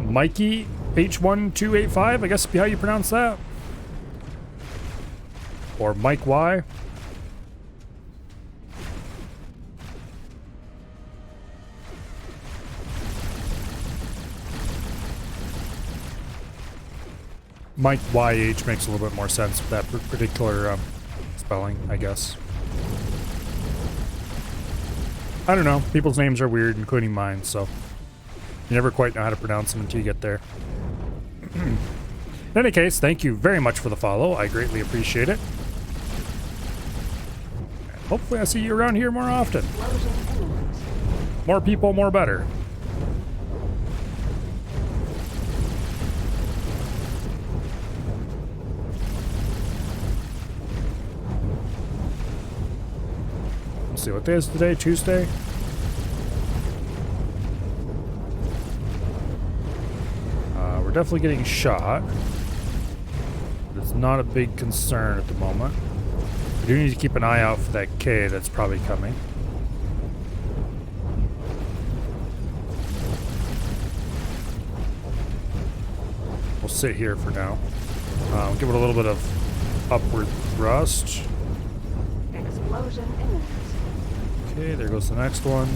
Mikey H1285, I guess be how you pronounce that. Or Mike Y. Mike YH makes a little bit more sense with that particular spelling, I guess. I don't know. People's names are weird, including mine, so you never quite know how to pronounce them until you get there. In any case, thank you very much for the follow. I greatly appreciate it. And hopefully I see you around here more often. More people, more better. Let's see, what day is today? Tuesday? We're definitely getting shot. But it's not a big concern at the moment. I do need to keep an eye out for that K that's probably coming. We'll sit here for now. Give it a little bit of upward thrust. Explosion imminent. Okay, there goes the next one.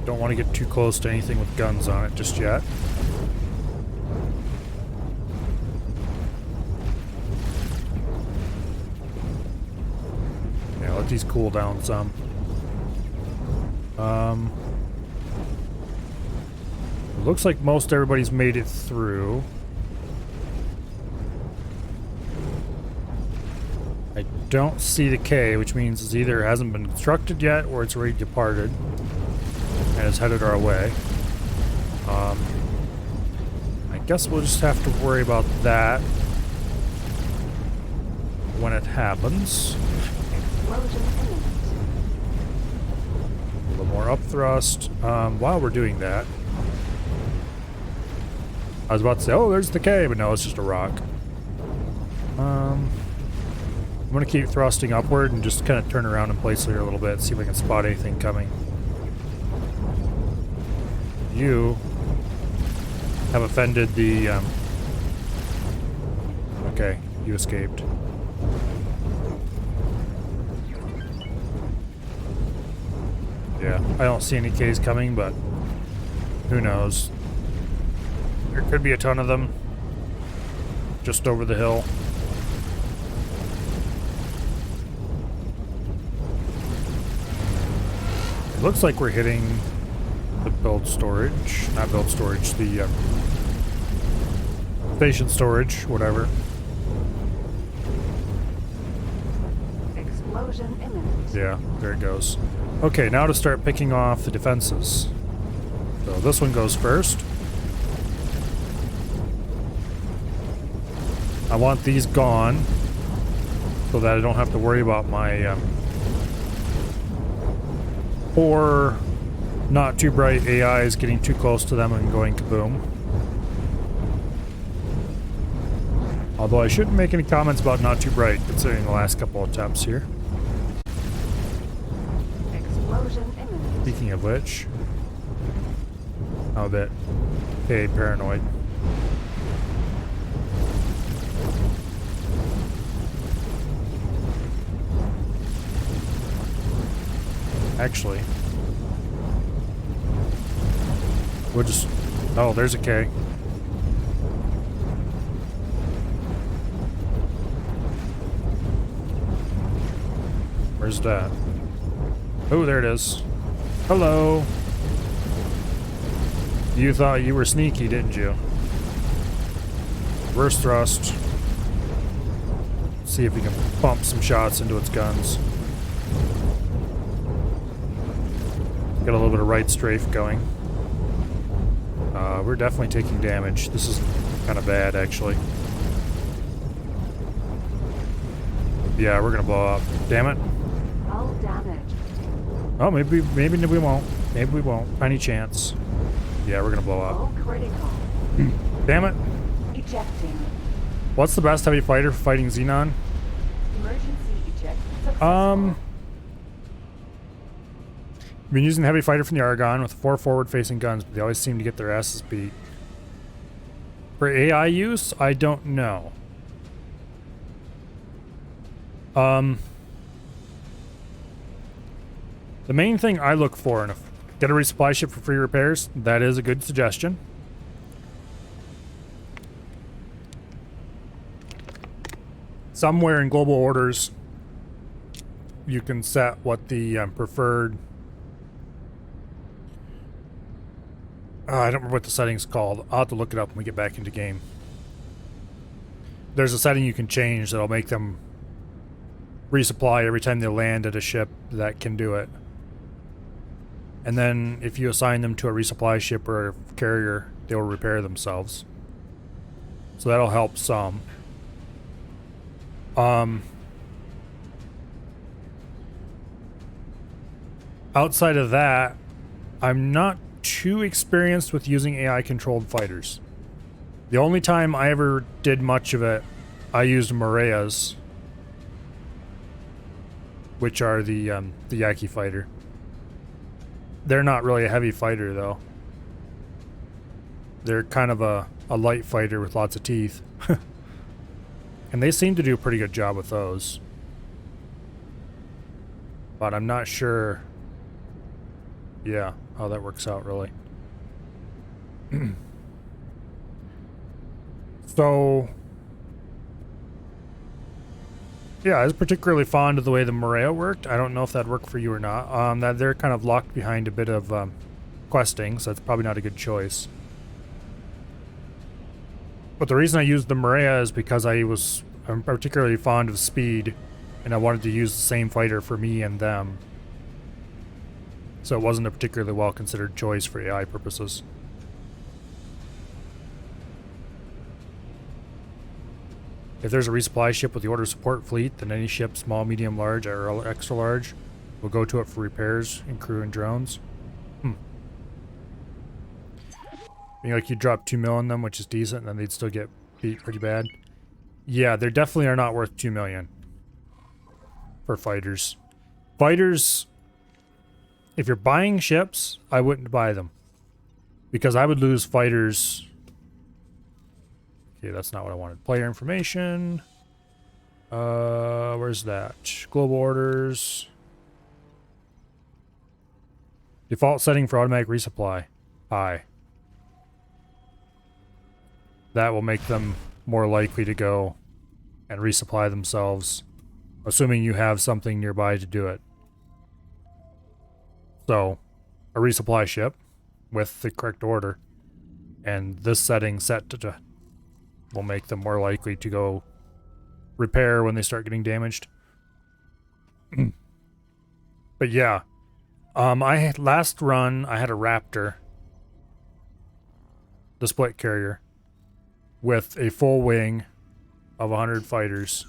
Don't want to get too close to anything with guns on it just yet. Yeah, let these cool down some. It looks like most everybody's made it through. I don't see the K, which means it either hasn't been constructed yet or it's already departed and is headed our way. I guess we'll just have to worry about that when it happens. Explosion imminent. A little more up thrust. While we're doing that, I was about to say, oh, there's the K, but no, it's just a rock. I'm going to keep thrusting upward and just kind of turn around in place here a little bit, see if I can spot anything coming. You have offended the... Okay, you escaped. Yeah, I don't see any Ks coming, but who knows? There could be a ton of them just over the hill. It looks like we're hitting the build storage, not build storage, the station storage, whatever. Explosion imminent. Yeah, there it goes. Okay, now to start picking off the defenses. So this one goes first. I want these gone so that I don't have to worry about my poor, not too bright AIs getting too close to them and going kaboom. Although I shouldn't make any comments about not too bright considering the last couple attempts here. Explosion imminent. Speaking of which, how a bit. Hey, paranoid. Actually, we'll just... Oh, there's a K. Where's that? Oh, there it is. Hello. You thought you were sneaky, didn't you? Reverse thrust. See if we can pump some shots into its guns. Got a little bit of right strafe going. We're definitely taking damage. This is kind of bad, actually. Yeah, we're gonna blow up. Damn it. Hull damage. Oh, maybe we won't. Maybe we won't. Tiny chance. Yeah, we're gonna blow up. Low critical. Damn it. Ejecting. What's the best heavy fighter for fighting Xenon? Emergency eject successful. I've been using heavy fighter from the Argonne with 4 forward-facing guns, but they always seem to get their asses beat. For AI use, I don't know. The main thing I look for in get a resupply ship for free repairs. That is a good suggestion. Somewhere in global orders, you can set what the preferred. I don't remember what the setting's called. I'll have to look it up when we get back into game. There's a setting you can change that'll make them resupply every time they land at a ship that can do it. And then if you assign them to a resupply ship or a carrier, they will repair themselves. So that'll help some. Outside of that, I'm not too experienced with using AI controlled fighters. The only time I ever did much of it, I used Moreas, which are the Yaki fighter. They're not really a heavy fighter though. They're kind of a light fighter with lots of teeth. And they seem to do a pretty good job with those. But I'm not sure, yeah, how that works out really. So, yeah, I was particularly fond of the way the Morea worked. I don't know if that worked for you or not. That they're kind of locked behind a bit of questing, so that's probably not a good choice. But the reason I used the Morea is because I'm particularly fond of speed, and I wanted to use the same fighter for me and them. So it wasn't a particularly well considered choice for AI purposes. If there's a resupply ship with the order support fleet, then any ship, small, medium, large, or extra large, will go to it for repairs and crew and drones. You know, like you drop 2 mil on them, which is decent, and then they'd still get beat pretty bad. Yeah, they definitely are not worth 2 million for fighters. Fighters, if you're buying ships, I wouldn't buy them. Because I would lose fighters. Okay, that's not what I wanted. Player information. Where's that? Global orders. Default setting for automatic resupply. High. That will make them more likely to go and resupply themselves, assuming you have something nearby to do it. So, a resupply ship with the correct order, and this setting set to will make them more likely to go repair when they start getting damaged. But yeah, last run I had a Raptor, the split carrier, with a full wing of 100 fighters,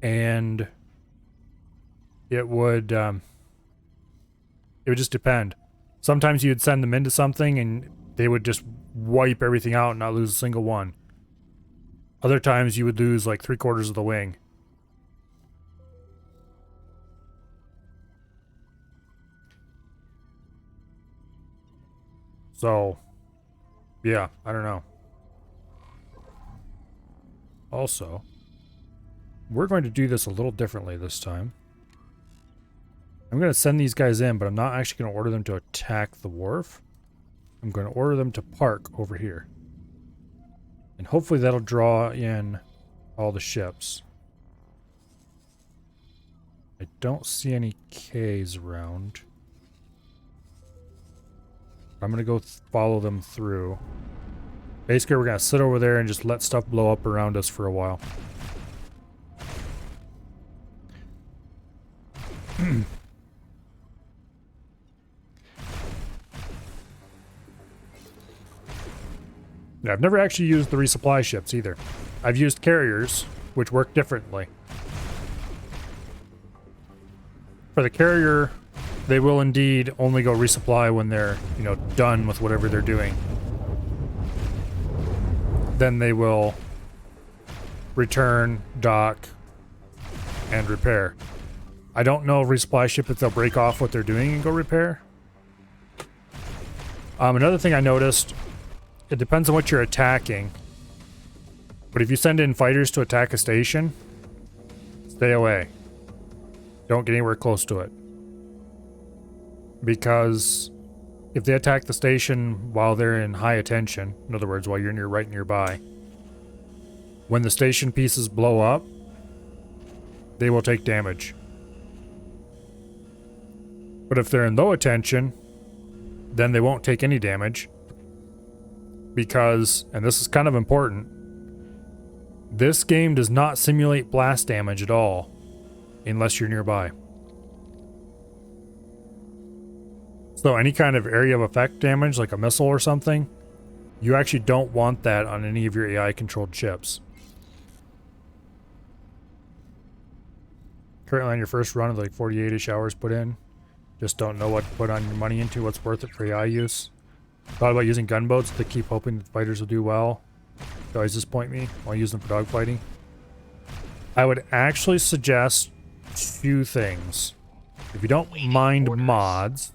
and it would just depend. Sometimes you'd send them into something and they would just wipe everything out and not lose a single one. Other times you would lose like 3/4 of the wing. So, yeah, I don't know. Also, we're going to do this a little differently this time. I'm going to send these guys in, but I'm not actually going to order them to attack the wharf. I'm going to order them to park over here. And hopefully that'll draw in all the ships. I don't see any Ks around. I'm going to go follow them through. Basically, we're going to sit over there and just let stuff blow up around us for a while. Yeah, I've never actually used the resupply ships either. I've used carriers, which work differently. For the carrier, they will indeed only go resupply when they're, done with whatever they're doing. Then they will return, dock, and repair. I don't know of resupply ship if they'll break off what they're doing and go repair. Another thing I noticed, it depends on what you're attacking. But if you send in fighters to attack a station, stay away. Don't get anywhere close to it. Because if they attack the station while they're in high attention, in other words, while you're right nearby, when the station pieces blow up, they will take damage. But if they're in low attention, then they won't take any damage. Because, and this is kind of important, this game does not simulate blast damage at all, unless you're nearby. So any kind of area of effect damage, like a missile or something, you actually don't want that on any of your AI-controlled ships. Currently on your first run of like 48-ish hours put in. Just don't know what to put on your money into, what's worth it for AI use. Thought about using gunboats to keep hoping that fighters will do well. They always disappoint me while I use them for dogfighting. I would actually suggest two things. If you don't mind mods,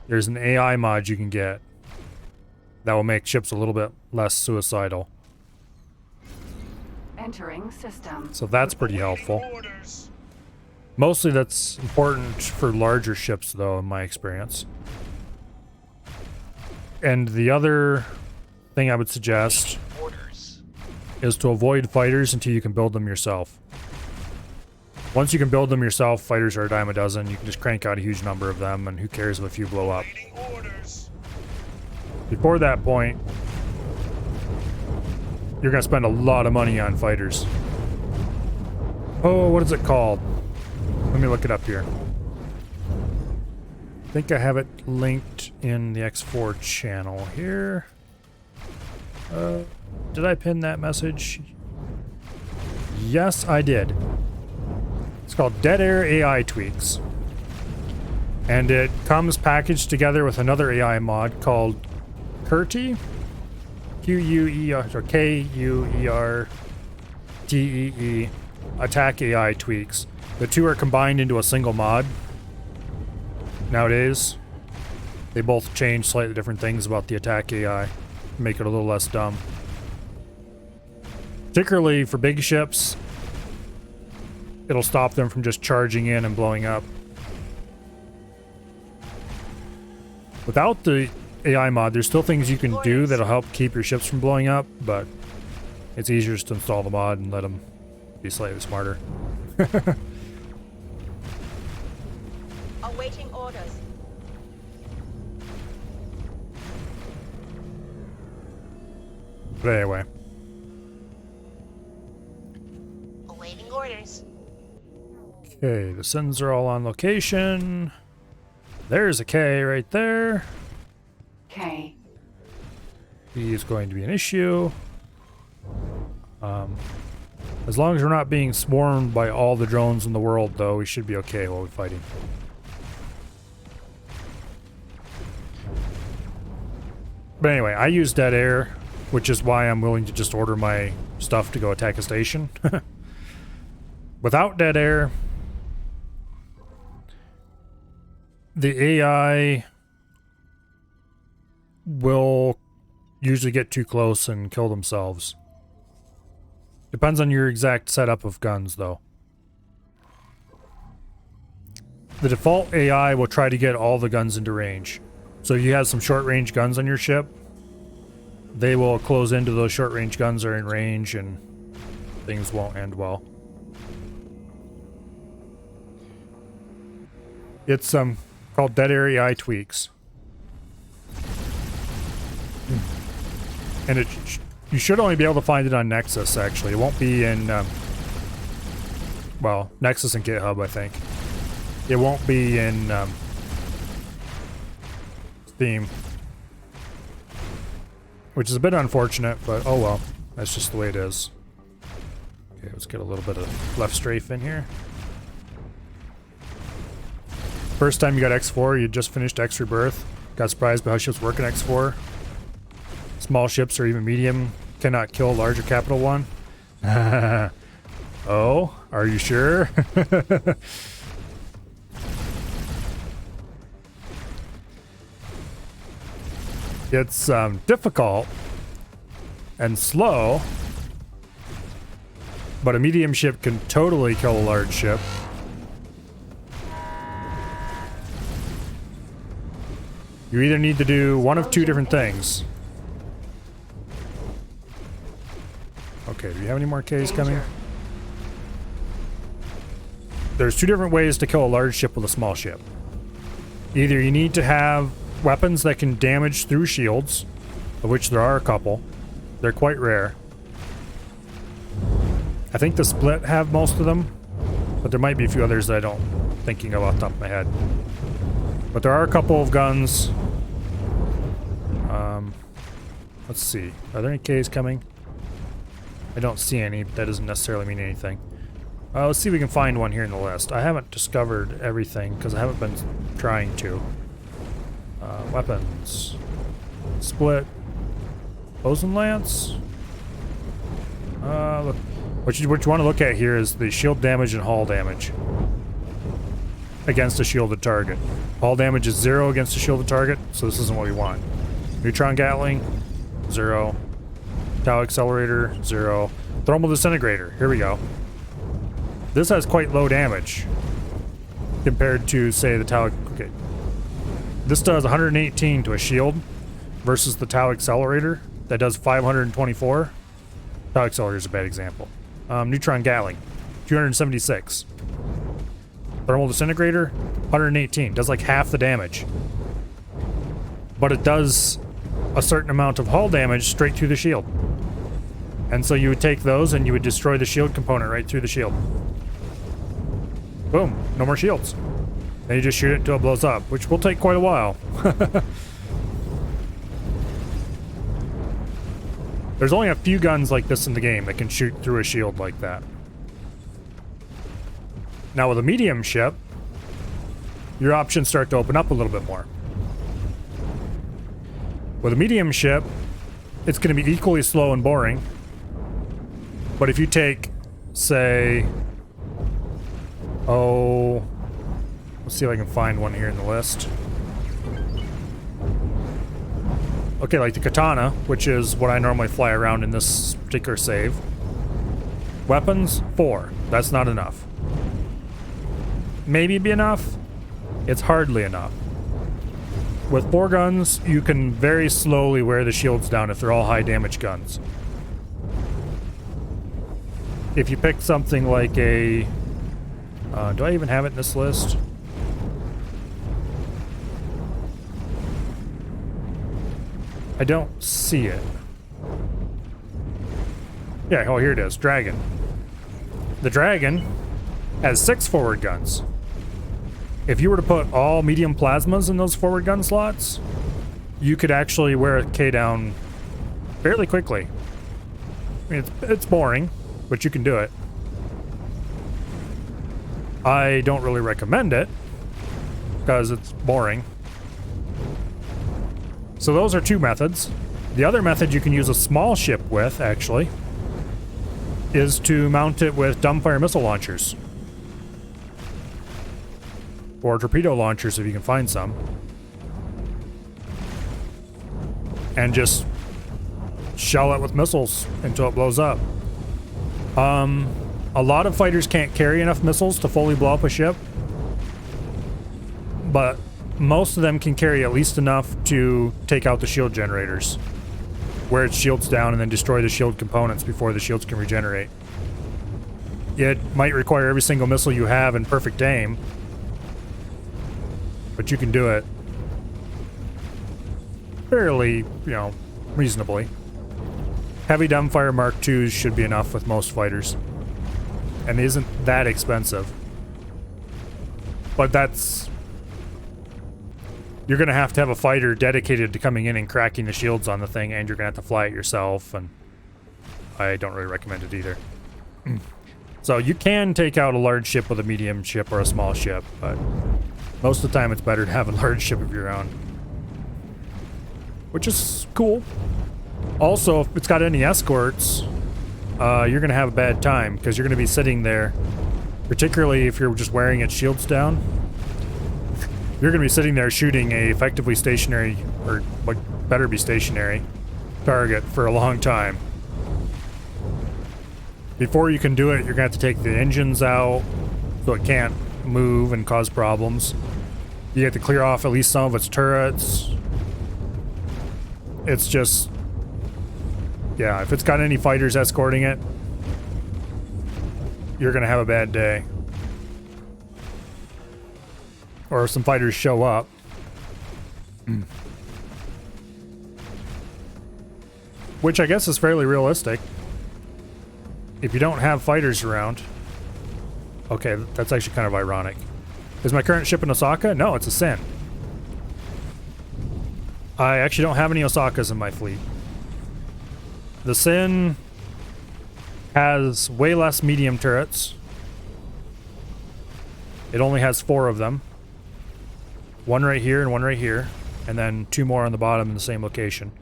there's an AI mod you can get that will make ships a little bit less suicidal. Entering system. So that's pretty helpful. Orders. Mostly that's important for larger ships, though, in my experience. And the other thing I would suggest Orders. is to avoid fighters until you can build them yourself. Once you can build them yourself, fighters are a dime a dozen. You can just crank out a huge number of them, and who cares if a few blow up. Awaiting orders. Before that point, you're going to spend a lot of money on fighters. Oh, what is it called? Let me look it up here. I think I have it linked in the X4 channel here. Did I pin that message? Yes, I did. It's called Dead Air AI Tweaks. And it comes packaged together with another AI mod called Kurti. Q-U-E-R, or K-U-E-R-T-E-E. Attack AI Tweaks. The two are combined into a single mod. Nowadays, they both change slightly different things about the attack AI. Make it a little less dumb. Particularly for big ships, it'll stop them from just charging in and blowing up. Without the AI mod, there's still things you can do that'll help keep your ships from blowing up, but it's easier just to install the mod and let them be slightly smarter. Awaiting orders. But anyway. Awaiting orders. Okay, the sins are all on location. There's a K right there. K. B is going to be an issue. As long as we're not being swarmed by all the drones in the world, though, we should be okay while we're fighting. But anyway, I use dead air, which is why I'm willing to just order my stuff to go attack a station. Without dead air, the AI will usually get too close and kill themselves. Depends on your exact setup of guns, though. The default AI will try to get all the guns into range. So if you have some short-range guns on your ship, they will close into those short-range guns that are in range, and things won't end well. It's called Dead Air AI Tweaks. And you should only be able to find it on Nexus, actually. It won't be in, well, Nexus and GitHub, I think. It won't be in Steam. Which is a bit unfortunate, but oh well. That's just the way it is. Okay, let's get a little bit of left strafe in here. first time you got X4, you just finished X Rebirth, got surprised by how ships work in X4. Small ships or even medium cannot kill a larger capital one. Oh, are you sure? It's difficult and slow, but a medium ship can totally kill a large ship. You either need to do one of two different things. Okay, do you have any more Ks coming? There's two different ways to kill a large ship with a small ship. Either you need to have weapons that can damage through shields, of which there are a couple. They're quite rare. I think the Split have most of them, but there might be a few others that I don't thinking of off the top of my head. But there are a couple of guns. Let's see. Are there any Ks coming? I don't see any, but that doesn't necessarily mean anything. Let's see if we can find one here in the list. I haven't discovered everything because I haven't been trying to. Weapons. Split. Bosun Lance. Look. What you want to look at here is the shield damage and hull damage against a shielded target. Hull damage is 0 against a shielded target, so this isn't what we want. Neutron Gatling, 0. Tau Accelerator, 0. Thermal Disintegrator, here we go. This has quite low damage compared to, say, the Tau... Okay. This does 118 to a shield versus the Tau Accelerator that does 524. Tau Accelerator is a bad example. Neutron Gatling, 276. Thermal Disintegrator, 118. Does like half the damage. But it does a certain amount of hull damage straight through the shield. And so you would take those and you would destroy the shield component right through the shield. Boom, no more shields. Then you just shoot it until it blows up, which will take quite a while. There's only a few guns like this in the game that can shoot through a shield like that. Now with a medium ship, your options start to open up a little bit more. With a medium ship, it's going to be equally slow and boring. But if you take, say, let's see if I can find one here in the list. Okay, like the Katana, which is what I normally fly around in this particular save. Weapons, 4. That's not enough. Maybe be enough. It's hardly enough. With 4 guns, you can very slowly wear the shields down if they're all high damage guns. If you pick something like a... do I even have it in this list? I don't see it. Yeah, oh, here it is. Dragon. The Dragon has 6 forward guns. If you were to put all medium plasmas in those forward gun slots, you could actually wear a K down fairly quickly. I mean, it's boring, but you can do it. I don't really recommend it because it's boring. So those are 2 methods. The other method you can use a small ship with, actually, is to mount it with dumbfire missile launchers. Or torpedo launchers if you can find some. And just shell it with missiles until it blows up. A lot of fighters can't carry enough missiles to fully blow up a ship. But most of them can carry at least enough to take out the shield generators. Wear its shields down and then destroy the shield components before the shields can regenerate. It might require every single missile you have in perfect aim, but you can do it fairly, reasonably. Heavy dumbfire Mark IIs should be enough with most fighters. And it isn't that expensive. But that's... You're going to have a fighter dedicated to coming in and cracking the shields on the thing, and you're going to have to fly it yourself, and I don't really recommend it either. So you can take out a large ship with a medium ship or a small ship, but Most of the time it's better to have a large ship of your own. Which is cool. Also, if it's got any escorts, you're going to have a bad time because you're going to be sitting there, particularly if you're just wearing its shields down. You're going to be sitting there shooting a effectively stationary, or what better be stationary, target for a long time. Before you can do it, you're going to have to take the engines out so it can't move and cause problems. You have to clear off at least some of its turrets. It's just... yeah, if it's got any fighters escorting it, you're going to have a bad day. Or if some fighters show up. Which I guess is fairly realistic. If you don't have fighters around... okay, that's actually kind of ironic. Is my current ship an Osaka? No, it's a Sin. I actually don't have any Osakas in my fleet. The Sin has way less medium turrets. It only has 4 of them. One right here and one right here. And then 2 more on the bottom in the same location.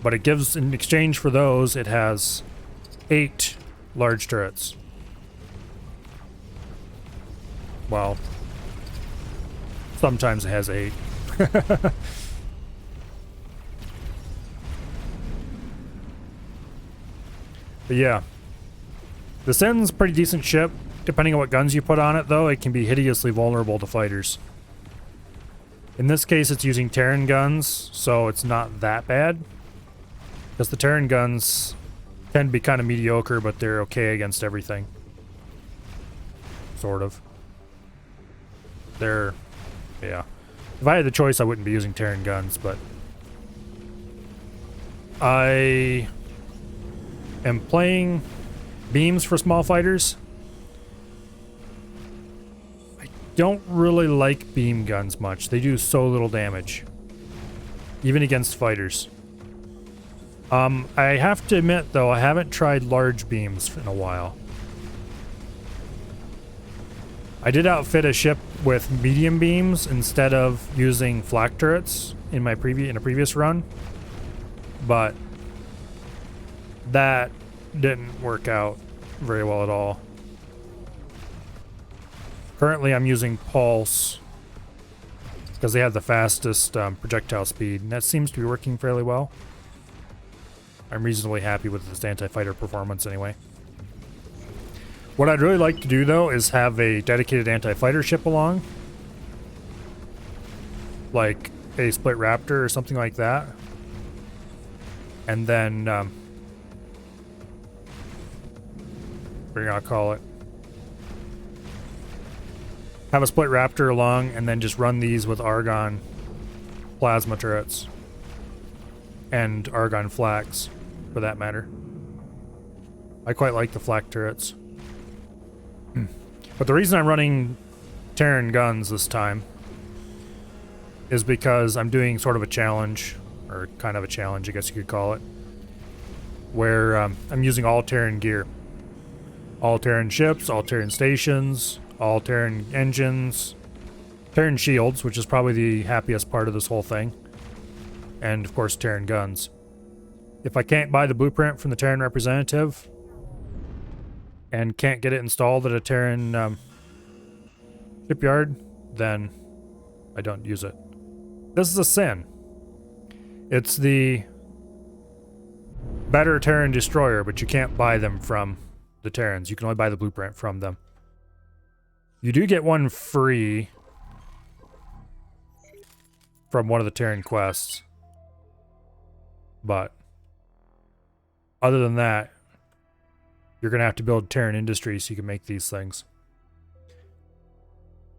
But it gives, in exchange for those, it has 8 large turrets. Well, sometimes it has 8. But yeah, the Sin's a pretty decent ship. Depending on what guns you put on it, though, it can be hideously vulnerable to fighters. In this case, it's using Terran guns, so it's not that bad. Because the Terran guns tend to be kind of mediocre, but they're okay against everything. Sort of. They're... yeah. If I had the choice, I wouldn't be using Terran guns, but... I am playing beams for small fighters. I don't really like beam guns much. They do so little damage. Even against fighters. I have to admit, though, I haven't tried large beams in a while. I did outfit a ship with medium beams instead of using flak turrets in my previous run, but that didn't work out very well at all. Currently, I'm using Pulse because they have the fastest projectile speed, and that seems to be working fairly well. I'm reasonably happy with this anti-fighter performance anyway. What I'd really like to do, though, is have a dedicated anti-fighter ship along. Like a Split Raptor or something like that. And then, what are you gonna call it? Have a Split Raptor along and then just run these with Argon plasma turrets. And Argon flaks, for that matter. I quite like the flak turrets. But the reason I'm running Terran guns this time is because I'm doing sort of a challenge, or kind of a challenge, I guess you could call it, where I'm using all Terran gear. All Terran ships, all Terran stations, all Terran engines, Terran shields, which is probably the happiest part of this whole thing, and of course Terran guns. If I can't buy the blueprint from the Terran representative, and can't get it installed at a Terran shipyard, then I don't use it. This is a Sin. It's the better Terran destroyer, but you can't buy them from the Terrans. You can only buy the blueprint from them. You do get one free from one of the Terran quests. But other than that, you're going to have to build Terran industry so you can make these things.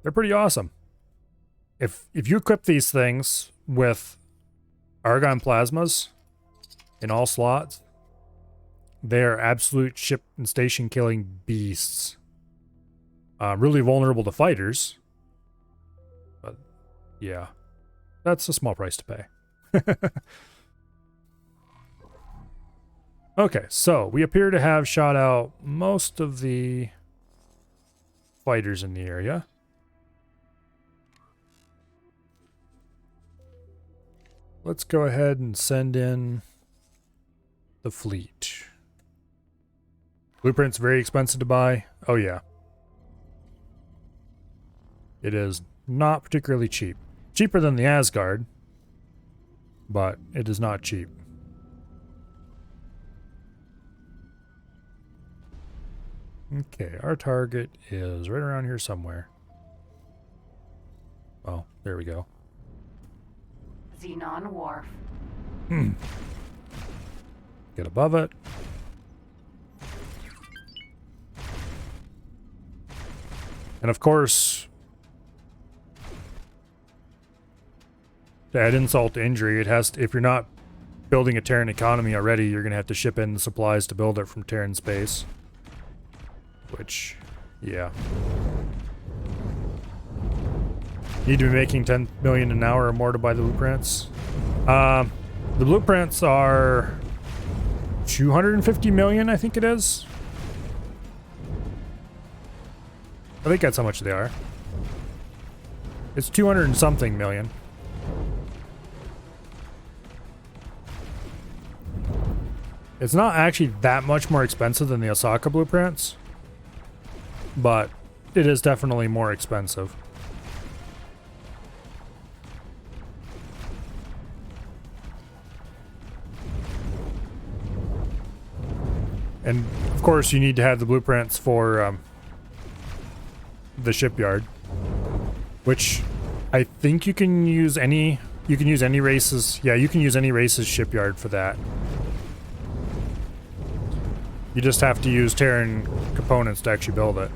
They're pretty awesome. If you equip these things with Argon plasmas in all slots, they are absolute ship and station killing beasts. Really vulnerable to fighters. But yeah, that's a small price to pay. Okay, so we appear to have shot out most of the fighters in the area. Let's go ahead and send in the fleet. Blueprint's very expensive to buy. Oh yeah. It is not particularly cheap. Cheaper than the Asgard, but it is not cheap. Okay, our target is right around here somewhere. Oh, there we go. Xenon Wharf. Get above it. And of course, to add insult to injury, it has to, if you're not building a Terran economy already, you're going to have to ship in the supplies to build it from Terran space. Which, yeah. Need to be making 10 million an hour or more to buy the blueprints. The blueprints are 250 million, I think it is. I think that's how much they are. It's 200 and something million. It's not actually that much more expensive than the Osaka blueprints, but it is definitely more expensive. And of course you need to have the blueprints for the shipyard, which I think you can use any races. Yeah, you can use any race's shipyard for that. You just have to use Terran components to actually build it.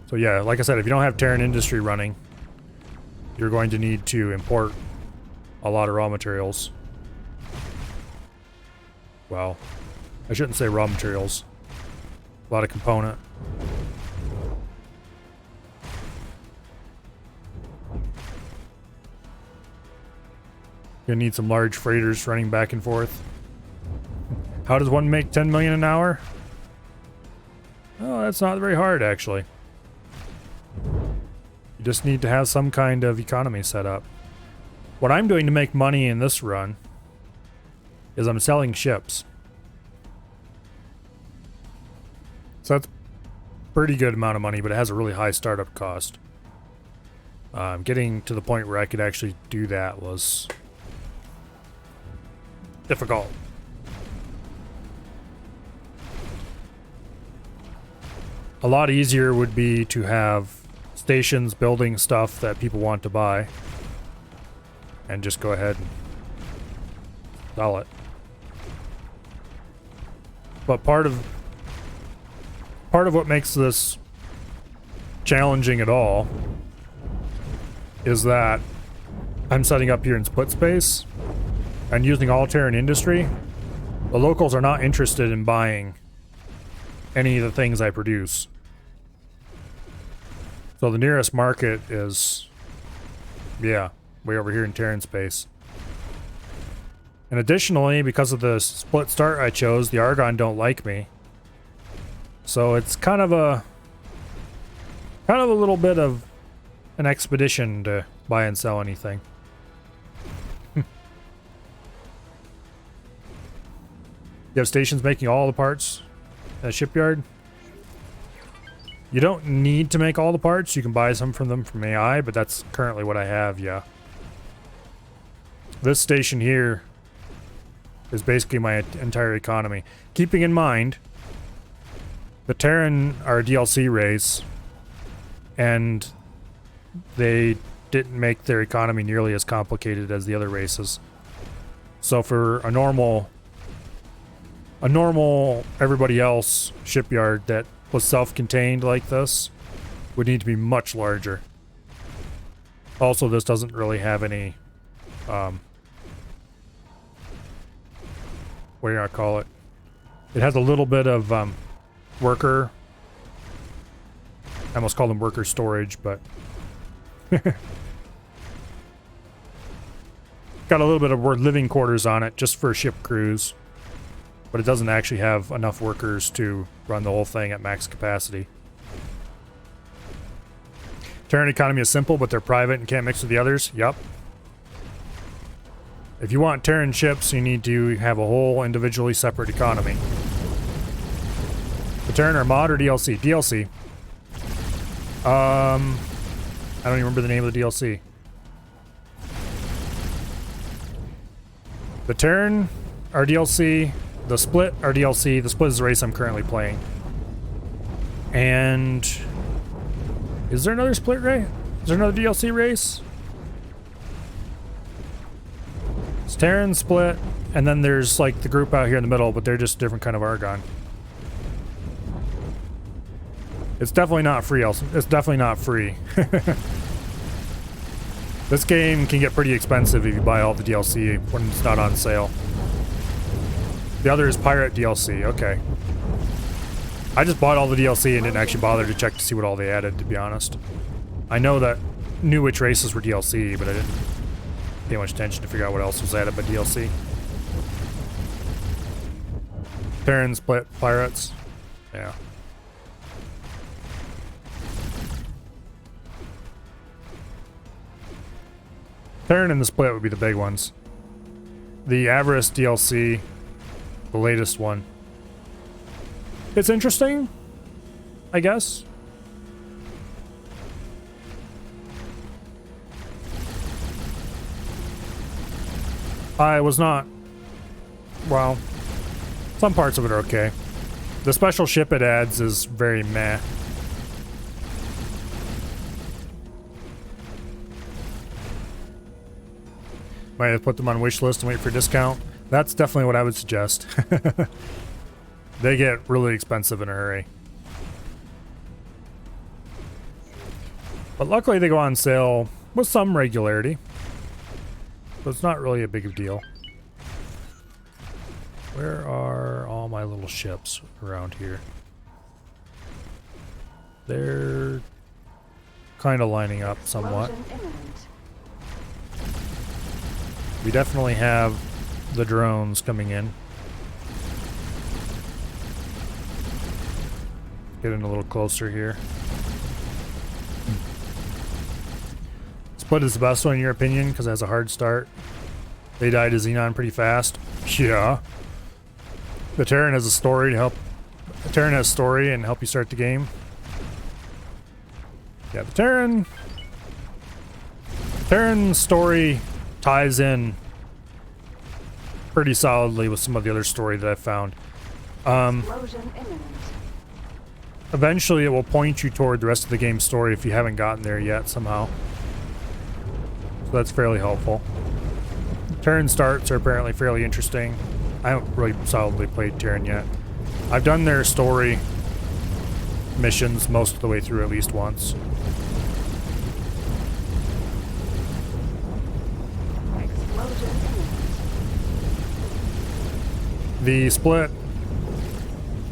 So yeah, like I said, if you don't have Terran industry running, you're going to need to import a lot of raw materials. Well, I shouldn't say raw materials. A lot of component. You'll need some large freighters running back and forth. How does one make 10 million an hour? Oh, that's not very hard, actually. You just need to have some kind of economy set up. What I'm doing to make money in this run is I'm selling ships. So that's a pretty good amount of money, but it has a really high startup cost. Getting to the point where I could actually do that was difficult. A lot easier would be to have stations building stuff that people want to buy and just go ahead and sell it. But part of what makes this challenging at all is that I'm setting up here in split space and using all Terran industry. The locals are not interested in buying any of the things I produce. So the nearest market is, yeah, way over here in Terran space. And additionally, because of the split start I chose, the Argon don't like me. So it's kind of a little bit of an expedition to buy and sell anything. You have stations making all the parts at a shipyard. You don't need to make all the parts. You can buy some from them from AI, but that's currently what I have, yeah. This station here is basically my entire economy. Keeping in mind, the Terran are a DLC race, and they didn't make their economy nearly as complicated as the other races. So for a normal everybody else shipyard that was self-contained like this would need to be much larger. Also, this doesn't really have any what do you call it? It has a little bit of worker. I almost call them worker storage, but got a little bit of living quarters on it just for ship crews. But it doesn't actually have enough workers to run the whole thing at max capacity. Terran economy is simple, but they're private and can't mix with the others. Yup. If you want Terran ships, you need to have a whole individually separate economy. The Terran are mod or DLC? DLC. I don't even remember the name of the DLC. The Terran are DLC. The Split are DLC. The Split is the race I'm currently playing. And is there another Split race? Is there another DLC race? It's Terran, Split, and then there's like the group out here in the middle, but they're just different kind of Argon. It's definitely not free. It's definitely not free. This game can get pretty expensive if you buy all the DLC when it's not on sale. The other is Pirate DLC. Okay. I just bought all the DLC and didn't actually bother to check to see what all they added, to be honest. I know that knew which races were DLC, but I didn't pay much attention to figure out what else was added by DLC. Terran, Split, Pirates. Yeah. Terran and the Split would be the big ones. The Avarice DLC, the latest one. It's interesting, I guess. I was not... Well, some parts of it are okay. The special ship it adds is very meh. Might have put them on wish list and wait for a discount. That's definitely what I would suggest. They get really expensive in a hurry. But luckily they go on sale with some regularity. So it's not really a big deal. Where are all my little ships around here? They're kind of lining up somewhat. We definitely have the drones coming in. Getting a little closer here. Split is the best one in your opinion because it has a hard start. They died to Xenon pretty fast. Yeah. The Terran has a story to help. The Terran has story and help you start the game. Yeah, the Terran story ties in pretty solidly with some of the other story that I've found. Eventually it will point you toward the rest of the game's story if you haven't gotten there yet somehow. So that's fairly helpful. Terran starts are apparently fairly interesting. I haven't really solidly played Terran yet. I've done their story missions most of the way through at least once. The Split,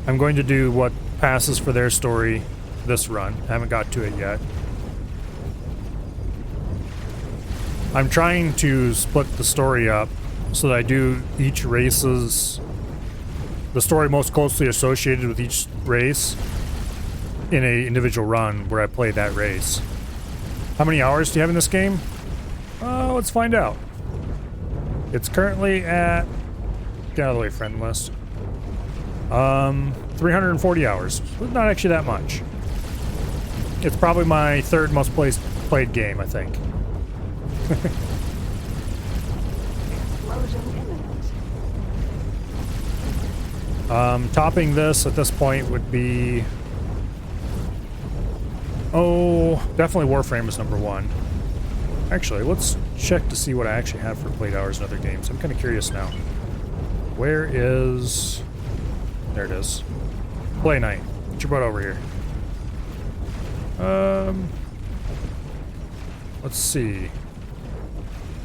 I'm going to do what passes for their story this run. I haven't got to it yet. I'm trying to split the story up so that I do each race's, the story most closely associated with each race in a individual run where I play that race. How many hours do you have in this game? Let's find out. It's currently at, get out of the way, friend list. 340 hours. Not actually that much. It's probably my third most played game, I think. Topping this at this point would be... Oh, definitely Warframe is number one. Actually, let's check to see what I actually have for played hours in other games. I'm kind of curious now. Where is... There it is. Play night. Get your butt over here. Let's see.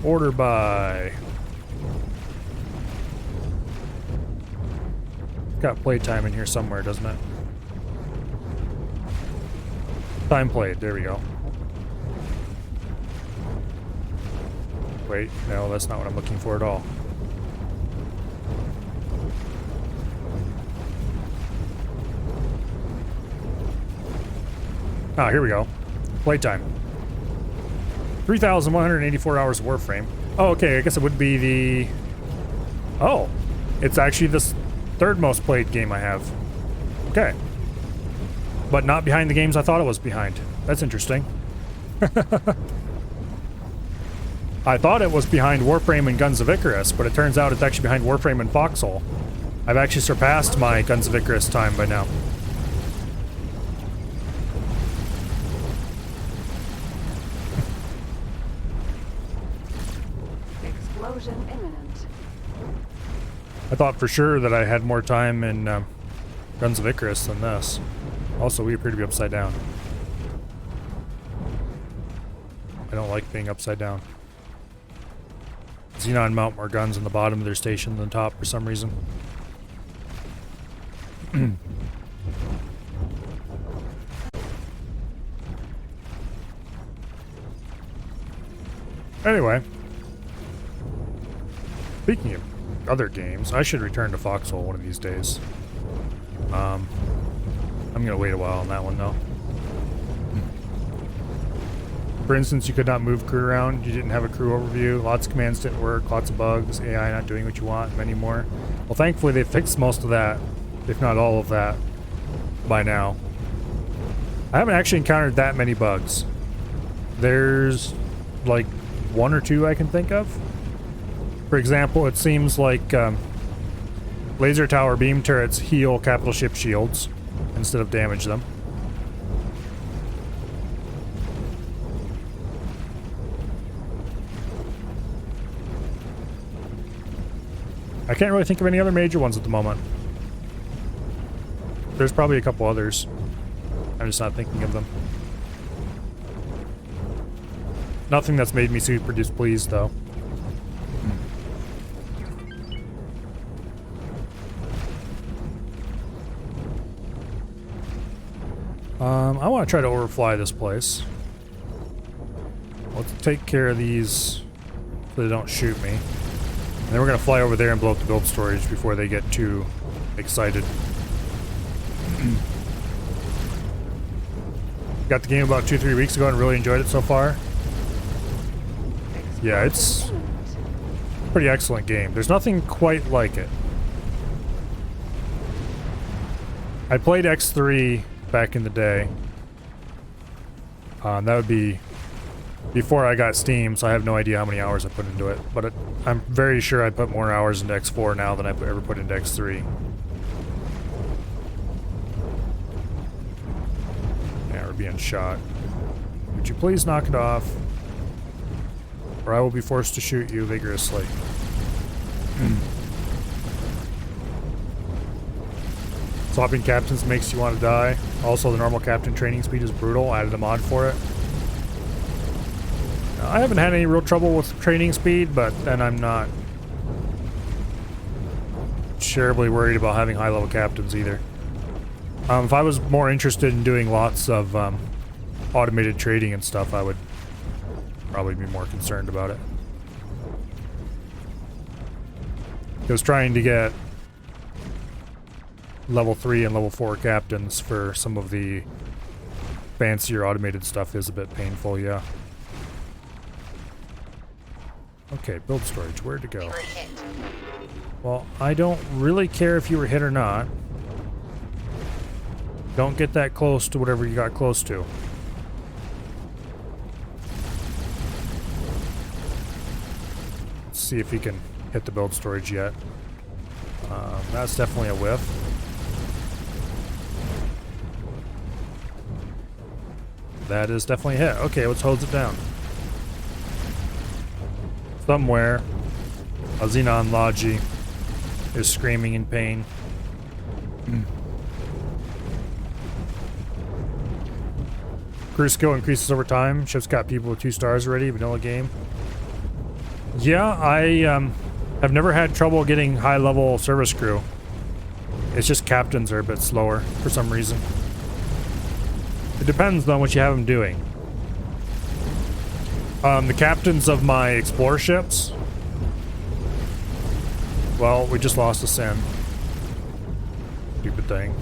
Order by. Got playtime in here somewhere, doesn't it? Time played. There we go. Wait, no, that's not what I'm looking for at all. Ah, here we go. Playtime. 3,184 hours of Warframe. Oh, okay, I guess it would be the... Oh, it's actually the third most played game I have. Okay. But not behind the games I thought it was behind. That's interesting. I thought it was behind Warframe and Guns of Icarus, but it turns out it's actually behind Warframe and Foxhole. I've actually surpassed my Guns of Icarus time by now. Explosion imminent. I thought for sure that I had more time in Guns of Icarus than this. Also, we appear to be upside down. I don't like being upside down. Xenon mount more guns on the bottom of their station than the top for some reason. Anyway. Speaking of other games, I should return to Foxhole one of these days. I'm gonna wait a while on that one though. For instance, you could not move crew around, you didn't have a crew overview, lots of commands didn't work, lots of bugs, AI not doing what you want, many more. Well, thankfully they fixed most of that, if not all of that, by now. I haven't actually encountered that many bugs. There's like one or two I can think of. For example, it seems like laser tower beam turrets heal capital ship shields instead of damage them. I can't really think of any other major ones at the moment. There's probably a couple others. I'm just not thinking of them. Nothing that's made me super displeased, though. I want to try to overfly this place. Let's take care of these so they don't shoot me. And then we're going to fly over there and blow up the build storage before they get too excited. Got the game about 2-3 weeks ago and really enjoyed it so far. Yeah, it's a pretty excellent game. There's nothing quite like it. I played X3 back in the day. That would be before I got Steam, so I have no idea how many hours I put into it. But I'm very sure I put more hours into X4 now than I've ever put into X3. Yeah, we're being shot. Would you please knock it off? Or I will be forced to shoot you vigorously. Swapping captains makes you want to die. Also, the normal captain training speed is brutal. Added a mod for it. I haven't had any real trouble with training speed, but then I'm not terribly worried about having high-level captains either. If I was more interested in doing lots of automated trading and stuff, I would probably be more concerned about it. Because trying to get level 3 and level 4 captains for some of the fancier automated stuff is a bit painful, yeah. Okay, build storage, where'd it go? We were hit. Well, I don't really care if you were hit or not. Don't get that close to whatever you got close to. Let's see if he can hit the build storage yet. That's definitely a whiff. That is definitely a hit. Okay, let's hose it down. Somewhere, a Xenon Logi is screaming in pain. Crew skill increases over time. Ship's got people with 2 stars already. Vanilla game. Yeah, I have never had trouble getting high-level service crew. It's just captains are a bit slower for some reason. It depends on what you have them doing. The captains of my explorer ships. Well, we just lost a Sin. Stupid thing.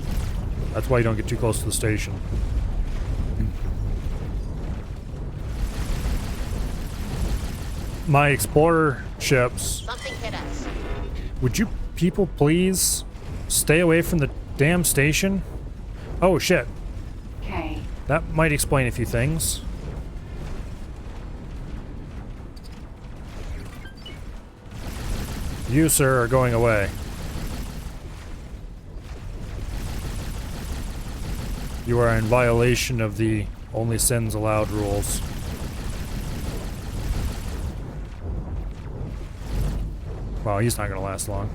That's why you don't get too close to the station. my explorer ships. Something hit us. Would you people please stay away from the damn station? Oh shit. K. That might explain a few things. You, sir, are going away. You are in violation of the only sins allowed rules. Well, he's not gonna last long.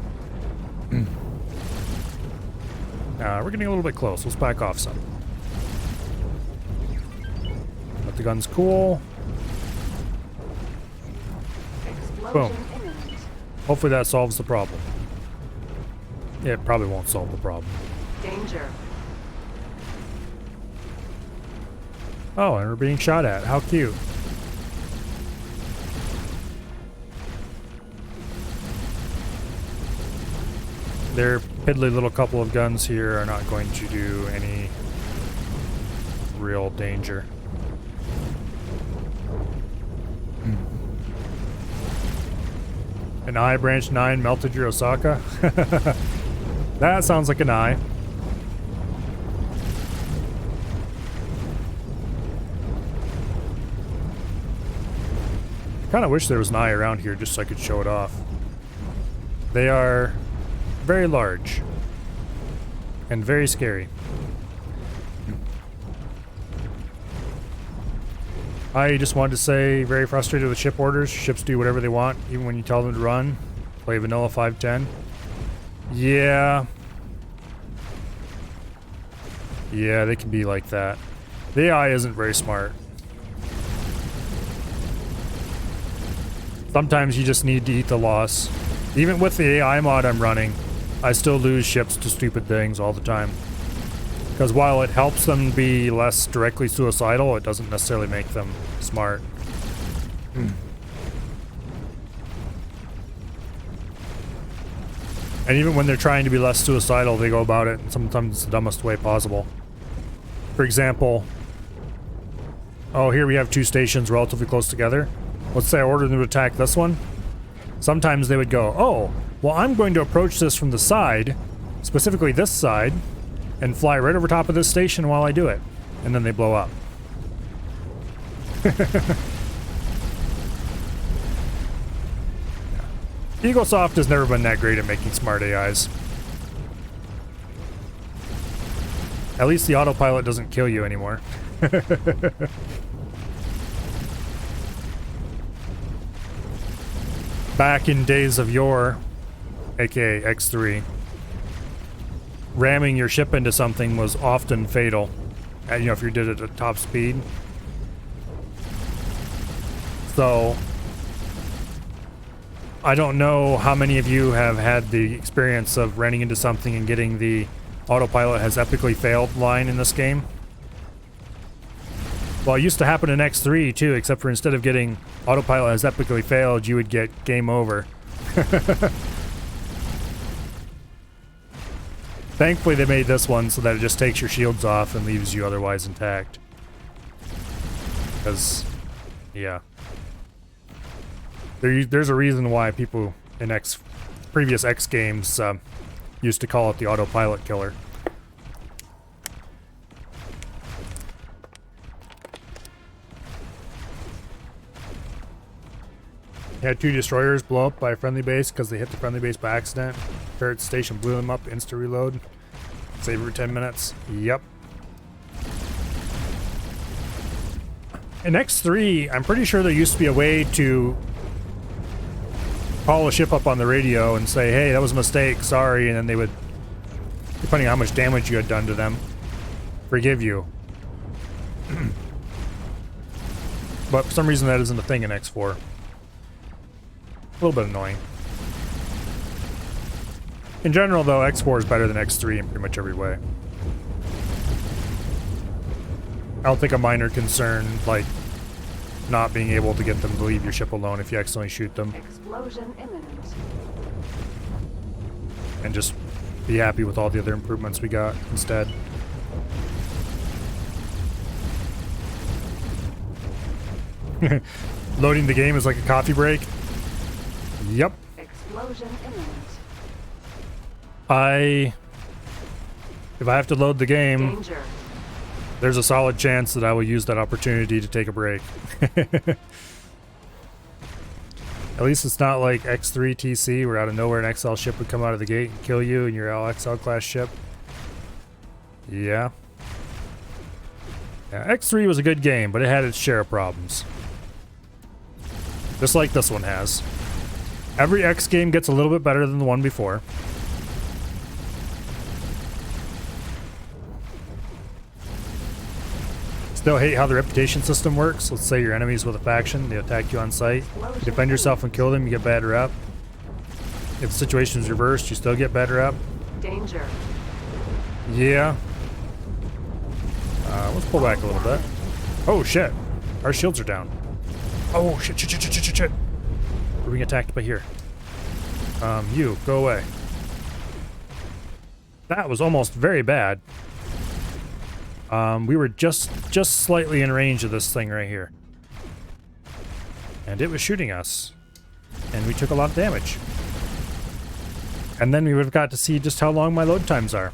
We're getting a little bit close. Let's back off some. Let the guns cool. Explosion Boom. imminent. Hopefully that solves the problem. Yeah, it probably won't solve the problem. Danger. Oh, and we're being shot at. How cute. Their piddly little couple of guns here are not going to do any real danger. An eye branch 9 melted your Osaka? That sounds like an eye. I kind of wish there was an eye around here just so I could show it off. They are very large and very scary. I just wanted to say, very frustrated with ship orders. Ships do whatever they want, even when you tell them to run. Play vanilla 510. Yeah. Yeah, they can be like that. The AI isn't very smart. Sometimes you just need to eat the loss. Even with the AI mod I'm running, I still lose ships to stupid things all the time. Because while it helps them be less directly suicidal, it doesn't necessarily make them smart. And even when they're trying to be less suicidal, they go about it sometimes the dumbest way possible. For example, oh, here we have two stations relatively close together. Let's say I order them to attack this one. Sometimes they would go, oh, well, I'm going to approach this from the side, specifically this side, and fly right over top of this station while I do it. And then they blow up. Eaglesoft has never been that great at making smart AIs. At least the autopilot doesn't kill you anymore. Back in days of yore, aka X3, ramming your ship into something was often fatal. You know, if you did it at top speed. So, I don't know how many of you have had the experience of running into something and getting the autopilot has epically failed line in this game. Well, it used to happen in X3 too, except for instead of getting autopilot has epically failed, you would get game over. Thankfully they made this one so that it just takes your shields off and leaves you otherwise intact. Because, yeah. There's a reason why people in previous X games used to call it the autopilot killer. Had two destroyers blow up by a friendly base because they hit the friendly base by accident. Turret station blew them up, insta reload. Save for 10 minutes. Yep. In X3, I'm pretty sure there used to be a way to call a ship up on the radio and say, hey, that was a mistake, sorry, and then they would, depending on how much damage you had done to them, forgive you. But for some reason that isn't a thing in X4. A little bit annoying. In general, though, X4 is better than X3 in pretty much every way. I don't think a minor concern, like not being able to get them to leave your ship alone if you accidentally shoot them. Explosion imminent. And just be happy with all the other improvements we got instead. Loading the game is like a coffee break. Yep. Explosion imminent. If I have to load the game, Danger. there's a solid chance that I will use that opportunity to take a break. At least it's not like X3 TC, where out of nowhere an XL ship would come out of the gate and kill you in your LXL class ship. Yeah. Yeah, X3 was a good game, but it had its share of problems. Just like this one has. Every X game gets a little bit better than the one before. Still hate how the reputation system works. Let's say your enemy's with a faction, they attack you on sight. You defend yourself and kill them, you get bad rep. If the situation's reversed, you still get bad rep. Danger. Yeah. Let's pull back a little bit. Oh shit. Our shields are down. Oh shit, shit, shit, shit, shit, shit. We're being attacked by here. You, go away. That was almost very bad. We were just slightly in range of this thing right here. And it was shooting us. And we took a lot of damage. And then we would have got to see just how long my load times are.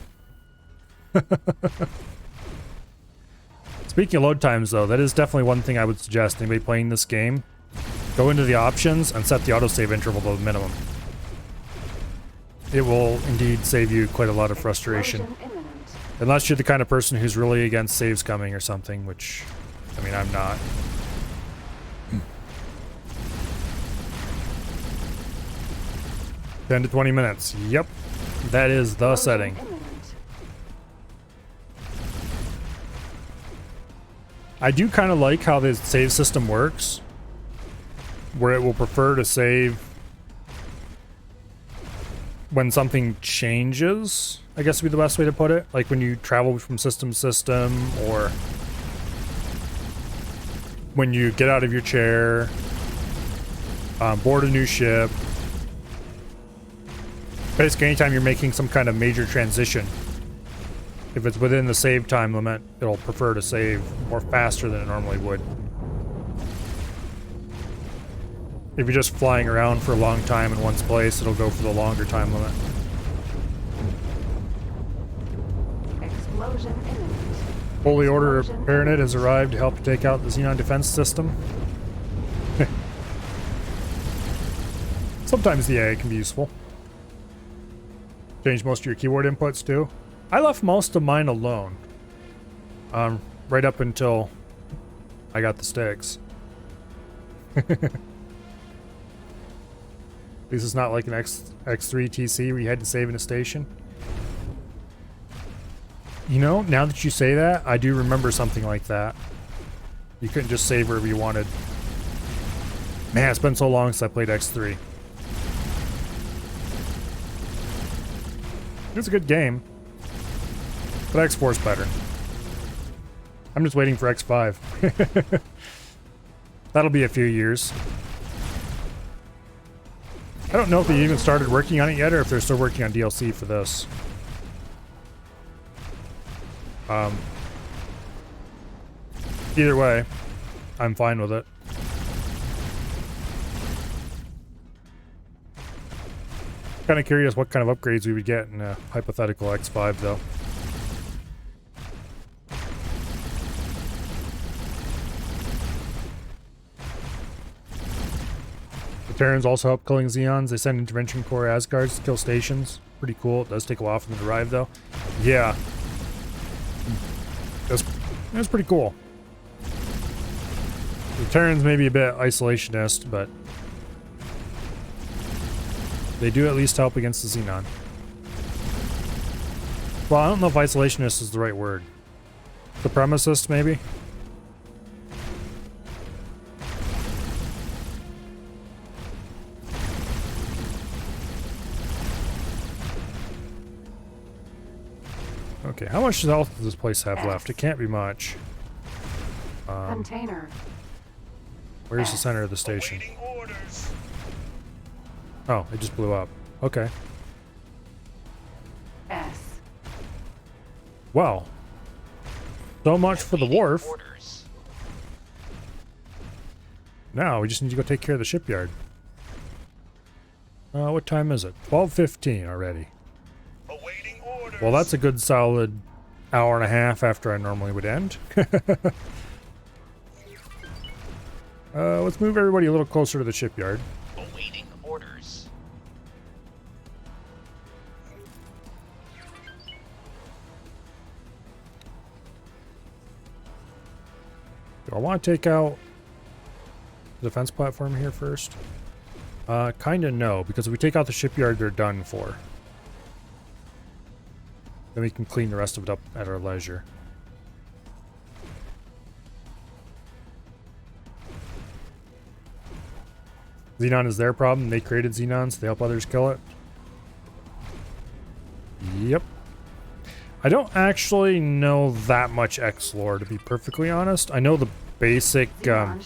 Speaking of load times, though, that is definitely one thing I would suggest anybody playing this game. Go into the options and set the autosave interval to the minimum. It will indeed save you quite a lot of frustration. Explosion imminent. Unless you're the kind of person who's really against saves coming or something, which, I mean, I'm not. 10 to 20 minutes. Yep. That is the setting. Imminent. I do kind of like how the save system works, where it will prefer to save when something changes, I guess would be the best way to put it. Like when you travel from system to system, or when you get out of your chair, board a new ship. Basically, anytime you're making some kind of major transition, if it's within the save time limit, it'll prefer to save more faster than it normally would. If you're just flying around for a long time in one place, it'll go for the longer time limit. Explosion imminent. Holy Order of Explosion Paranid has arrived to help to take out the Xenon defense system. Sometimes the AI can be useful. Change most of your keyboard inputs too. I left most of mine alone. Right up until I got the sticks. This is not like an X3 TC where you had to save in a station. You know, now that you say that, I do remember something like that. You couldn't just save wherever you wanted. Man, it's been so long since I played X3. It's a good game. But X4 is better. I'm just waiting for X5. That'll be a few years. I don't know if they even started working on it yet, or if they're still working on DLC for this. Either way, I'm fine with it. Kind of curious what kind of upgrades we would get in a hypothetical X5, though. Terrans also help killing Xeons. They send intervention corps Asgards to kill stations. Pretty cool. It does take a while for them to arrive, though. Yeah. That's pretty cool. The Terrans may be a bit isolationist, but they do at least help against the Xenon. Well, I don't know if isolationist is the right word. Supremacist, maybe? Okay, how much health does this place have left? It can't be much. Container. Where's the center of the station? Awaiting orders. Oh, it just blew up. Okay. S. Well. So much for the Awaiting wharf. orders. Now we just need to go take care of the shipyard. What time is it? 12:15 already. Awaiting orders. Well, that's a good solid hour and a half after I normally would end. Let's move everybody a little closer to the shipyard. Awaiting orders. Do I want to take out the defense platform here first? Kinda no, because if we take out the shipyard, they're done for. Then we can clean the rest of it up at our leisure. Xenon is their problem. They created Xenon, so they help others kill it. Yep. I don't actually know that much X lore, to be perfectly honest. I know the basic, Shipyard.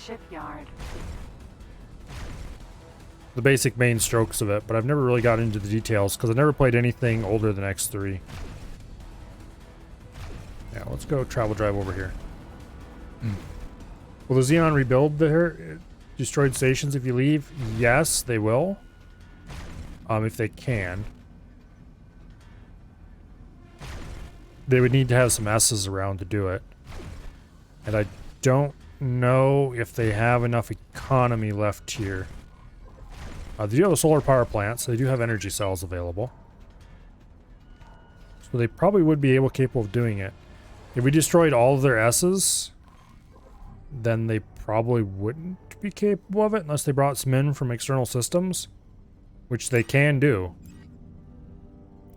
the basic main strokes of it, but I've never really got into the details because I've never played anything older than X3. Yeah, let's go travel drive over here. Will the Xenon rebuild the destroyed stations if you leave? Yes, they will. If they can. They would need to have some S's around to do it. And I don't know if they have enough economy left here. They do have a solar power plant, so they do have energy cells available. So they probably would be capable of doing it. If we destroyed all of their S's, then they probably wouldn't be capable of it unless they brought some in from external systems, which they can do.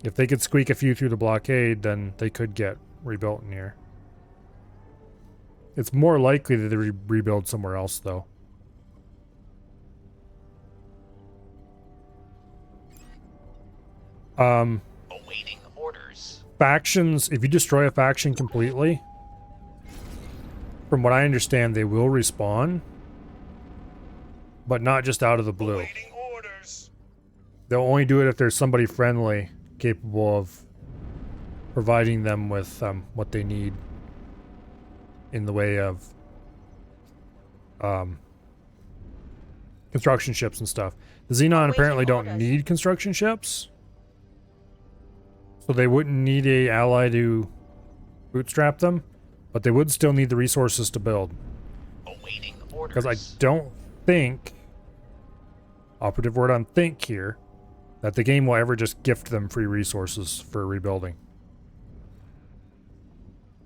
If they could squeak a few through the blockade, then they could get rebuilt in here. It's more likely that they rebuild somewhere else, though. Awaiting orders. Factions, if you destroy a faction completely, from what I understand, they will respawn, but not just out of the blue. Awaiting orders. They'll only do it if there's somebody friendly capable of providing them with what they need in the way of construction ships and stuff. The Xenon apparently don't need construction ships, so they wouldn't need a ally to bootstrap them, but they would still need the resources to build. Awaiting orders. Because I don't think, operative word on think here, that the game will ever just gift them free resources for rebuilding.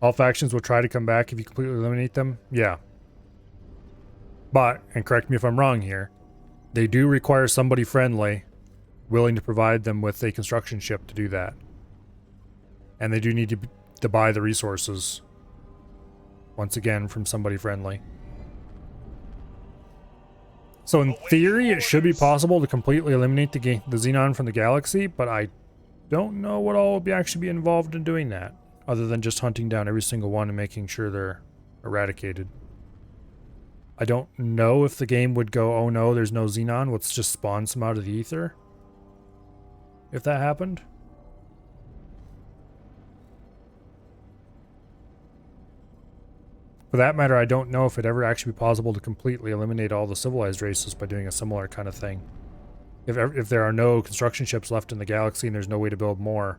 All factions will try to come back if you completely eliminate them. Yeah. But, and correct me if I'm wrong here, they do require somebody friendly willing to provide them with a construction ship to do that. And they do need to buy the resources, once again, from somebody friendly. So in theory, it should be possible to completely eliminate the Xenon from the galaxy, but I don't know what all will actually be involved in doing that, other than just hunting down every single one and making sure they're eradicated. I don't know if the game would go, oh no, there's no Xenon, let's just spawn some out of the ether. If that happened. For that matter, I don't know if it'd ever actually be possible to completely eliminate all the civilized races by doing a similar kind of thing. If there are no construction ships left in the galaxy and there's no way to build more,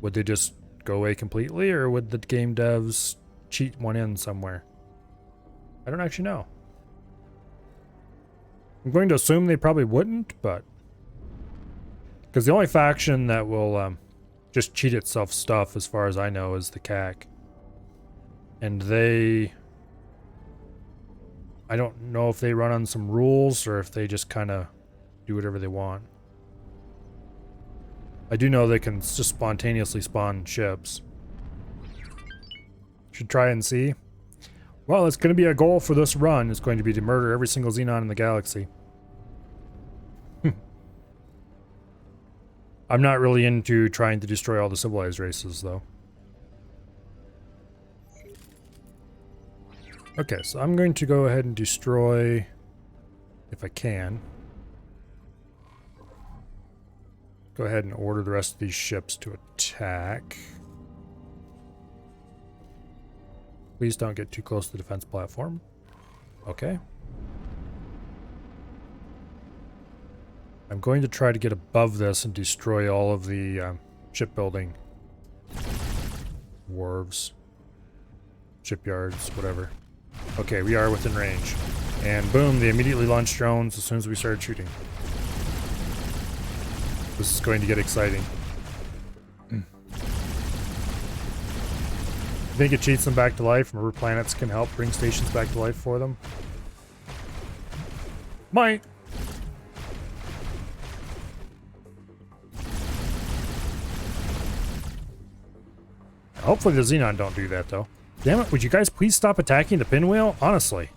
would they just go away completely, or would the game devs cheat one in somewhere? I don't actually know. I'm going to assume they probably wouldn't, but... because the only faction that will just cheat itself stuff, as far as I know, is the CAC. And they... I don't know if they run on some rules or if they just kind of do whatever they want. I do know they can just spontaneously spawn ships. Should try and see. Well, it's going to be a goal for this run. It's going to be to murder every single Xenon in the galaxy. I'm not really into trying to destroy all the civilized races, though. Okay, so I'm going to go ahead and destroy, if I can. Go ahead and order the rest of these ships to attack. Please don't get too close to the defense platform. Okay. I'm going to try to get above this and destroy all of the shipbuilding wharves, shipyards, whatever. Okay, we are within range. And boom, they immediately launched drones as soon as we started shooting. This is going to get exciting. I think it cheats them back to life. Remember, planets can help bring stations back to life for them. Might. Hopefully the Xenon don't do that, though. Damn it, would you guys please stop attacking the pinwheel? Honestly.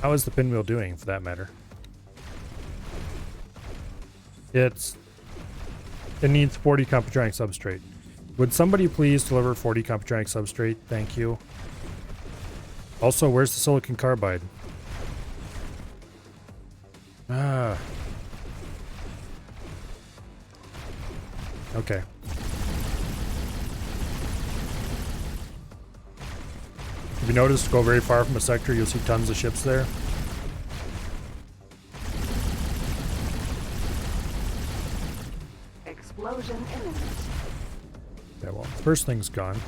How is the pinwheel doing, for that matter? It needs 40 computronic substrate. Would somebody please deliver 40 computronic substrate? Thank you. Also, where's the silicon carbide? Ah. Okay. If you notice, go very far from a sector, you'll see tons of ships there. Explosion imminent. Yeah, well, first thing's gone.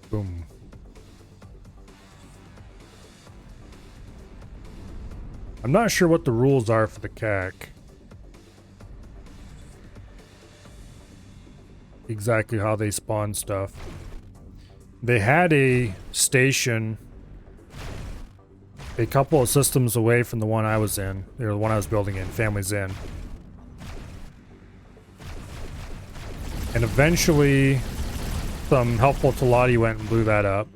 Boom. I'm not sure what the rules are for the CAC. Exactly how they spawn stuff. They had a station a couple of systems away from the one I was in, or the one I was building in, Family's Inn. And eventually, some helpful Talati went and blew that up.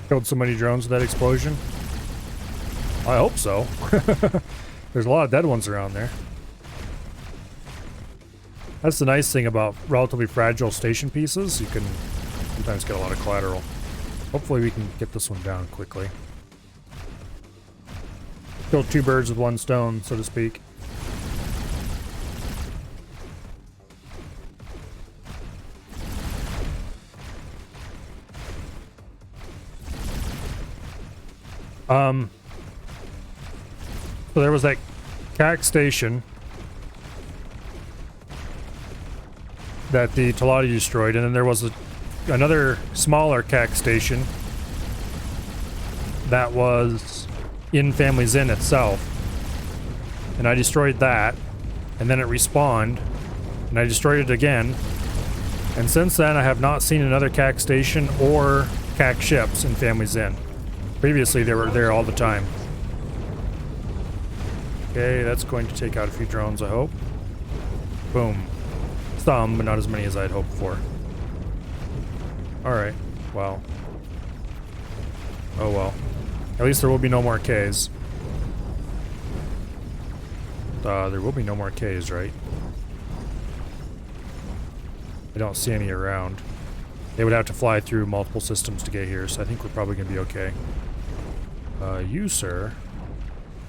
Killed so many drones with that explosion. I hope so. There's a lot of dead ones around there. That's the nice thing about relatively fragile station pieces. You can sometimes get a lot of collateral. Hopefully we can get this one down quickly. Kill two birds with one stone, so to speak. So there was that CAC station that the Talati destroyed, and then there was another smaller CAC station that was in Family's Inn itself. And I destroyed that, and then it respawned, and I destroyed it again. And since then, I have not seen another CAC station or CAC ships in Family's Inn. Previously, they were there all the time. Okay, that's going to take out a few drones, I hope. Boom. Some, but not as many as I'd hoped for. Alright, well. Oh well. At least there will be no more Ks. There will be no more Ks, right? I don't see any around. They would have to fly through multiple systems to get here, so I think we're probably going to be okay. You, sir.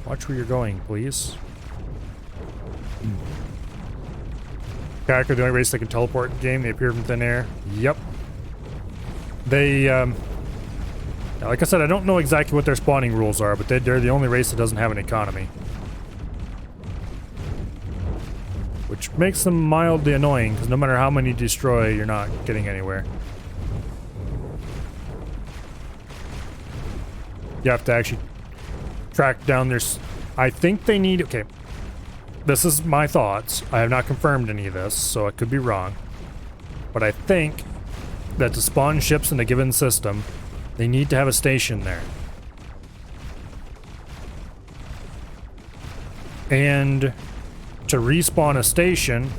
Watch where you're going, please. CAC are the only race that can teleport in the game. They appear from thin air. Yep. They, like I said, I don't know exactly what their spawning rules are, but they're the only race that doesn't have an economy. Which makes them mildly annoying, because no matter how many you destroy, you're not getting anywhere. You have to actually track down their... I think they need... Okay. This is my thoughts. I have not confirmed any of this, so I could be wrong. But I think that to spawn ships in a given system, they need to have a station there. And to respawn a station,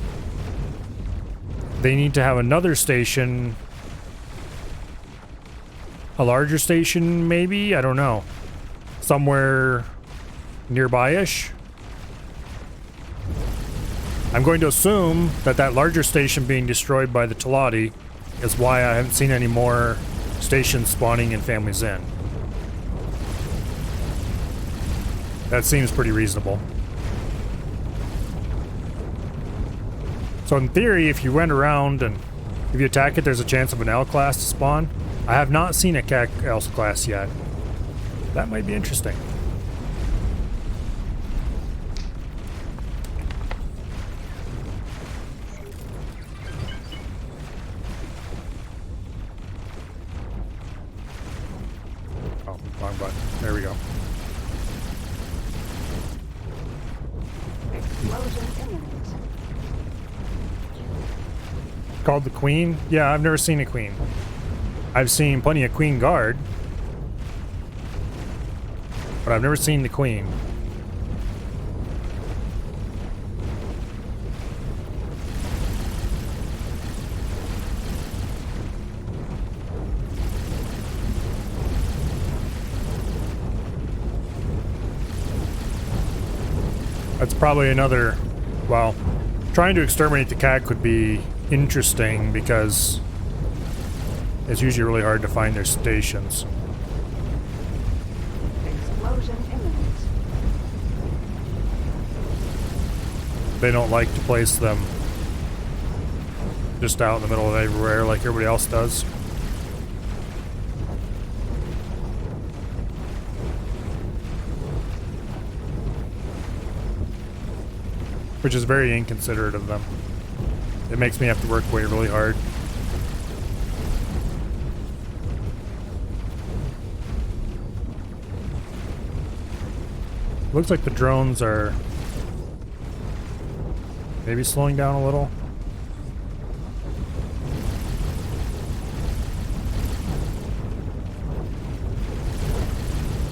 they need to have another station... A larger station, maybe? I don't know. Somewhere nearby-ish? I'm going to assume that that larger station being destroyed by the Talati is why I haven't seen any more stations spawning in Family's Inn. That seems pretty reasonable. So in theory, if you went around and If you attack it, there's a chance of an L class to spawn. I have not seen a CAC L class yet. That might be interesting. Oh, wrong button. There we go. Explosion imminent. Called the Queen? Yeah, I've never seen a Queen. I've seen plenty of Queen Guard, but I've never seen the Queen. That's probably another, well, trying to exterminate the cat could be interesting because it's usually really hard to find their stations. Explosion imminent. They don't like to place them just out in the middle of everywhere like everybody else does. Which is very inconsiderate of them. It makes me have to work really hard. Looks like the drones are maybe slowing down a little.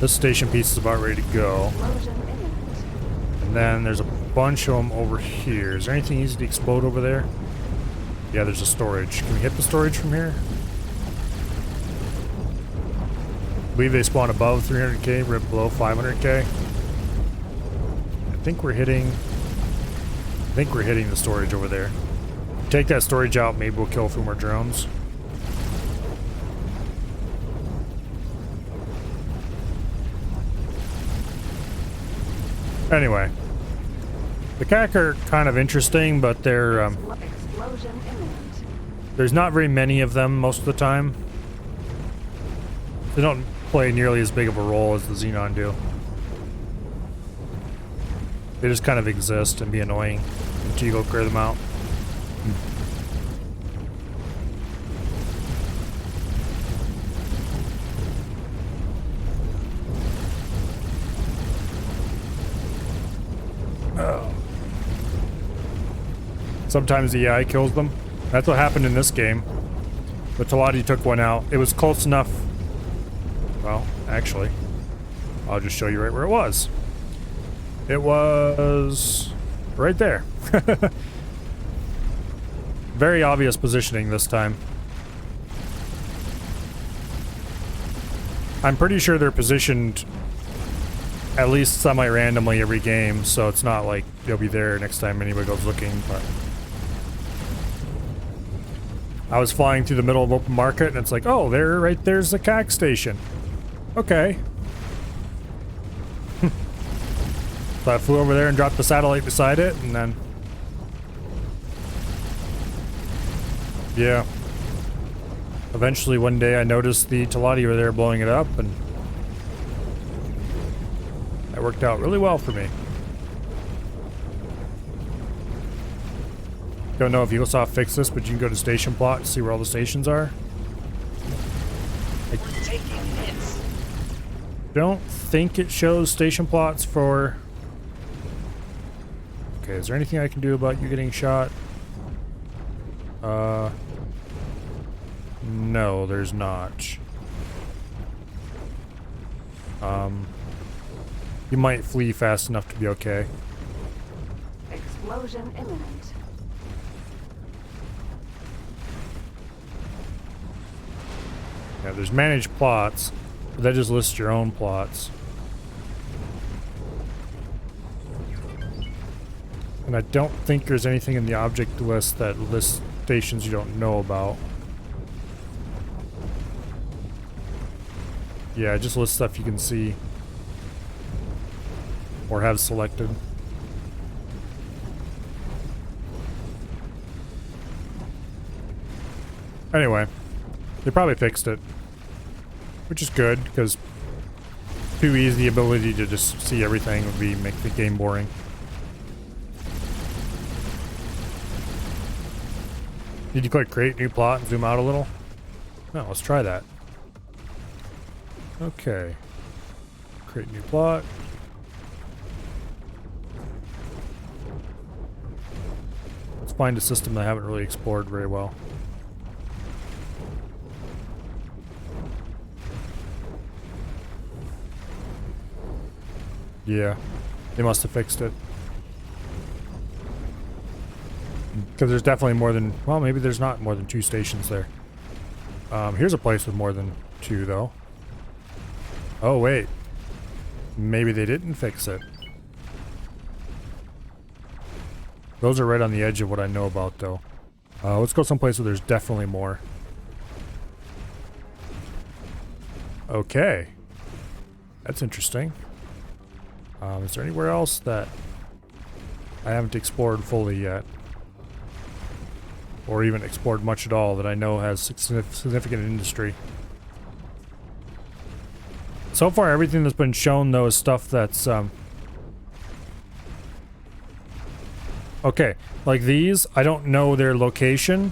This station piece is about ready to go. Explosion imminent. And then there's a bunch of them over here. Is there anything easy to explode over there? Yeah, there's a storage. Can we hit the storage from here? I believe they spawn above 300k, right below 500k. I think we're hitting the storage over there. Take that storage out, maybe we'll kill a few more drones. Anyway, the CAC are kind of interesting, but they're Explosion imminent. there's not very many of them most of the time. They don't play nearly as big of a role as the Xenon do. They just kind of exist and be annoying until you go clear them out. Sometimes the AI kills them. That's what happened in this game. But Talati took one out. It was close enough. Well, actually, I'll just show you right where it was. It was right there. Very obvious positioning this time. I'm pretty sure they're positioned at least semi-randomly every game, so it's not like they'll be there next time anybody goes looking, but I was flying through the middle of open market and it's like, oh, there's the CAC station. Okay. So I flew over there and dropped the satellite beside it, and then yeah. Eventually one day I noticed the Talati were there blowing it up, and that worked out really well for me. Don't know if Ubisoft fixed this, but you can go to station plot to see where all the stations are. We're taking hits. Don't think it shows station plots for... Okay, is there anything I can do about you getting shot? No, there's not. You might flee fast enough to be okay. Explosion imminent. Yeah, there's managed plots, but that just lists your own plots. And I don't think there's anything in the object list that lists stations you don't know about. Yeah, just list stuff you can see or have selected. Anyway, they probably fixed it. Which is good, because too easy ability to just see everything would be make the game boring. Did you click create new plot and zoom out a little? No, let's try that. Okay. Create new plot. Let's find a system that I haven't really explored very well. Yeah, they must have fixed it. Because there's definitely more than, well, maybe there's not more than 2 stations there. Here's a place with more than 2, though. Oh, wait. Maybe they didn't fix it. Those are right on the edge of what I know about, though. Let's go someplace where there's definitely more. Okay. That's interesting. Is there anywhere else that I haven't explored fully yet? Or even explored much at all that I know has significant industry? So far, everything that's been shown, though, is stuff that's, okay, like these, I don't know their location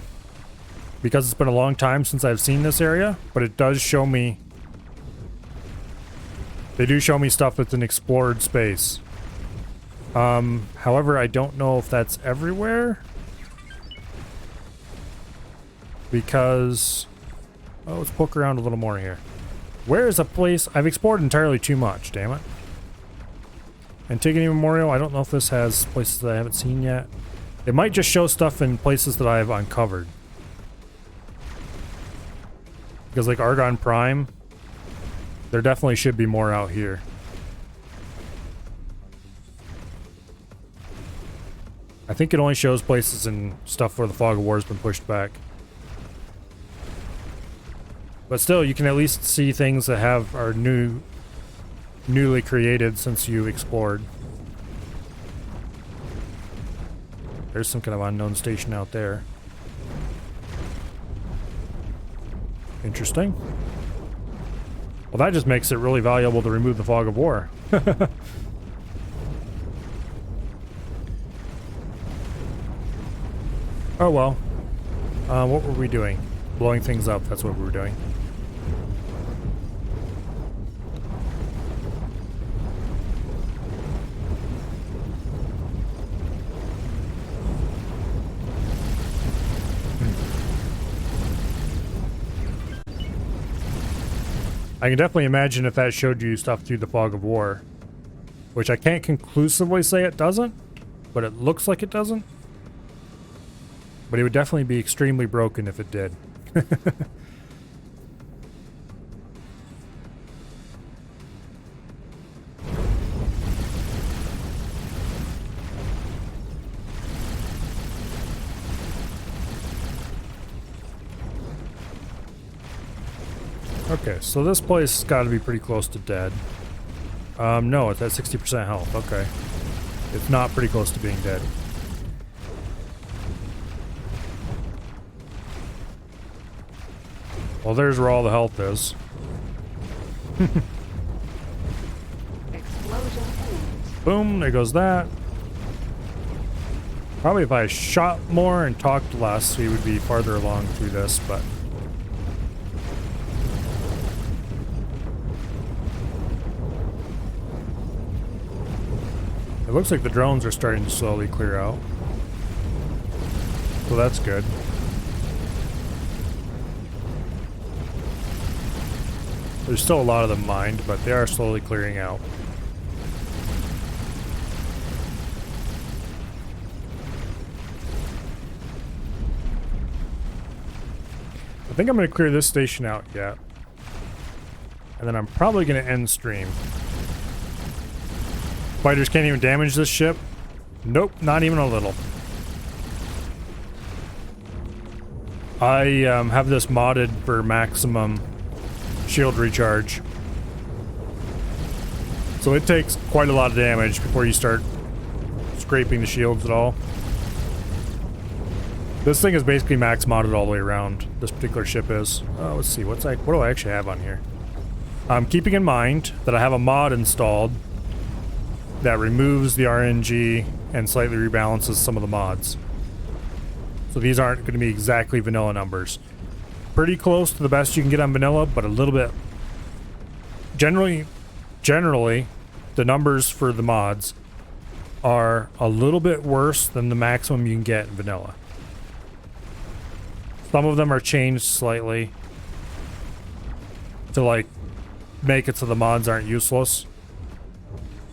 because it's been a long time since I've seen this area, but it does show me. They do show me stuff that's an explored space. However, I don't know if that's everywhere. Because... oh, let's poke around a little more here. Where is a place... I've explored entirely too much, damn it. Antigone Memorial, I don't know if this has places that I haven't seen yet. It might just show stuff in places that I have uncovered. Because like Argon Prime... there definitely should be more out here. I think it only shows places and stuff where the Fog of War has been pushed back. But still, you can at least see things that are newly created since you explored. There's some kind of unknown station out there. Interesting. Well, that just makes it really valuable to remove the Fog of War. Oh well. What were we doing? Blowing things up, that's what we were doing. I can definitely imagine if that showed you stuff through the Fog of War. Which I can't conclusively say it doesn't, but it looks like it doesn't. But it would definitely be extremely broken if it did. Okay, so this place has got to be pretty close to dead. No, it's at 60% health. Okay. It's not pretty close to being dead. Well, there's where all the health is. Explosion imminent. Boom, there goes that. Probably if I shot more and talked less, we would be farther along through this, but... it looks like the drones are starting to slowly clear out. So that's good. There's still a lot of them mined, but they are slowly clearing out. I think I'm going to clear this station out yet. And then I'm probably going to end stream. Fighters can't even damage this ship? Nope, not even a little. I have this modded for maximum shield recharge. So it takes quite a lot of damage before you start scraping the shields at all. This thing is basically max modded all the way around. This particular ship is. Let's see, what do I actually have on here? I'm keeping in mind that I have a mod installed that removes the RNG and slightly rebalances some of the mods. So these aren't going to be exactly vanilla numbers. Pretty close to the best you can get on vanilla, but a little bit... Generally, the numbers for the mods are a little bit worse than the maximum you can get in vanilla. Some of them are changed slightly to, like, make it so the mods aren't useless.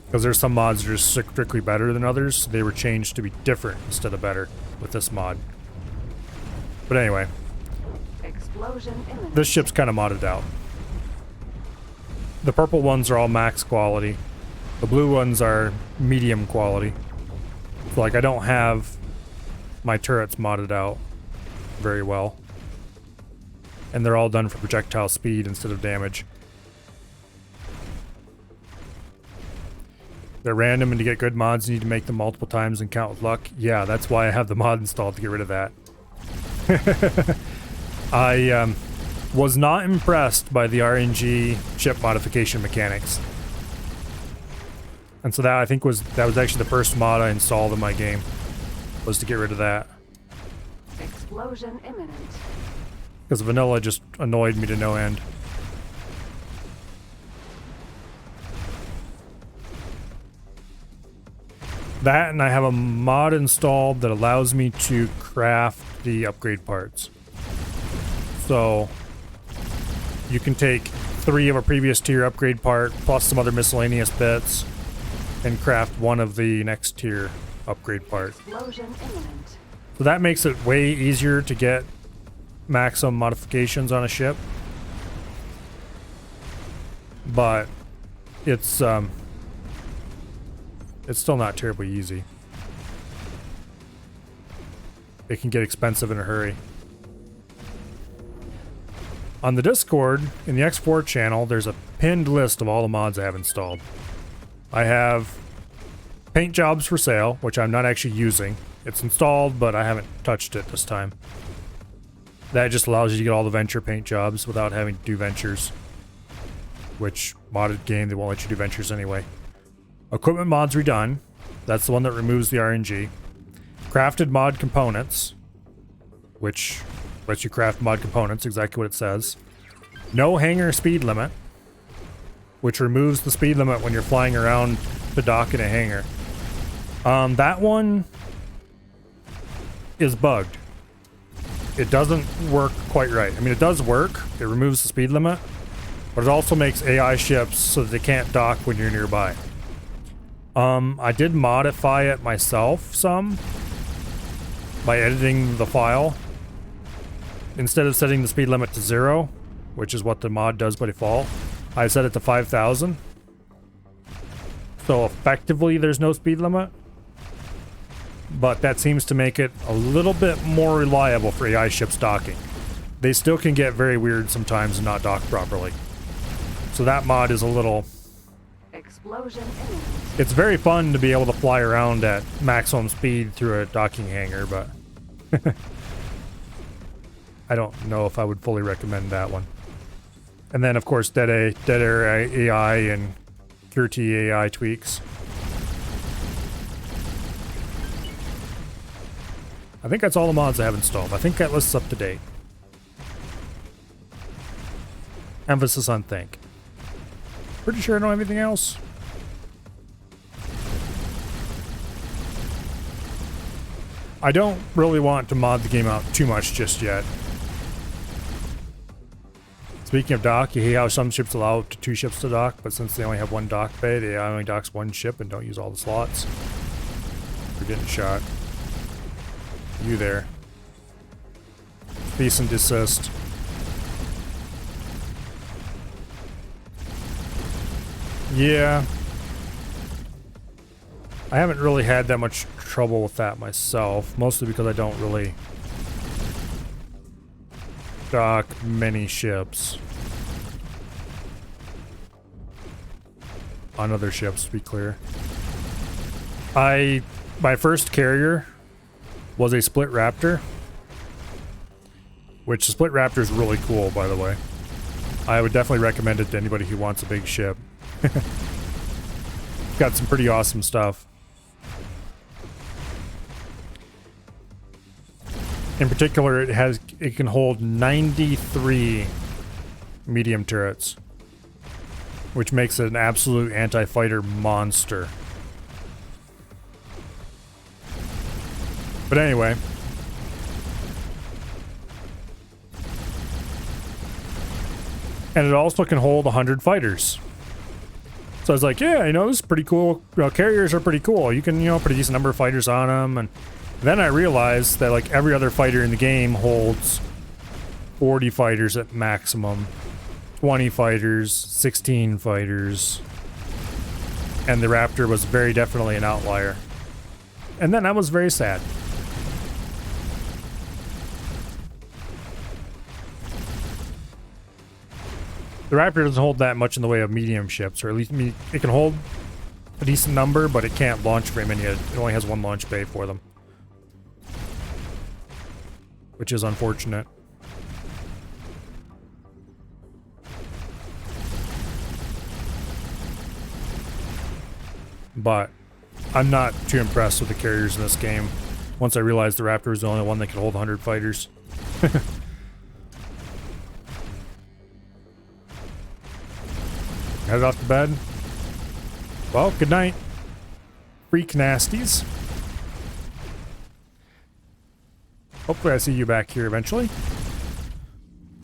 Because there's some mods that are strictly better than others. So they were changed to be different instead of better with this mod. But anyway, Explosion imminent. this ship's kind of modded out. The purple ones are all max quality. The blue ones are medium quality. So, like, I don't have my turrets modded out very well. And they're all done for projectile speed instead of damage. They're random, and to get good mods, you need to make them multiple times and count with luck. Yeah, that's why I have the mod installed, to get rid of that. I was not impressed by the RNG ship modification mechanics. And so that, I think, was actually the first mod I installed in my game, was to get rid of that. Explosion imminent. Because vanilla just annoyed me to no end. That, and I have a mod installed that allows me to craft the upgrade parts. So you can take 3 of a previous tier upgrade part plus some other miscellaneous bits and craft one of the next tier upgrade part. Explosion imminent. So that makes it way easier to get maximum modifications on a ship. But it's still not terribly easy. It can get expensive in a hurry. On the Discord, in the X4 channel, there's a pinned list of all the mods I have installed. I have paint jobs for sale, which I'm not actually using. It's installed, but I haven't touched it this time. That just allows you to get all the venture paint jobs without having to do ventures. Which, modded game, they won't let you do ventures anyway. Equipment mods redone. That's the one that removes the RNG. Crafted mod components, which lets you craft mod components, exactly what it says. No hangar speed limit, which removes the speed limit when you're flying around the dock in a hangar. That one is bugged. It doesn't work quite right. I mean, it does work. It removes the speed limit, but it also makes AI ships so that they can't dock when you're nearby. I did modify it myself some by editing the file. Instead of setting the speed limit to 0, which is what the mod does by default, I set it to 5,000. So effectively there's no speed limit, but that seems to make it a little bit more reliable for AI ships docking. They still can get very weird sometimes and not dock properly. So that mod is a little... Explosion imminent. It's very fun to be able to fly around at maximum speed through a docking hangar, but I don't know if I would fully recommend that one. And then, of course, Dead Air AI and QWERTY AI tweaks. I think that's all the mods I have installed. I think that list's up to date. Emphasis on think. Pretty sure I don't have anything else. I don't really want to mod the game out too much just yet. Speaking of dock, you hate how some ships allow up to 2 ships to dock, but since they only have 1 dock bay, they only docks 1 ship and don't use all the slots. We're getting shot. You there. Cease and desist. Yeah. I haven't really had that much trouble with that myself, mostly because I don't really dock many ships on other ships, to be clear. My first carrier was a split Raptor, which the Split Raptor is really cool, by the way. I would definitely recommend it to anybody who wants a big ship. Got some pretty awesome stuff. In particular, it can hold 93 medium turrets, which makes it an absolute anti-fighter monster. But anyway, and it also can hold 100 fighters. So I was like, yeah, this is pretty cool. Carriers are pretty cool. You can, put a decent number of fighters on them. And then I realized that like every other fighter in the game holds 40 fighters at maximum, 20 fighters, 16 fighters. And the Raptor was very definitely an outlier. And then I was very sad. The Raptor doesn't hold that much in the way of medium ships, or at least it can hold a decent number, but it can't launch very many. It only has one launch bay for them, which is unfortunate. But I'm not too impressed with the carriers in this game. Once I realized the Raptor was the only one that could hold 100 fighters. Headed off to bed. Well, good night. Freak nasties. Hopefully I see you back here eventually.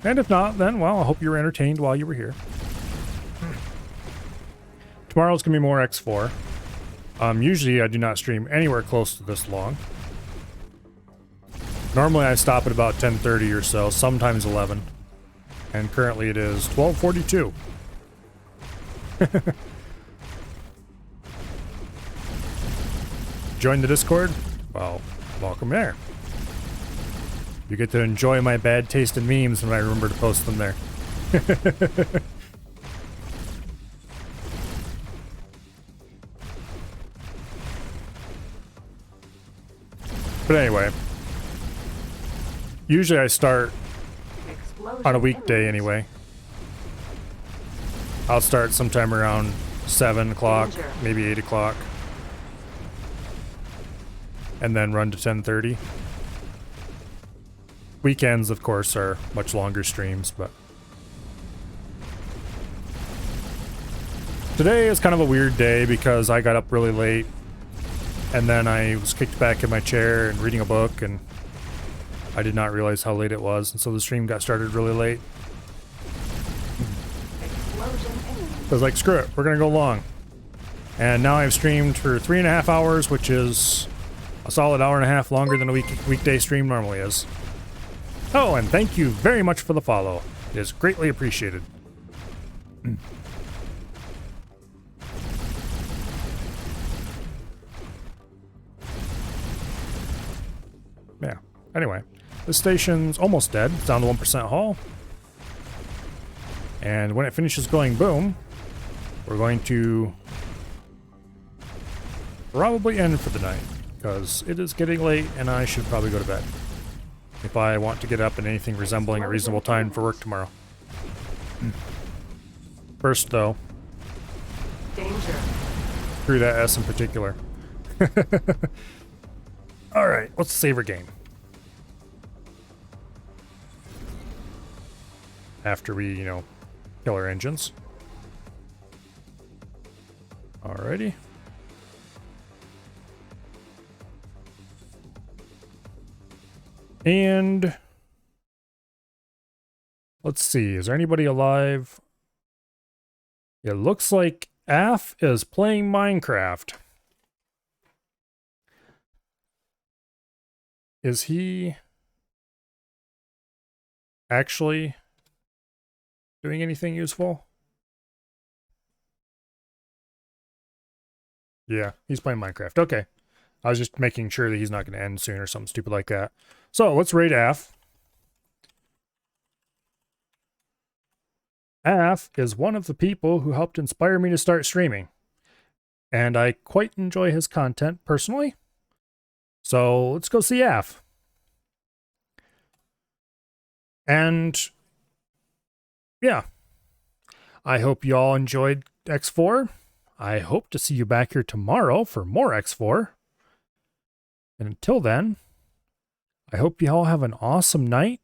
And if not, then, well, I hope you were entertained while you were here. Tomorrow's gonna be more X4. Usually I do not stream anywhere close to this long. Normally I stop at about 10:30 or so, sometimes 11. And currently it is 12:42. Join the Discord? Well, welcome there. You get to enjoy my bad taste in memes when I remember to post them there. But anyway, usually I start on a weekday anyway. I'll start sometime around 7 o'clock, maybe 8 o'clock. And then run to 10:30. Weekends, of course, are much longer streams, but... Today is kind of a weird day because I got up really late. And then I was kicked back in my chair and reading a book, and I did not realize how late it was. And so the stream got started really late. I was like, screw it, we're gonna go long. And now I've streamed for 3.5 hours, which is a solid hour and a half longer than a weekday stream normally is. Oh, and thank you very much for the follow. It is greatly appreciated. Yeah, anyway, this station's almost dead. It's down to 1% hull. And when it finishes going boom, we're going to probably end for the night, because it is getting late and I should probably go to bed if I want to get up at anything resembling a reasonable time for work tomorrow. First, though, Danger. screw that S in particular. Alright, let's save our game. After we, kill our engines. Alrighty. And let's see, is there anybody alive? It looks like Af is playing Minecraft. Is he actually doing anything useful? Yeah, he's playing Minecraft. Okay. I was just making sure that he's not going to end soon or something stupid like that. So, let's raid Af. Af is one of the people who helped inspire me to start streaming. And I quite enjoy his content personally. So, let's go see Af. And yeah, I hope you all enjoyed X4. I hope to see you back here tomorrow for more X4. And until then, I hope you all have an awesome night.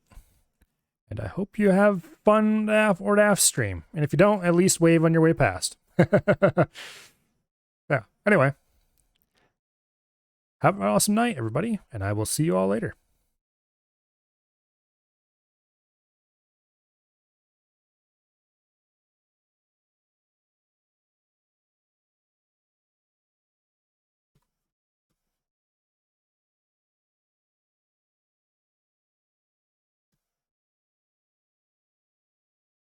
And I hope you have fun or DAF stream. And if you don't, at least wave on your way past. Yeah, anyway. Have an awesome night, everybody. And I will see you all later.